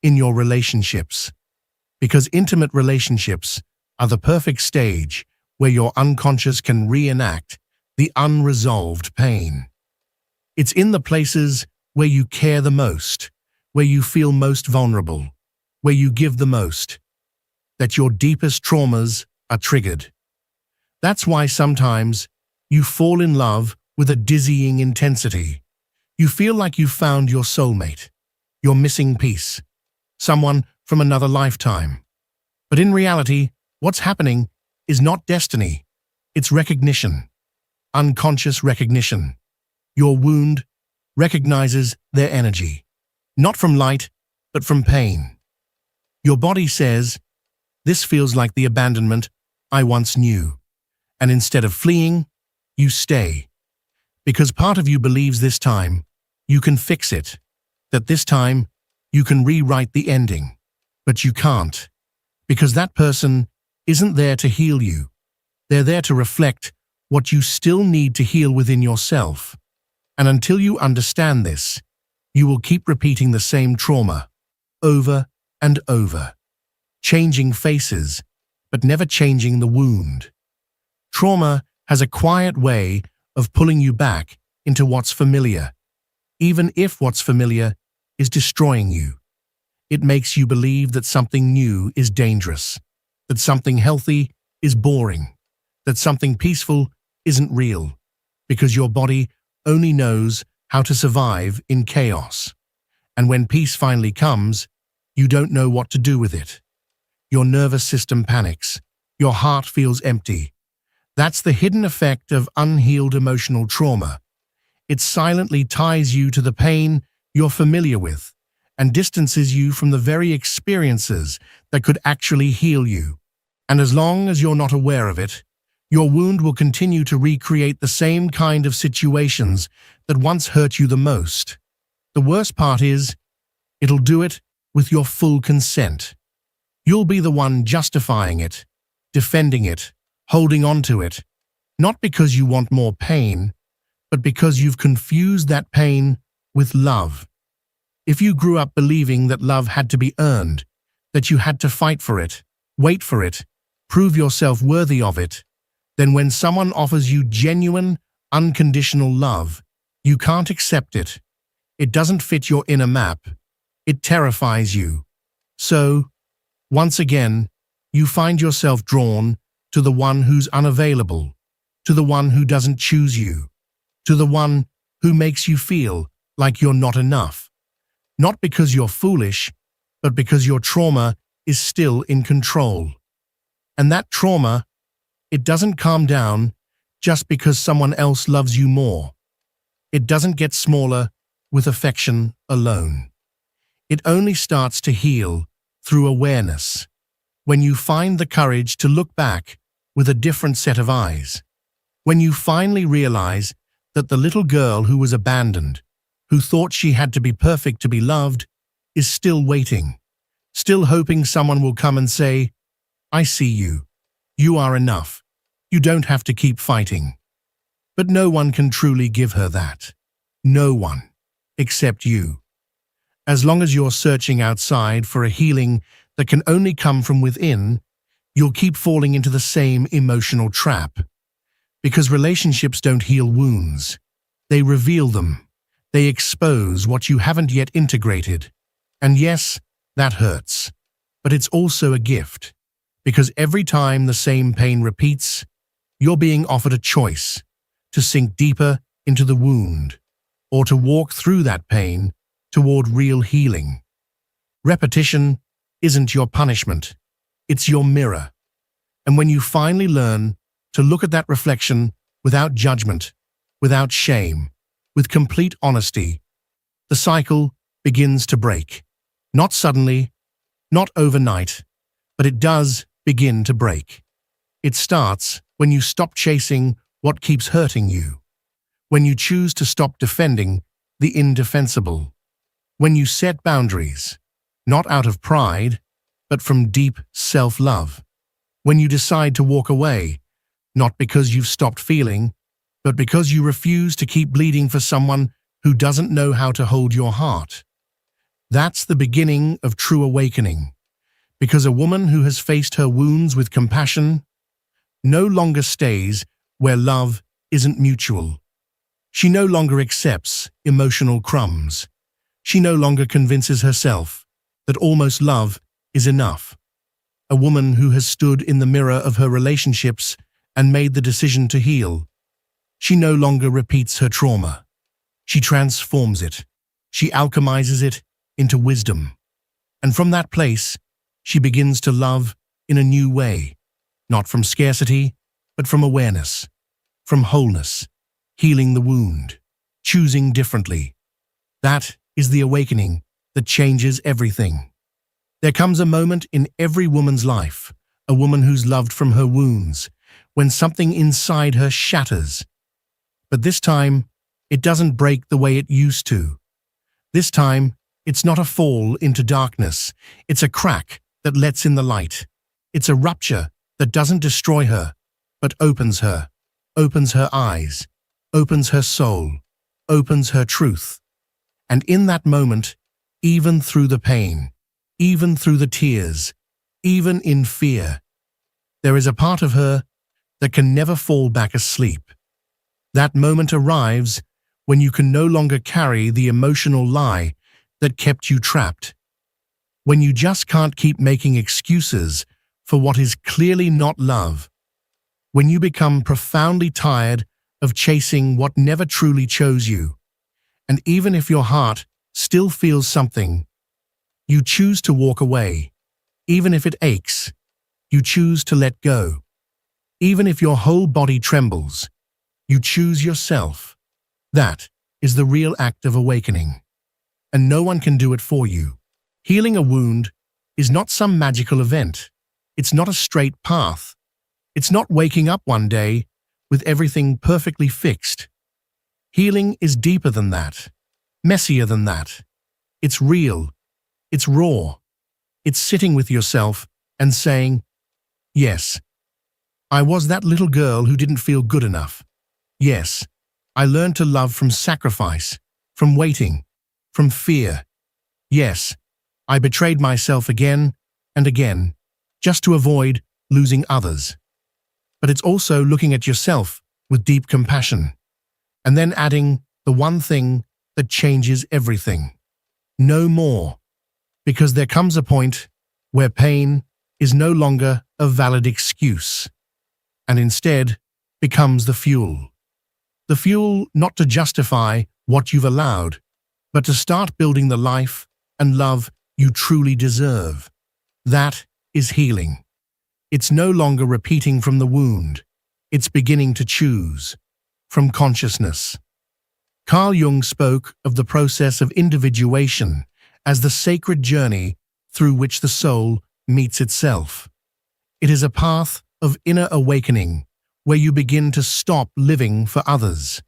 In your relationships. Because intimate relationships are the perfect stage where your unconscious can reenact the unresolved pain. It's in the places where you care the most, where you feel most vulnerable, where you give the most, that your deepest traumas are triggered. That's why sometimes you fall in love with a dizzying intensity. You feel like you've found your soulmate, your missing piece, someone from another lifetime. But in reality, what's happening is not destiny, it's recognition, unconscious recognition. Your wound recognizes their energy, not from light, but from pain. Your body says, "This feels like the abandonment I once knew." And instead of fleeing, you stay. Because part of you believes this time you can fix it, that this time you can rewrite the ending. But you can't, because that person isn't there to heal you. They're there to reflect what you still need to heal within yourself. And until you understand this, you will keep repeating the same trauma over and over, changing faces, but never changing the wound. Trauma has a quiet way of pulling you back into what's familiar, even if what's familiar is destroying you. It makes you believe that something new is dangerous, that something healthy is boring, that something peaceful isn't real, because your body only knows how to survive in chaos. And when peace finally comes, you don't know what to do with it. Your nervous system panics. Your heart feels empty. That's the hidden effect of unhealed emotional trauma. It silently ties you to the pain you're familiar with and distances you from the very experiences that could actually heal you. And as long as you're not aware of it, your wound will continue to recreate the same kind of situations that once hurt you the most. The worst part is, it'll do it with your full consent. You'll be the one justifying it, defending it, holding on to it, not because you want more pain, but because you've confused that pain with love. If you grew up believing that love had to be earned, that you had to fight for it, wait for it, prove yourself worthy of it, then when someone offers you genuine, unconditional love, you can't accept it. It doesn't fit your inner map. It terrifies you. So, once again, you find yourself drawn to the one who's unavailable, to the one who doesn't choose you, to the one who makes you feel like you're not enough. Not because you're foolish, but because your trauma is still in control. And that trauma, it doesn't calm down just because someone else loves you more. It doesn't get smaller with affection alone. It only starts to heal through awareness, when you find the courage to look back with a different set of eyes, when you finally realize that the little girl who was abandoned, who thought she had to be perfect to be loved, is still waiting, still hoping someone will come and say, "I see you. You are enough. You don't have to keep fighting." But no one can truly give her that. No one, except you. As long as you're searching outside for a healing that can only come from within, you'll keep falling into the same emotional trap. Because relationships don't heal wounds. They reveal them. They expose what you haven't yet integrated. And yes, that hurts. But it's also a gift. Because every time the same pain repeats, you're being offered a choice to sink deeper into the wound, or to walk through that pain toward real healing. Repetition isn't your punishment, it's your mirror. And when you finally learn to look at that reflection without judgment, without shame, with complete honesty, the cycle begins to break. Not suddenly, not overnight, but it does begin to break. It starts when you stop chasing what keeps hurting you, when you choose to stop defending the indefensible, when you set boundaries, not out of pride, but from deep self-love, when you decide to walk away, not because you've stopped feeling, but because you refuse to keep bleeding for someone who doesn't know how to hold your heart. That's the beginning of true awakening, because a woman who has faced her wounds with compassion no longer stays where love isn't mutual. She no longer accepts emotional crumbs. She no longer convinces herself that almost love is enough. A woman who has stood in the mirror of her relationships and made the decision to heal. She no longer repeats her trauma. She transforms it. She alchemizes it into wisdom. And from that place, she begins to love in a new way, not from scarcity, but from awareness, from wholeness, healing the wound, choosing differently. That is the awakening that changes everything. There comes a moment in every woman's life, a woman who's loved from her wounds, when something inside her shatters. But this time, it doesn't break the way it used to. This time, it's not a fall into darkness. It's a crack that lets in the light. It's a rupture that doesn't destroy her, but opens her eyes, opens her soul, opens her truth. And in that moment, even through the pain, even through the tears, even in fear, there is a part of her that can never fall back asleep. That moment arrives when you can no longer carry the emotional lie that kept you trapped, when you just can't keep making excuses for what is clearly not love, when you become profoundly tired of chasing what never truly chose you, and even if your heart still feels something, you choose to walk away. Even if it aches, you choose to let go. Even if your whole body trembles, you choose yourself. That is the real act of awakening, and no one can do it for you. Healing a wound is not some magical event. It's not a straight path. It's not waking up one day with everything perfectly fixed. Healing is deeper than that, messier than that. It's real. It's raw. It's sitting with yourself and saying, yes, I was that little girl who didn't feel good enough. Yes, I learned to love from sacrifice, from waiting, from fear. Yes, I betrayed myself again and again, just to avoid losing others. But it's also looking at yourself with deep compassion, and then adding the one thing that changes everything. No more. Because there comes a point where pain is no longer a valid excuse, and instead becomes the fuel. The fuel not to justify what you've allowed, but to start building the life and love you truly deserve. That is healing. It's no longer repeating from the wound. It's beginning to choose from consciousness. Carl Jung spoke of the process of individuation as the sacred journey through which the soul meets itself. It is a path of inner awakening where you begin to stop living for others,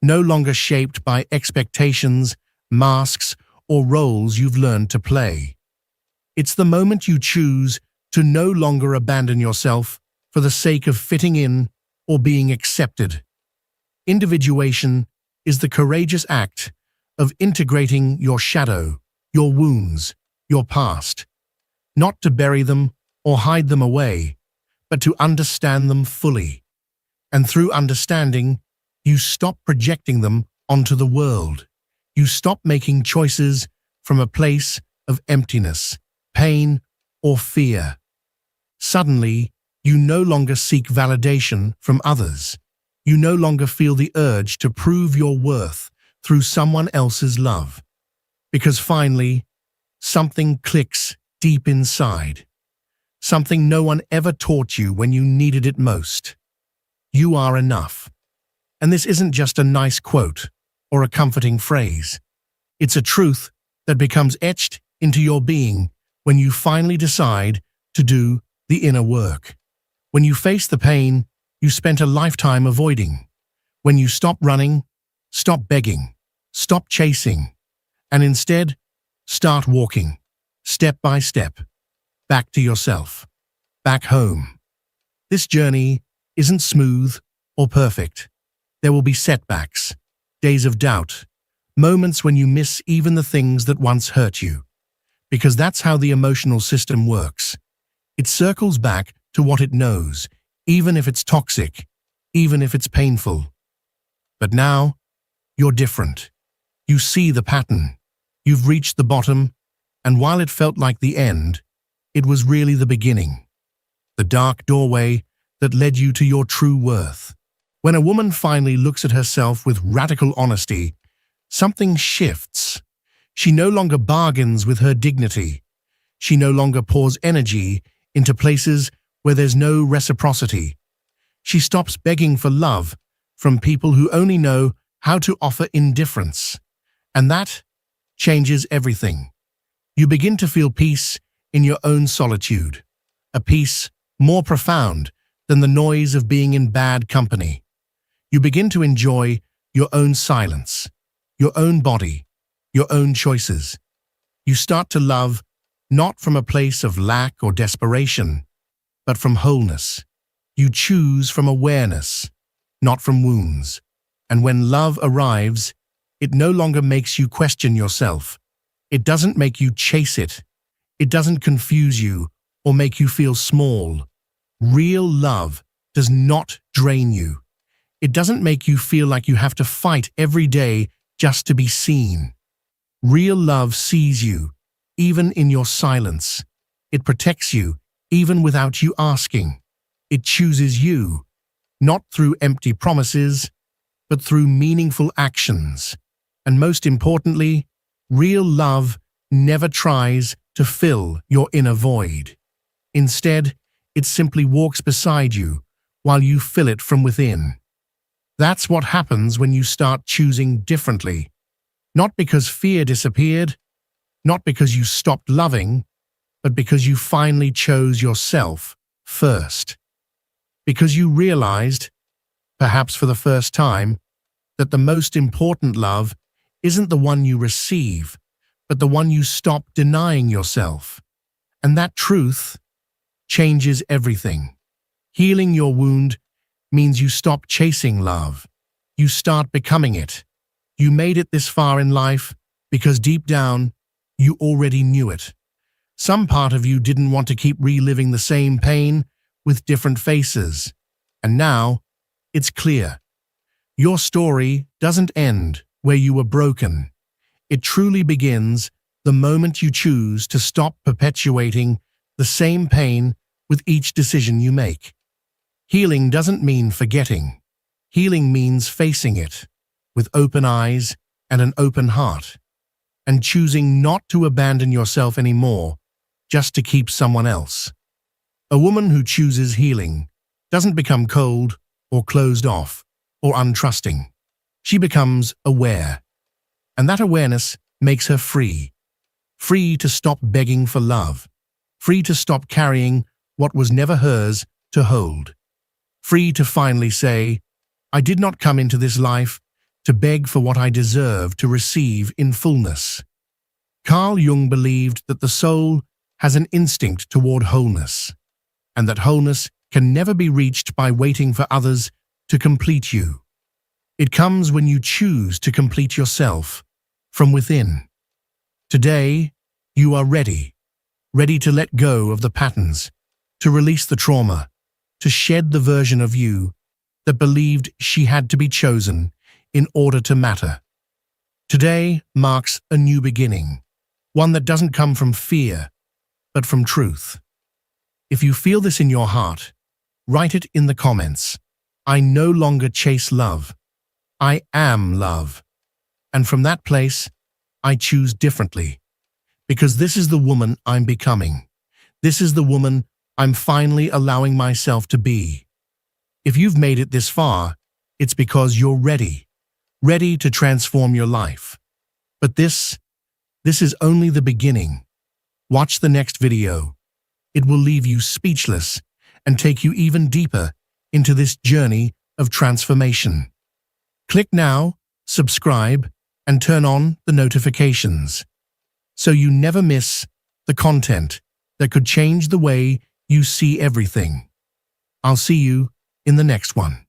no longer shaped by expectations, masks, or roles you've learned to play. It's the moment you choose to no longer abandon yourself for the sake of fitting in or being accepted. Individuation is the courageous act of integrating your shadow, your wounds, your past, not to bury them or hide them away, but to understand them fully. And through understanding, you stop projecting them onto the world. You stop making choices from a place of emptiness, pain, or fear. Suddenly, you no longer seek validation from others. You no longer feel the urge to prove your worth through someone else's love. Because finally, something clicks deep inside. Something no one ever taught you when you needed it most. You are enough. And this isn't just a nice quote or a comforting phrase. It's a truth that becomes etched into your being when you finally decide to do the inner work. When you face the pain you spent a lifetime avoiding. When you stop running, stop begging, stop chasing, and instead start walking, step by step, back to yourself, back home. This journey isn't smooth or perfect. There will be setbacks, days of doubt, moments when you miss even the things that once hurt you. Because that's how the emotional system works. It circles back to what it knows, even if it's toxic, even if it's painful. But now, you're different. You see the pattern. You've reached the bottom, and while it felt like the end, it was really the beginning. The dark doorway that led you to your true worth. When a woman finally looks at herself with radical honesty, something shifts. She no longer bargains with her dignity. She no longer pours energy into places where there's no reciprocity. She stops begging for love from people who only know how to offer indifference. And that changes everything. You begin to feel peace in your own solitude, a peace more profound than the noise of being in bad company. You begin to enjoy your own silence, your own body, your own choices. You start to love not from a place of lack or desperation, but from wholeness. You choose from awareness, not from wounds. And when love arrives, it no longer makes you question yourself. It doesn't make you chase it. It doesn't confuse you or make you feel small. Real love does not drain you. It doesn't make you feel like you have to fight every day just to be seen. Real love sees you, even in your silence. It protects you, even without you asking. It chooses you, not through empty promises, but through meaningful actions. And most importantly, real love never tries to fill your inner void. Instead, it simply walks beside you while you fill it from within. That's what happens when you start choosing differently. Not because fear disappeared, not because you stopped loving, but because you finally chose yourself first. Because you realized, perhaps for the first time, that the most important love isn't the one you receive, but the one you stop denying yourself. And that truth changes everything. Healing your wound means you stop chasing love. You start becoming it. You made it this far in life because deep down, you already knew it. Some part of you didn't want to keep reliving the same pain with different faces. And now, it's clear. Your story doesn't end where you were broken. It truly begins the moment you choose to stop perpetuating the same pain with each decision you make. Healing doesn't mean forgetting. Healing means facing it with open eyes and an open heart, and choosing not to abandon yourself anymore just to keep someone else. A woman who chooses healing doesn't become cold or closed off or untrusting. She becomes aware, and that awareness makes her free. Free to stop begging for love. Free to stop carrying what was never hers to hold. Free to finally say, I did not come into this life to beg for what I deserve to receive in fullness. Carl Jung believed that the soul has an instinct toward wholeness, and that wholeness can never be reached by waiting for others to complete you. It comes when you choose to complete yourself from within. Today, you are ready to let go of the patterns, to release the trauma, to shed the version of you that believed she had to be chosen in order to matter. Today marks a new beginning, one that doesn't come from fear, but from truth. If you feel this in your heart, write it in the comments. I no longer chase love. I am love. And from that place, I choose differently. Because this is the woman I'm becoming. This is the woman I'm finally allowing myself to be. If you've made it this far, it's because you're ready to transform your life. But this is only the beginning. Watch the next video. It will leave you speechless and take you even deeper into this journey of transformation. Click now, subscribe, and turn on the notifications so you never miss the content that could change the way you see everything. I'll see you in the next one.